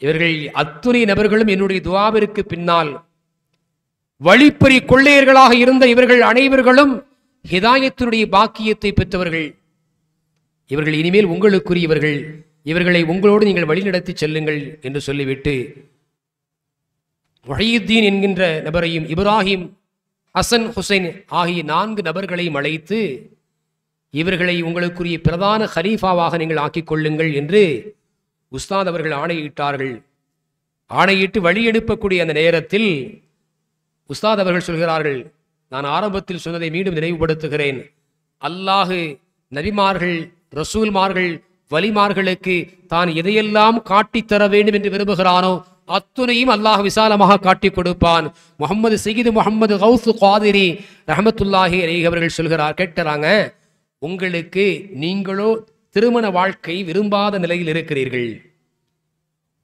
இவர்கள் அத்துணை நபர்களும் என்னுடைய துஆவிற்கு பின்னால் வழிப்பறி கொள்ளையர்களாக இருந்த இவர்கள் அனைவர்களும் ஹிதாயத்தினுடைய பாக்கியத்தை பெற்றவர்கள். இவர்கள் இனிமேல் உங்களுக்குரியவர்கள். இவர்களை உங்களோடு நீங்கள் வழிநடத்தி செல்லுங்கள் என்று சொல்லிவிட்டு முஹையுத்தீன் என்கின்ற நபரையும் இப்ராஹிம் ஹசன் ஹுசைன் ஆகிய 4 நபர்களையும் அழைத்து இவர்களை உங்களுக்குரிய பிரதான ஹலீஃபாவாக நீங்கள் ஆக்கிக் கொள்ளுங்கள் என்று உஸ்தாத் அவர்கள் ஆணையிட்டார்கள். ஆணையிட்டு வழி அனுப்பக்கூடிய அந்த நேரத்தில் உஸ்தாத் அவர்கள் சொல்கிறார்கள், நான் ஆரம்பத்தில் சொன்னதை மீண்டும் நினைவுபடுத்துகிறேன். அல்லாஹு நபிமார்கள், ரசூல்மார்கள், வலிமார்களுக்கு தான் எதையெல்லாம் காட்டித்தர வேண்டும் என்று விரும்புகிறானோ அத்துணையும் அல்லாஹ் விசாலமாக காட்டி கொடுப்பான். முகமது சையீது முகமது கௌஸ் காதிரி ரஹமத்துல்லாஹி அலைஹி அவர்கள் கேட்கிறாங்க, உங்களுக்கு நீங்களோ திருமண வாழ்க்கை விரும்பாத நிலையில் இருக்கிறீர்கள்.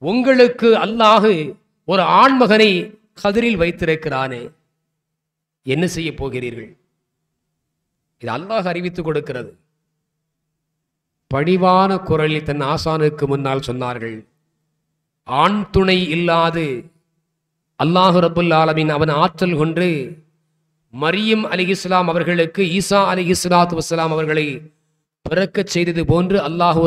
உங்களுக்கு அல்லாஹ் ஒரு ஆண்மகனை கதிரில் வைத்திருக்கிறானே, என்ன செய்ய போகிறீர்கள்? இது அல்லாஹ் அறிவித்துக் கொடுக்கிறது. பணிவான குரலில் தன் ஆசானுக்கு முன்னால் சொன்னார்கள், ஆண் துணை இல்லாது அல்லாஹு ரப்புல் ஆலமீன் அவன் ஆற்றல் கொண்டு மரியம் அலிஹிஸ்லாம் அவர்களுக்கு ஈசா அலிஹிஸ்லாத்து வஸ்ஸலாம் அவர்களை பிறக்கச் செய்தது போன்று அல்லாஹ்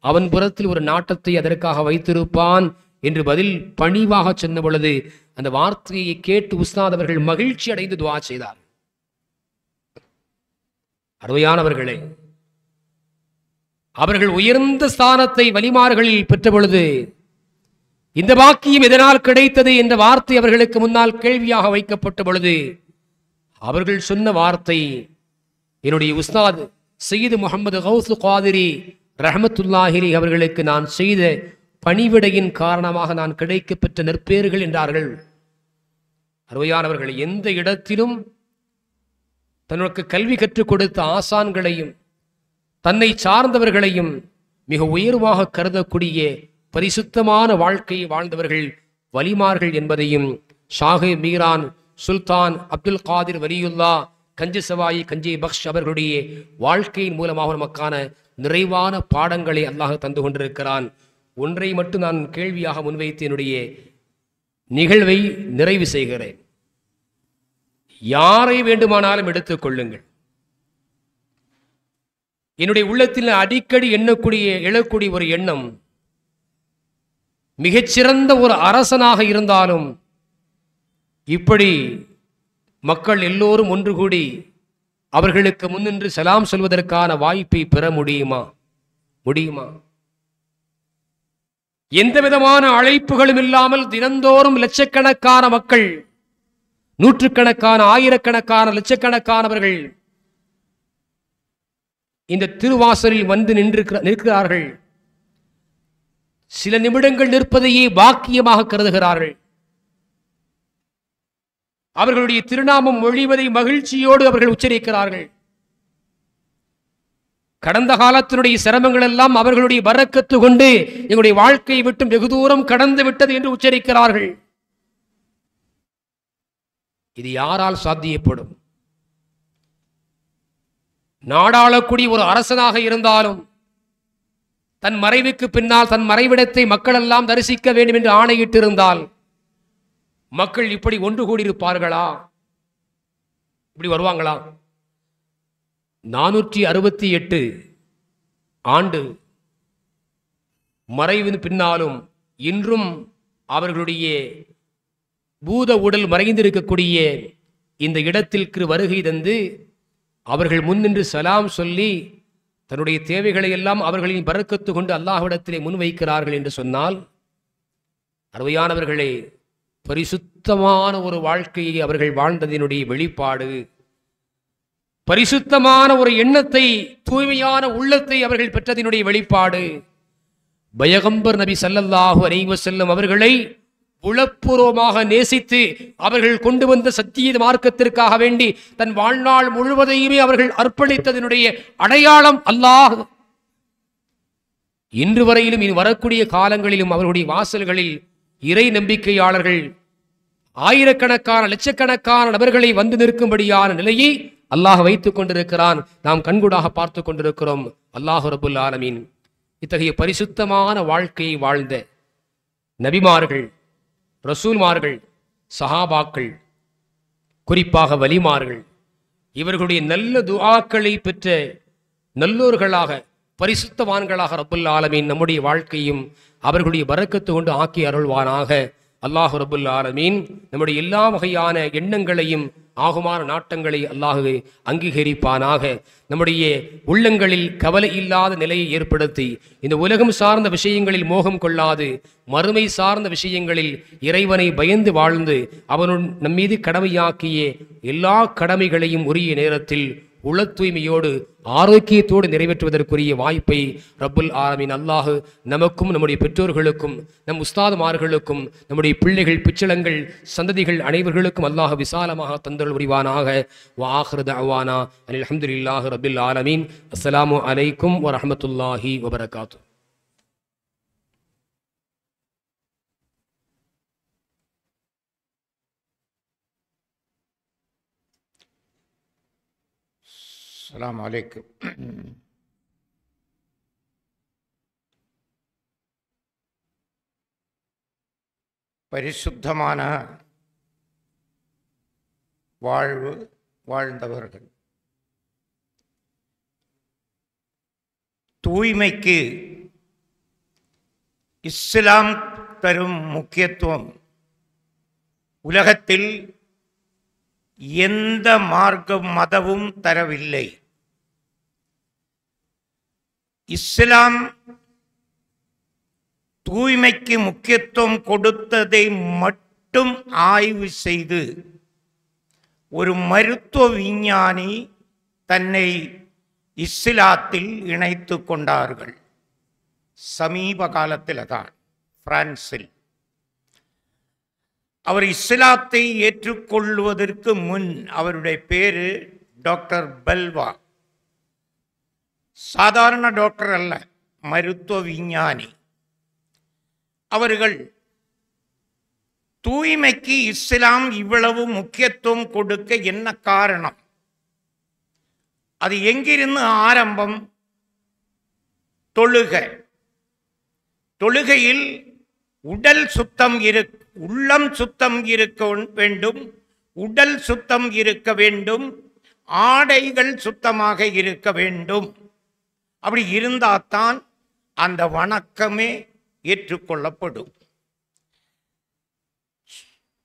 அவன் புறத்தில் ஒரு நாட்டத்தை அதற்காக வைத்திருப்பான் என்று பதில் பணிவாக சொன்ன பொழுது அந்த வார்த்தையை கேட்டு உஸ்தாத் அவர்கள் மகிழ்ச்சி அடைந்து துஆ செய்தார். அருமையானவர்களே, அவர்கள் உயர்ந்த ஸ்தானத்தை வலிமார்களில் பெற்ற பொழுது இந்த வாக்கியம் எதனால் கிடைத்தது என்ற வார்த்தை அவர்களுக்கு முன்னால் கேள்வியாக வைக்கப்பட்ட பொழுது அவர்கள் சொன்ன வார்த்தை, என்னுடைய உஸ்தாத் சையீது முகமது கௌஸ் காதிரி ரஹமத்துல்லாஹி அலைஹி அவர்களுக்கு நான் செய்த பணிவிடையின் காரணமாக நான் கிடைக்க பெற்ற நற்பேறுகள் என்றார்கள். அருமையானவர்கள், எந்த இடத்திலும் தனக்கு கல்வி கற்றுக் கொடுத்த ஆசான்களையும் தன்னை சார்ந்தவர்களையும் மிக உயர்வாக கருதக்கூடிய பரிசுத்தமான வாழ்க்கையை வாழ்ந்தவர்கள் வலிமார்கள் என்பதையும் ஷாஹே மீரான் சுல்தான் அப்துல் காதிர் வலியுல்லா கஞ்சி சவாயி கஞ்சி பக்ஷ் அவர்களுடைய வாழ்க்கையின் மூலமாக நமக்கான நிறைவான பாடங்களை அல்லாஹ் தந்து கொண்டிருக்கிறான். ஒன்றை மட்டும் நான் கேள்வியாக முன்வைத்து என்னுடைய நிகழ்வை நிறைவு செய்கிறேன். யாரை வேண்டுமானாலும் எடுத்துக்கொள்ளுங்கள், என்னுடைய உள்ளத்தில் அடிக்கடி எழக்கூடிய ஒரு எண்ணம், மிகச்சிறந்த ஒரு அரசனாக இருந்தாலும் இப்படி மக்கள் எல்லோரும் ஒன்று கூடி அவர்களுக்கு முன்னின்று சலாம் சொல்வதற்கான வாய்ப்பை பெற முடியுமா? எந்த விதமான அழைப்புகளும் இல்லாமல் தினந்தோறும் லட்சக்கணக்கான மக்கள், நூற்றுக்கணக்கான ஆயிரக்கணக்கான லட்சக்கணக்கானவர்கள் இந்த திருவாசலில் வந்து நிற்கிறார்கள். சில நிமிடங்கள் நிற்பதையே பாக்கியமாக கருதுகிறார்கள். அவர்களுடைய திருநாமம் மொழிவதை மகிழ்ச்சியோடு அவர்கள் உச்சரிக்கிறார்கள். கடந்த காலத்தினுடைய சிரமங்கள் எல்லாம் அவர்களுடைய பரக்கத்து கொண்டு எங்களுடைய வாழ்க்கையை விட்டு வெகு தூரம் கடந்து விட்டது என்று உச்சரிக்கிறார்கள். இது யாரால் சாத்தியப்படும்? நாடாளக்கூடிய ஒரு அரசனாக இருந்தாலும் தன் மறைவுக்கு பின்னால் தன் மறைவிடத்தை மக்கள் எல்லாம் தரிசிக்க வேண்டும் என்று ஆணையிட்டிருந்தால் மக்கள் இப்படி ஒன்று கூடியிருப்பார்களா? இப்படி வருவாங்களா? 468 ஆண்டு மறைவின் பின்னாலும் இன்றும் அவர்களுடைய பூத உடல் மறைந்திருக்கக்கூடிய இந்த இடத்திற்கு வருகை தந்து அவர்கள் முன்னின்று சலாம் சொல்லி தன்னுடைய தேவைகளை எல்லாம் அவர்களின் பரக்கத்து கொண்டு அல்லாஹ்விடத்திலே முன்வைக்கிறார்கள் என்று சொன்னால், அருமையானவர்களே, பரிசுத்தமான ஒரு வாழ்க்கையை அவர்கள் வாழ்ந்ததினுடைய வெளிப்பாடு, பரிசுத்தமான ஒரு எண்ணத்தை, தூய்மையான உள்ளத்தை அவர்கள் பெற்றதினுடைய வெளிப்பாடு. பயகம்பர் நபி ஸல்லல்லாஹு அலைஹி வஸல்லம் அவர்களை உளப்பூர்வமாக நேசித்து அவர்கள் கொண்டு வந்த சத்திய மார்க்கத்திற்காக வேண்டி தன் வாழ்நாள் முழுவதையுமே அவர்கள் அர்ப்பணித்ததனுடைய அடையாளம் அல்லாஹ். இன்று வரையிலும் இனி வரக்கூடிய காலங்களிலும் அவர்களுடைய வாசல்களில் இறை நம்பிக்கையாளர்கள் ஆயிரக்கணக்கான லட்சக்கணக்கான நபர்களை வந்து நிற்கும்படியான நிலையை அல்லாஹ் வைத்துக் கொண்டிருக்கிறான். நாம் கண்கூடாக பார்த்து கொண்டிருக்கிறோம். அல்லாஹ் ரப்புல் ஆலமீன் இத்தகைய பரிசுத்தமான வாழ்க்கையை வாழ்ந்த நபிமார்கள், ரசூல்மார்கள், சஹாபாக்கள், குறிப்பாக வலிமார்கள், இவர்களுடைய நல்ல துஆக்களை பெற்ற நல்லோர்களாக, பரிசுத்தவான்களாக ரப்புல் ஆலமீன் நம்முடைய வாழ்க்கையும் அவர்களுடைய பரக்கத்து கொண்டு ஆக்கி அருள்வானாக. அல்லாஹ் ரப்புல் ஆலமீன் நம்முடைய எல்லா வகையான எண்ணங்களையும் ஆகுமான நாட்டங்களை அல்லாஹ் அங்கீகரிப்பானாக. நம்முடைய உள்ளங்களில் கவலை இல்லாத நிலையை ஏற்படுத்தி இந்த உலகம் சார்ந்த விஷயங்களில் மோகம் கொள்ளாது மறுமை சார்ந்த விஷயங்களில் இறைவனை பயந்து வாழ்ந்து அவனுடன் நம்மீது கடமையாக்கிய எல்லா கடமைகளையும் உரிய நேரத்தில் உள தூய்மையோடு ஆரோக்கியத்தோடு நிறைவேற்றுவதற்குரிய வாய்ப்பை ரப்புல் ஆலமீன் அல்லாஹ் நமக்கும் நம்முடைய பெற்றோர்களுக்கும் நம் உஸ்தாதுமார்களுக்கும் நம்முடைய பிள்ளைகள் பிச்சளங்கள் சந்ததிகள் அனைவர்களுக்கும் அல்லாஹ் விசாலமாக தந்தல் புரிவானாக. வஆகிரு தஅவானா அனில் ஹம்துலில்லாஹி ரப்பில் ஆலமீன். அஸ்ஸலாமு அலைக்கும் வரஹ்மத்துல்லாஹி வபரகாத்துஹு. அஸ்ஸலாமு அலைக்கும். பரிசுத்தமான வாழ்வு வாழ்ந்தவர்கள், தூய்மைக்கு இஸ்லாம் தரும் முக்கியத்துவம் உலகத்தில் எந்த மார்க்கம் மதமும் தரவில்லை. இஸ்லாம் தூய்மைக்கு முக்கியத்துவம் கொடுத்ததை மட்டும் ஆய்வு செய்து ஒரு மருத்துவ விஞ்ஞானி தன்னை இஸ்லாத்தில் இணைத்து கொண்டார்கள். சமீப காலத்தில் தான் பிரான்சில். அவர் இஸ்லாத்தை ஏற்றுக்கொள்வதற்கு முன் அவருடைய பேரு டாக்டர் பல்வா. சாதாரண டாக்டர் அல்ல, மருத்துவ விஞ்ஞானி. அவர்கள் தூய்மைக்கு இஸ்லாம் இவ்வளவு முக்கியத்துவம் கொடுக்க என்ன காரணம், அது எங்கிருந்து ஆரம்பம்? தொழுகையில் உடல் சுத்தம் உள்ளம் சுத்தம் இருக்க வேண்டும், உடல் சுத்தம் இருக்க வேண்டும், ஆடைகள் சுத்தமாக இருக்க வேண்டும். அப்படி இருந்தால்தான் அந்த வணக்கமே ஏற்றுக்கொள்ளப்படும்.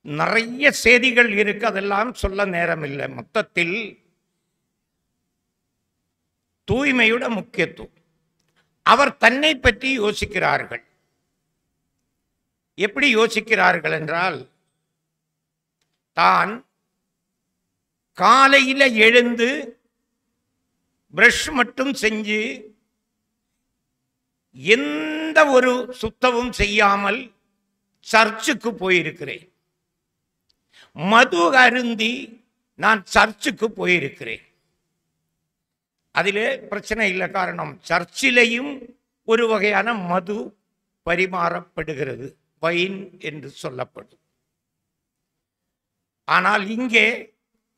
நிறைய செய்திகள் இருக்கு, அதெல்லாம் சொல்ல நேரமில்லை. மொத்தத்தில் தூய்மையோட முக்கியத்துவம். அவர் தன்னை பற்றி யோசிக்கிறார்கள். எப்படி யோசிக்கிறார்கள் என்றால், தான் காலையில் எழுந்து பிரஷ் மட்டும் செஞ்சு எந்த ஒரு சுத்தமும் செய்யாமல் சர்ச்சுக்கு போயிருக்கிறேன். மது அருந்தி நான் சர்ச்சுக்கு போயிருக்கிறேன். அதிலே பிரச்சனை இல்லை. காரணம், சர்ச்சிலையும் ஒரு வகையான மது பரிமாறப்படுகிறது, வைன் என்று சொல்லப்படும். ஆனால் இங்கே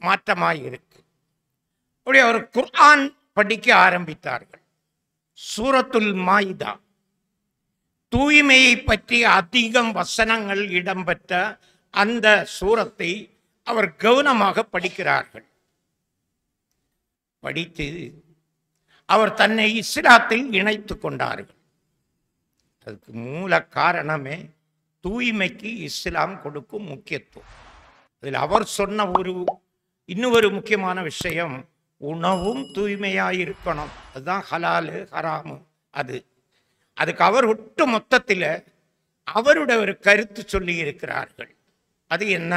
மாற்றமாயிருக்கு. அப்படி அவர் குர்ஆன் படிக்க ஆரம்பித்தார்கள். சூரத்துல் மாயிதா, தூய்மையை பற்றி அதிகம் வசனங்கள் இடம்பெற்ற அந்த சூரத்தை அவர் கவனமாக படிக்கிறார்கள். படித்து அவர் தன்னை இஸ்லாத்தில் இணைத்து கொண்டார்கள். அதுக்கு மூல காரணமே தூய்மைக்கு இஸ்லாம் கொடுக்கும் முக்கியத்துவம். அதில் அவர் சொன்ன இன்னொரு முக்கியமான விஷயம், உணவும் தூய்மையாயிருக்கணும். அதுதான் ஹலாலு ஹராமு. அதுக்கு அவர் ஒட்டு மொத்தத்தில் அவருடைய ஒரு கருத்து சொல்லி இருக்கிறார்கள். அது என்ன?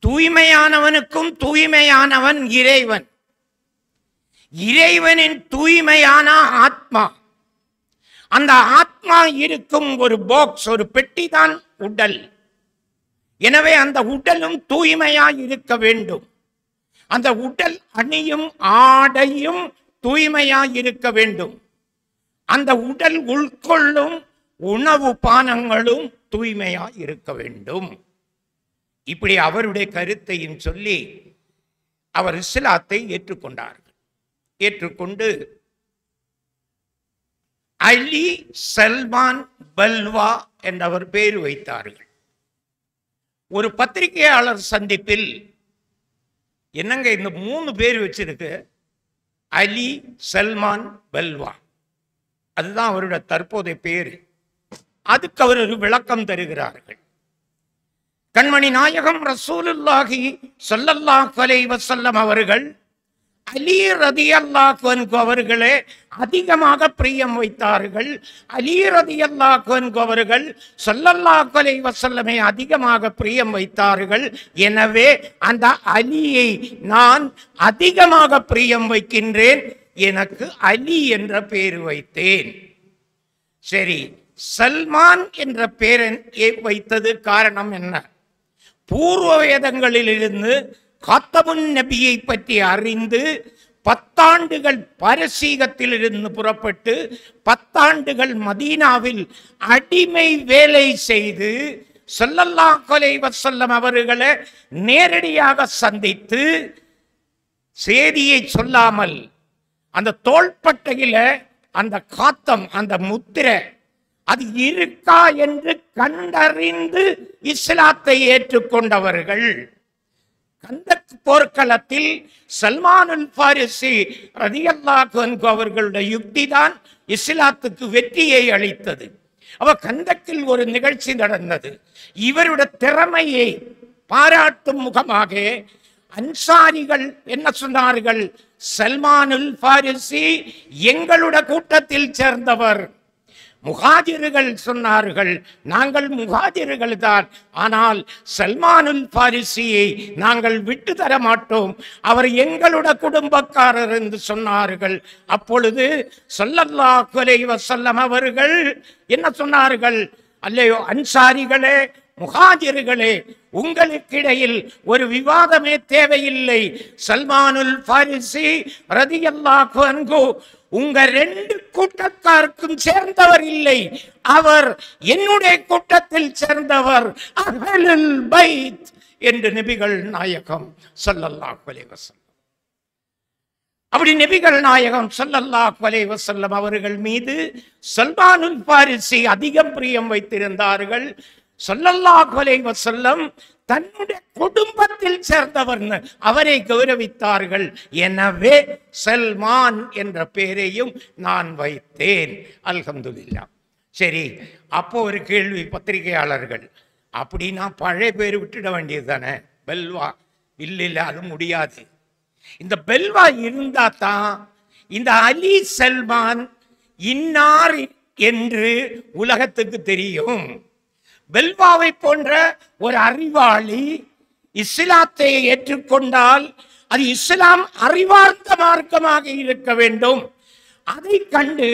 தூய்மையானவனுக்கும் தூய்மையானவன் இறைவன். இறைவனின் தூய்மையான ஆத்மா. அந்த ஆத்மா இருக்கும் ஒரு பாக்ஸ், ஒரு பெட்டி தான் உடல். எனவே அந்த உடலும் தூய்மையாய் இருக்க வேண்டும். அந்த உடல் அணியும் ஆடையும் தூய்மையாய் இருக்க வேண்டும். அந்த உடல் உட்கொள்ளும் உணவு பானங்களும் தூய்மையாய் இருக்க வேண்டும். இப்படி அவருடைய கருத்தையும் சொல்லி அவர் இஸ்லாத்தை ஏற்றுக்கொண்டார்கள். ஏற்றுக்கொண்டு அலி சல்மான் பல்வா என்றவர் பேர் வைத்தார்கள். ஒரு பத்திரிகையாளர் சந்திப்பில், என்னங்க இந்த 3 பேர் வச்சிருக்கு, அலி சல்மான் பல்வா, அதுதான் அவருடைய தற்போதைய பேரு. அதுக்கு அவர் ஒரு விளக்கம் தருகிறார்கள். கண்மணி நாயகம் ரசூலுல்லாஹி ஸல்லல்லாஹு அலைஹி வஸல்லம் அவர்கள் அலி ரலியல்லாஹு அன்ஹு அவர்களே அதிகமாக பிரியம் வைத்தார்கள். அலி ரலியல்லாஹு அன்ஹு அவர்கள் ஸல்லல்லாஹு அலைஹி வஸல்லமை அதிகமாக பிரியம் வைத்தார்கள். எனவே அந்த அலியை நான் அதிகமாக பிரியம் வைக்கின்றேன், எனக்கு அலி என்ற பெயர் வைத்தேன். சரி, சல்மான் என்ற பெயர் வைத்தது காரணம் என்ன? பூர்வ வேதங்களிலிருந்து காத்தமுன் நபியை பற்றி அறிந்து 10 ஆண்டுகள் பாரசீகத்திலிருந்து புறப்பட்டு 10 ஆண்டுகள் மதீனாவில் அடிமை வேலை செய்து ஸல்லல்லாஹு அலைஹி வஸல்லம் அவர்களை நேரடியாக சந்தித்து செய்தியை சொல்லாமல் அந்த தோள்பட்டையில அந்த காத்தம், அந்த முத்திரை அது இருக்கா என்று கண்டறிந்து இஸ்லாத்தை ஏற்றுக்கொண்டவர்கள். கந்தக் போர்க்களத்தில் சல்மானுல் பாரிசி ரலியல்லாஹு அன்ஹு அவர்களுடைய யுக்தி தான் இஸ்லாத்துக்கு வெற்றியை அளித்தது. அவ கந்தக்கில் ஒரு நிகழ்ச்சி நடந்தது. இவருடைய திறமையை பாராட்டும் முகமாக அன்சாரிகள் என்ன சொன்னார்கள்? சல்மானுல் பாரிசி எங்களுடைய கூட்டத்தில் சேர்ந்தவர். முஹாஜிர்கள் சொன்னார்கள், நாங்கள் முஹாஜிர்கள் தான், ஆனால் சல்மானுல் பாரிசியை நாங்கள் விட்டு தர மாட்டோம், அவர் எங்களுடைய குடும்பக்காரர் என்று சொன்னார்கள். அப்பொழுது ஸல்லல்லாஹு அலைஹி வஸல்லம் அவர்கள் என்ன சொன்னார்கள்? அல்லையோ அன்சாரிகளே, முஹாஜிர்களே, உங்களுக்கிடையில் ஒரு விவாதமே தேவையில்லை. சல்மானுல் பாரிசி ரலியல்லாஹு அன்ஹு உங்க 2 கூட்டத்தாருக்கும் சேர்ந்தவர் இல்லை, அவர் என்னுடைய கூட்டத்தில் சேர்ந்தவர், அஹ்லுல் பைத் என்று நபிகள் நாயகம் ஸல்லல்லாஹு அலைஹி வஸல்லம். அப்படி நபிகள் நாயகம் ஸல்லல்லாஹு அலைஹி வஸல்லம் அவர்கள் மீது சல்மானுல் பாரிசி அதிகம் பிரியம் வைத்திருந்தார்கள். ஸல்லல்லாஹு அலைஹி வஸல்லம் தன்னுடைய குடும்பத்தில் சேர்ந்தவர் அவரை கௌரவித்தார்கள். எனவே சல்மான் என்ற பெயரையும் நான் வைத்தேன். அல்ஹம்துலில்லாஹ். சரி, அப்போ ஒரு கேள்வி பத்திரிகையாளர்கள், அப்படின்னா பழைய பேர் விட்டுட வேண்டியது தானே? பெல்வா இல்ல, அது முடியாது. இந்த பெல்வா இருந்தா தான் இந்த அலி சல்மான் இன்னார் என்று உலகத்துக்கு தெரியும். பெல்வாவை போன்ற ஒரு அறிவாளி இஸ்லாத்தை ஏற்றுக்கொண்டால் அது இஸ்லாம் அறிவார்ந்த மார்க்கமாக இருக்க வேண்டும். அதை கண்டு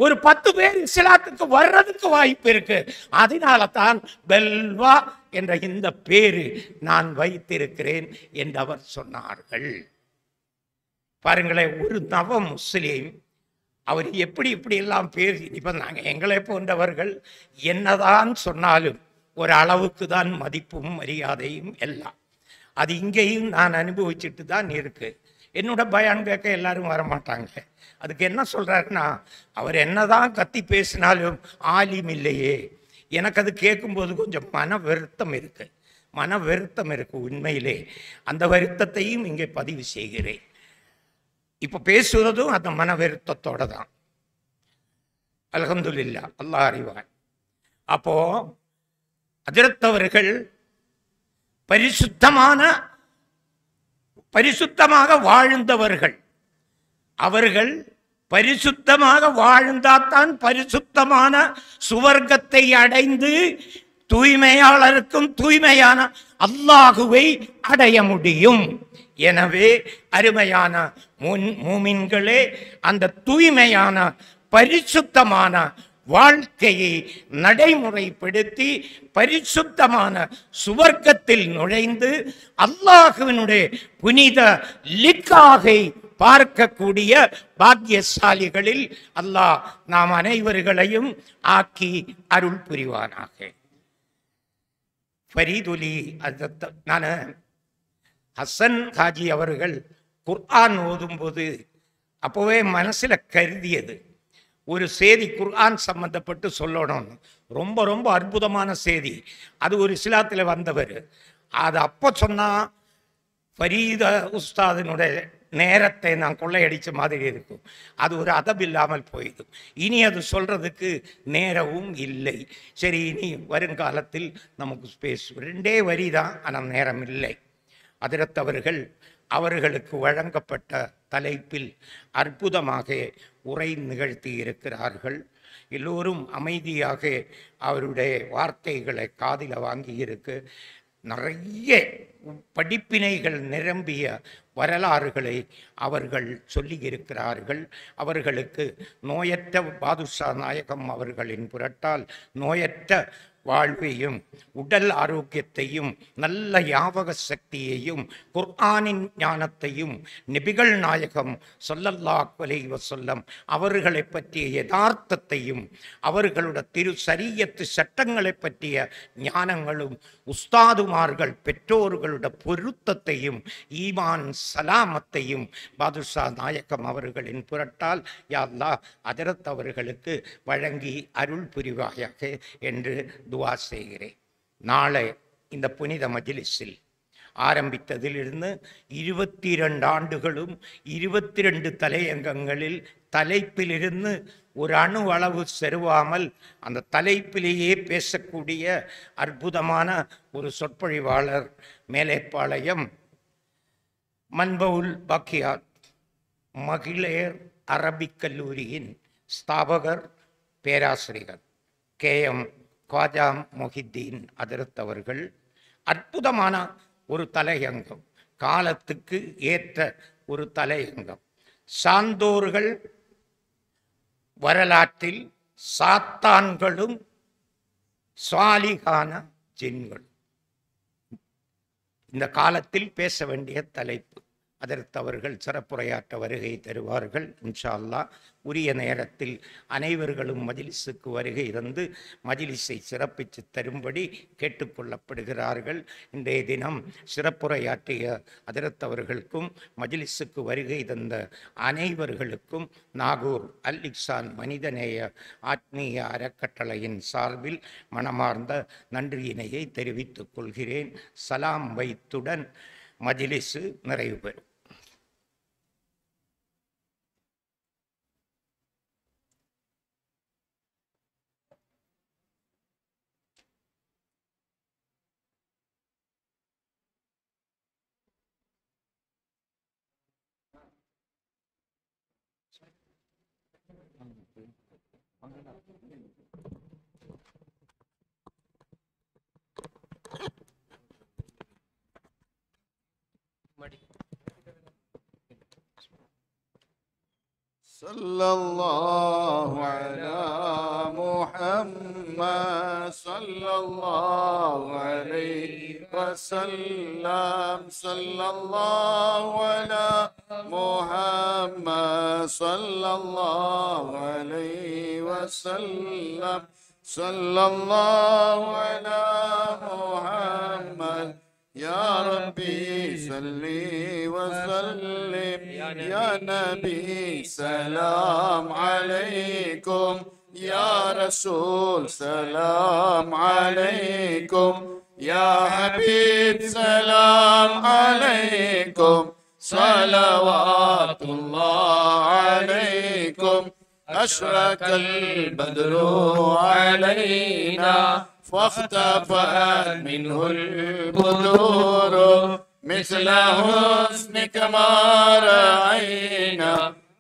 ஒரு 10 பேர் இஸ்லாத்துக்கு வர்றதுக்கு வாய்ப்பு இருக்கு. அதனால தான் பெல்வா என்ற இந்த பேரு நான் வைத்திருக்கிறேன் என்று அவர் சொன்னார்கள். பாருங்களேன், ஒரு நவ முஸ்லிம் அவர் எப்படி இப்படி எல்லாம் பேர். இப்ப நாங்கள் எங்களை போன்றவர்கள் என்னதான் சொன்னாலும் ஒரு அளவுக்கு தான் மதிப்பும் மரியாதையும் எல்லாம். அது இங்கேயும் நான் அனுபவிச்சுட்டு தான் இருக்கு. என்னோட பயான் கேட்க எல்லாரும் வரமாட்டாங்க. அதுக்கு என்ன சொல்றாருன்னா, அவர் என்னதான் கத்தி பேசினாலும் ஆலிம் இல்லையே. எனக்கு அது கேட்கும்போது கொஞ்சம் மன வருத்தம் இருக்கு. உண்மையிலே அந்த வருத்தத்தையும் இங்கே பதிவு செய்கிறேன். இப்ப பேசுவதும் அந்த மன வருத்தத்தோட தான். அல்ஹம்துலில்லாஹ், அல்லாஹ் அறிவான். அப்போ ஹஜ்ரத் அவர்கள் பரிசுத்தமாக வாழ்ந்தவர்கள். அவர்கள் பரிசுத்தமாக வாழ்ந்தால்தான் பரிசுத்தமான சுவர்க்கத்தை அடைந்து தூய்மையாளருக்கும் தூய்மையான அல்லாஹுவை அடைய முடியும். எனவே அருமையான மூமின்களே, அந்த தூய்மையான பரிசுத்தமான வாழ்க்கையை நடைமுறைப்படுத்தி பரிசுத்தமான சுவர்க்கத்தில் நுழைந்து அல்லாஹுவினுடைய புனித லிக்காகை பார்க்கக்கூடிய பாக்கியசாலிகளில் அல்லாஹ் நாம் அனைவர்களையும் ஆக்கி அருள் புரிவானாக. ஃபரீதுலி நான் ஹசன் ஹாஜி அவர்கள் குர்ஆன் ஓதும்போது அப்போவே மனசுல கருதியது ஒரு செய்தி குர்ஆன் சம்பந்தப்பட்டு சொல்லணும். ரொம்ப ரொம்ப அற்புதமான செய்தி. அது ஒரு இஸ்லாத்தில் வந்தவர். அது அப்போ சொன்னா ஃபரீத உஸ்தாதினுடைய நேரத்தை நான் கொள்ளையடித்த மாதிரி இருக்கும். அது ஒரு அதபில்லாமல் போயிடும். இனி அது சொல்கிறதுக்கு நேரமும் இல்லை. சரி, இனி வருங்காலத்தில் நமக்கு ஸ்பேஸ் 2 வரி தான், ஆனால் நேரம் இல்லை. அதிரத்தவர்கள் அவர்களுக்கு வழங்கப்பட்ட தலைப்பில் அற்புதமாக உரை நிகழ்த்தி இருக்கிறார்கள். எல்லோரும் அமைதியாக அவருடைய வார்த்தைகளை காதில் வாங்கி இருக்கு. நிறைய படிப்பினைகள் நிரம்பிய வரலாறுகளை அவர்கள் சொல்லி இருக்கிறார்கள். அவர்களுக்கு நோயற்ற பாதுஷா நாயகம் அவர்களின் புரட்டால் நோயற்ற வாழ்வையும் உடல் ஆரோக்கியத்தையும் நல்ல ஞாபக சக்தியையும் குர்ஆனின் ஞானத்தையும் நபிகள் நாயகம் ஸல்லல்லாஹு அலைஹி வஸல்லம் அவர்களை பற்றிய யதார்த்தத்தையும் அவர்களுடைய திரு ஷரியத்து சட்டங்களை பற்றிய ஞானங்களும் உஸ்தாதுமார்கள் பெற்றோர்களுடைய பொருத்தத்தையும் ஈமான் சலாமத்தையும் பாதுஷா நாயகம் அவர்களின் புரட்டால் யா அல்லாஹ் ஹஜ்ரத் அவர்களுக்கு வழங்கி அருள் புரிவாயாக என்று துவா செய்கிறேன். நாளை இந்த புனித மஜ்லிஸில் ஆரம்பித்ததிலிருந்து 22 ஆண்டுகளும் 22 தலையங்கங்களில் தலைப்பிலிருந்து ஒரு அணு அளவு செருவாமல் அந்த தலைப்பிலேயே பேசக்கூடிய அற்புதமான ஒரு சொற்பொழிவாளர் மேலேப்பாளையம் மன்பவுல் பாக்கியாத் மகிழர் அரபிக் கல்லூரியின் ஸ்தாபகர் பேராசிரியர் KM ख्वाजा मोहिद्दीन हजरत அவர்கள் அற்புதமான ஒரு தலையங்கம், காலத்துக்கு ஏற்ற ஒரு தலையங்கம். சான்றோர்கள் வரலாற்றில் சாத்தான்களும் சாலிகான ஜின்களும் இந்த காலத்தில் பேச வேண்டிய தலைப்பு. அதற்கு அவர்கள் சிறப்புரையாற்ற வருகை தருவார்கள் இன்ஷா அல்லாஹ். உரிய நேரத்தில் அனைவர்களும் மஜ்லிஸுக்கு வருகை தந்து மஜ்லிஸை சிறப்பித்து தரும்படி கேட்டுக்கொள்ளப்படுகிறார்கள். இன்றைய தினம் சிறப்புரையாற்றிய ஹஜ்ரத் அவர்களுக்கும் மஜ்லிஸுக்கு வருகை தந்த அனைவர்களுக்கும் நாகூர் அல் இஹ்சான் மனிதநேய ஆத்மீய அறக்கட்டளையின் சார்பில் மனமார்ந்த நன்றியினையை தெரிவித்துக் கொள்கிறேன். சலாம் வைத்துடன் மஜ்லிஸு நிறைவு பெறும். صلى الله على محمد صلى الله عليه وسلم صلى الله على محمد صلى الله عليه وسلم صلى الله على محمد يا ربي صل وسلم يا نبي سلام عليكم يا رسول سلام عليكم يا حبيب سلام عليكم صلوات الله عليكم أشرق البدر علينا فاختفت منه البدور مثل حسنك ما رأينا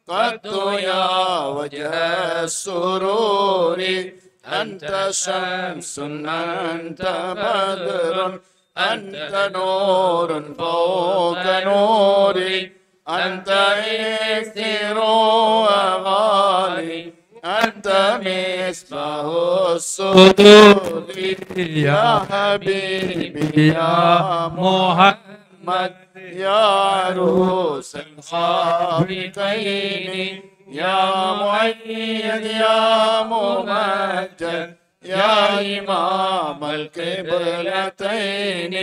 قد يا وجه السرور أنت شمس أنت بدر أنت نور فوق نوري أنت إكثر وغالي أنت مصباح الصدور يا حبيبي يا محمد يا عروس الخافقين يا مؤيد يا ممجد يا إمام القبلتين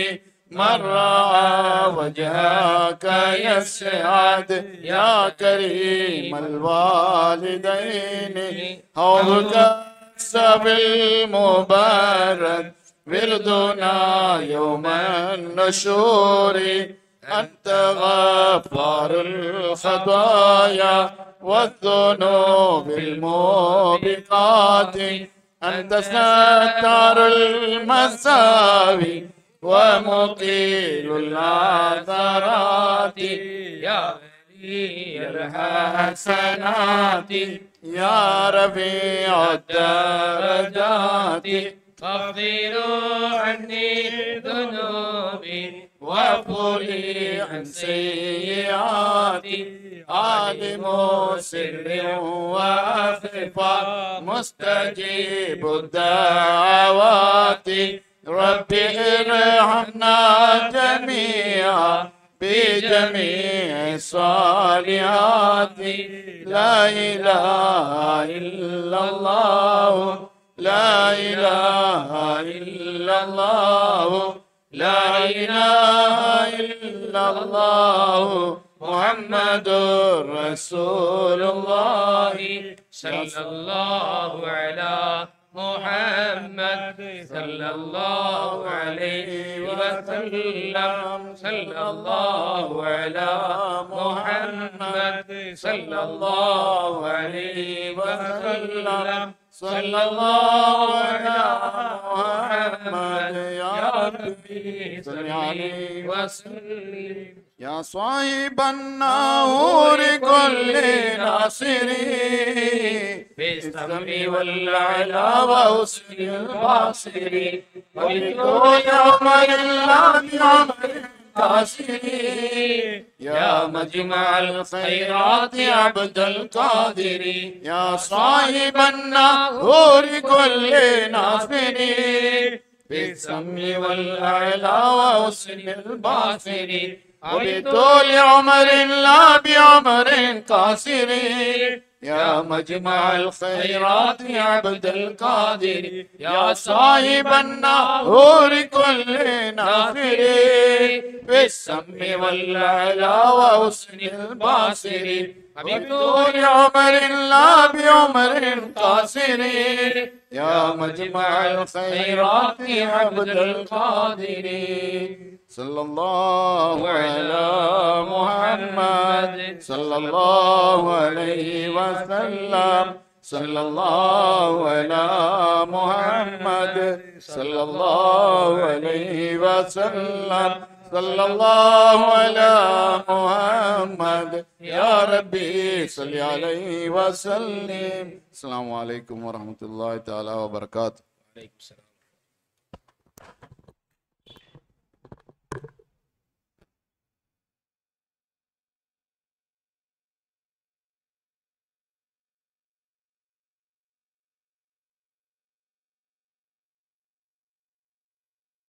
من رأى وجهك يسعد يا كريم الوالدين حوضك السب المبارك وردنا يوم النشور أنت غفار الخطايا والذنوب الموبقات، أنت ستار المساوي ومقيل العثرات، يا ولي الحسنات يا رفيع الدرجات، فاغفر عني ذنوبي واغفر عن سيئاتي، عالم سر وأخفى مستجيب الدعوات، رب ارحمنا جميعا بجميع الصالحات، لا إله إلا الله لا إله إلا الله لا إله إلا الله محمد رسول الله، صلى الله على محمد صلى الله عليه وسلم، صلى الله على محمد صلى الله عليه وسلم، صلى الله على محمد يا ربي صل عليه وسلم. يا صاحب النور كل ناصري بالسمع والعلا وحسن البصر، وبطول عمر الله بعمر القاسري، يا مجمع الخيرات عبد القادر، يا صاحب النور كل ناصري بالسمع والأعلى وحسن البصر، وبطول عمر لا بعمر قاصر، يا مجمع الخيرات عبد القادر، يا صاحب النور كل ناصر بالسمع والأعلى وحسن البصر، وبطول عمر لا بعمر قاصر، يا مجمع الخيرات عبد القادر، صلى الله على محمد صلى الله عليه وسلم، صلى الله على محمد صلى الله عليه وسلم، صلى الله على محمد يا ربي صل عليه وسلم. السلام عليكم ورحمة الله تعالى وبركاته.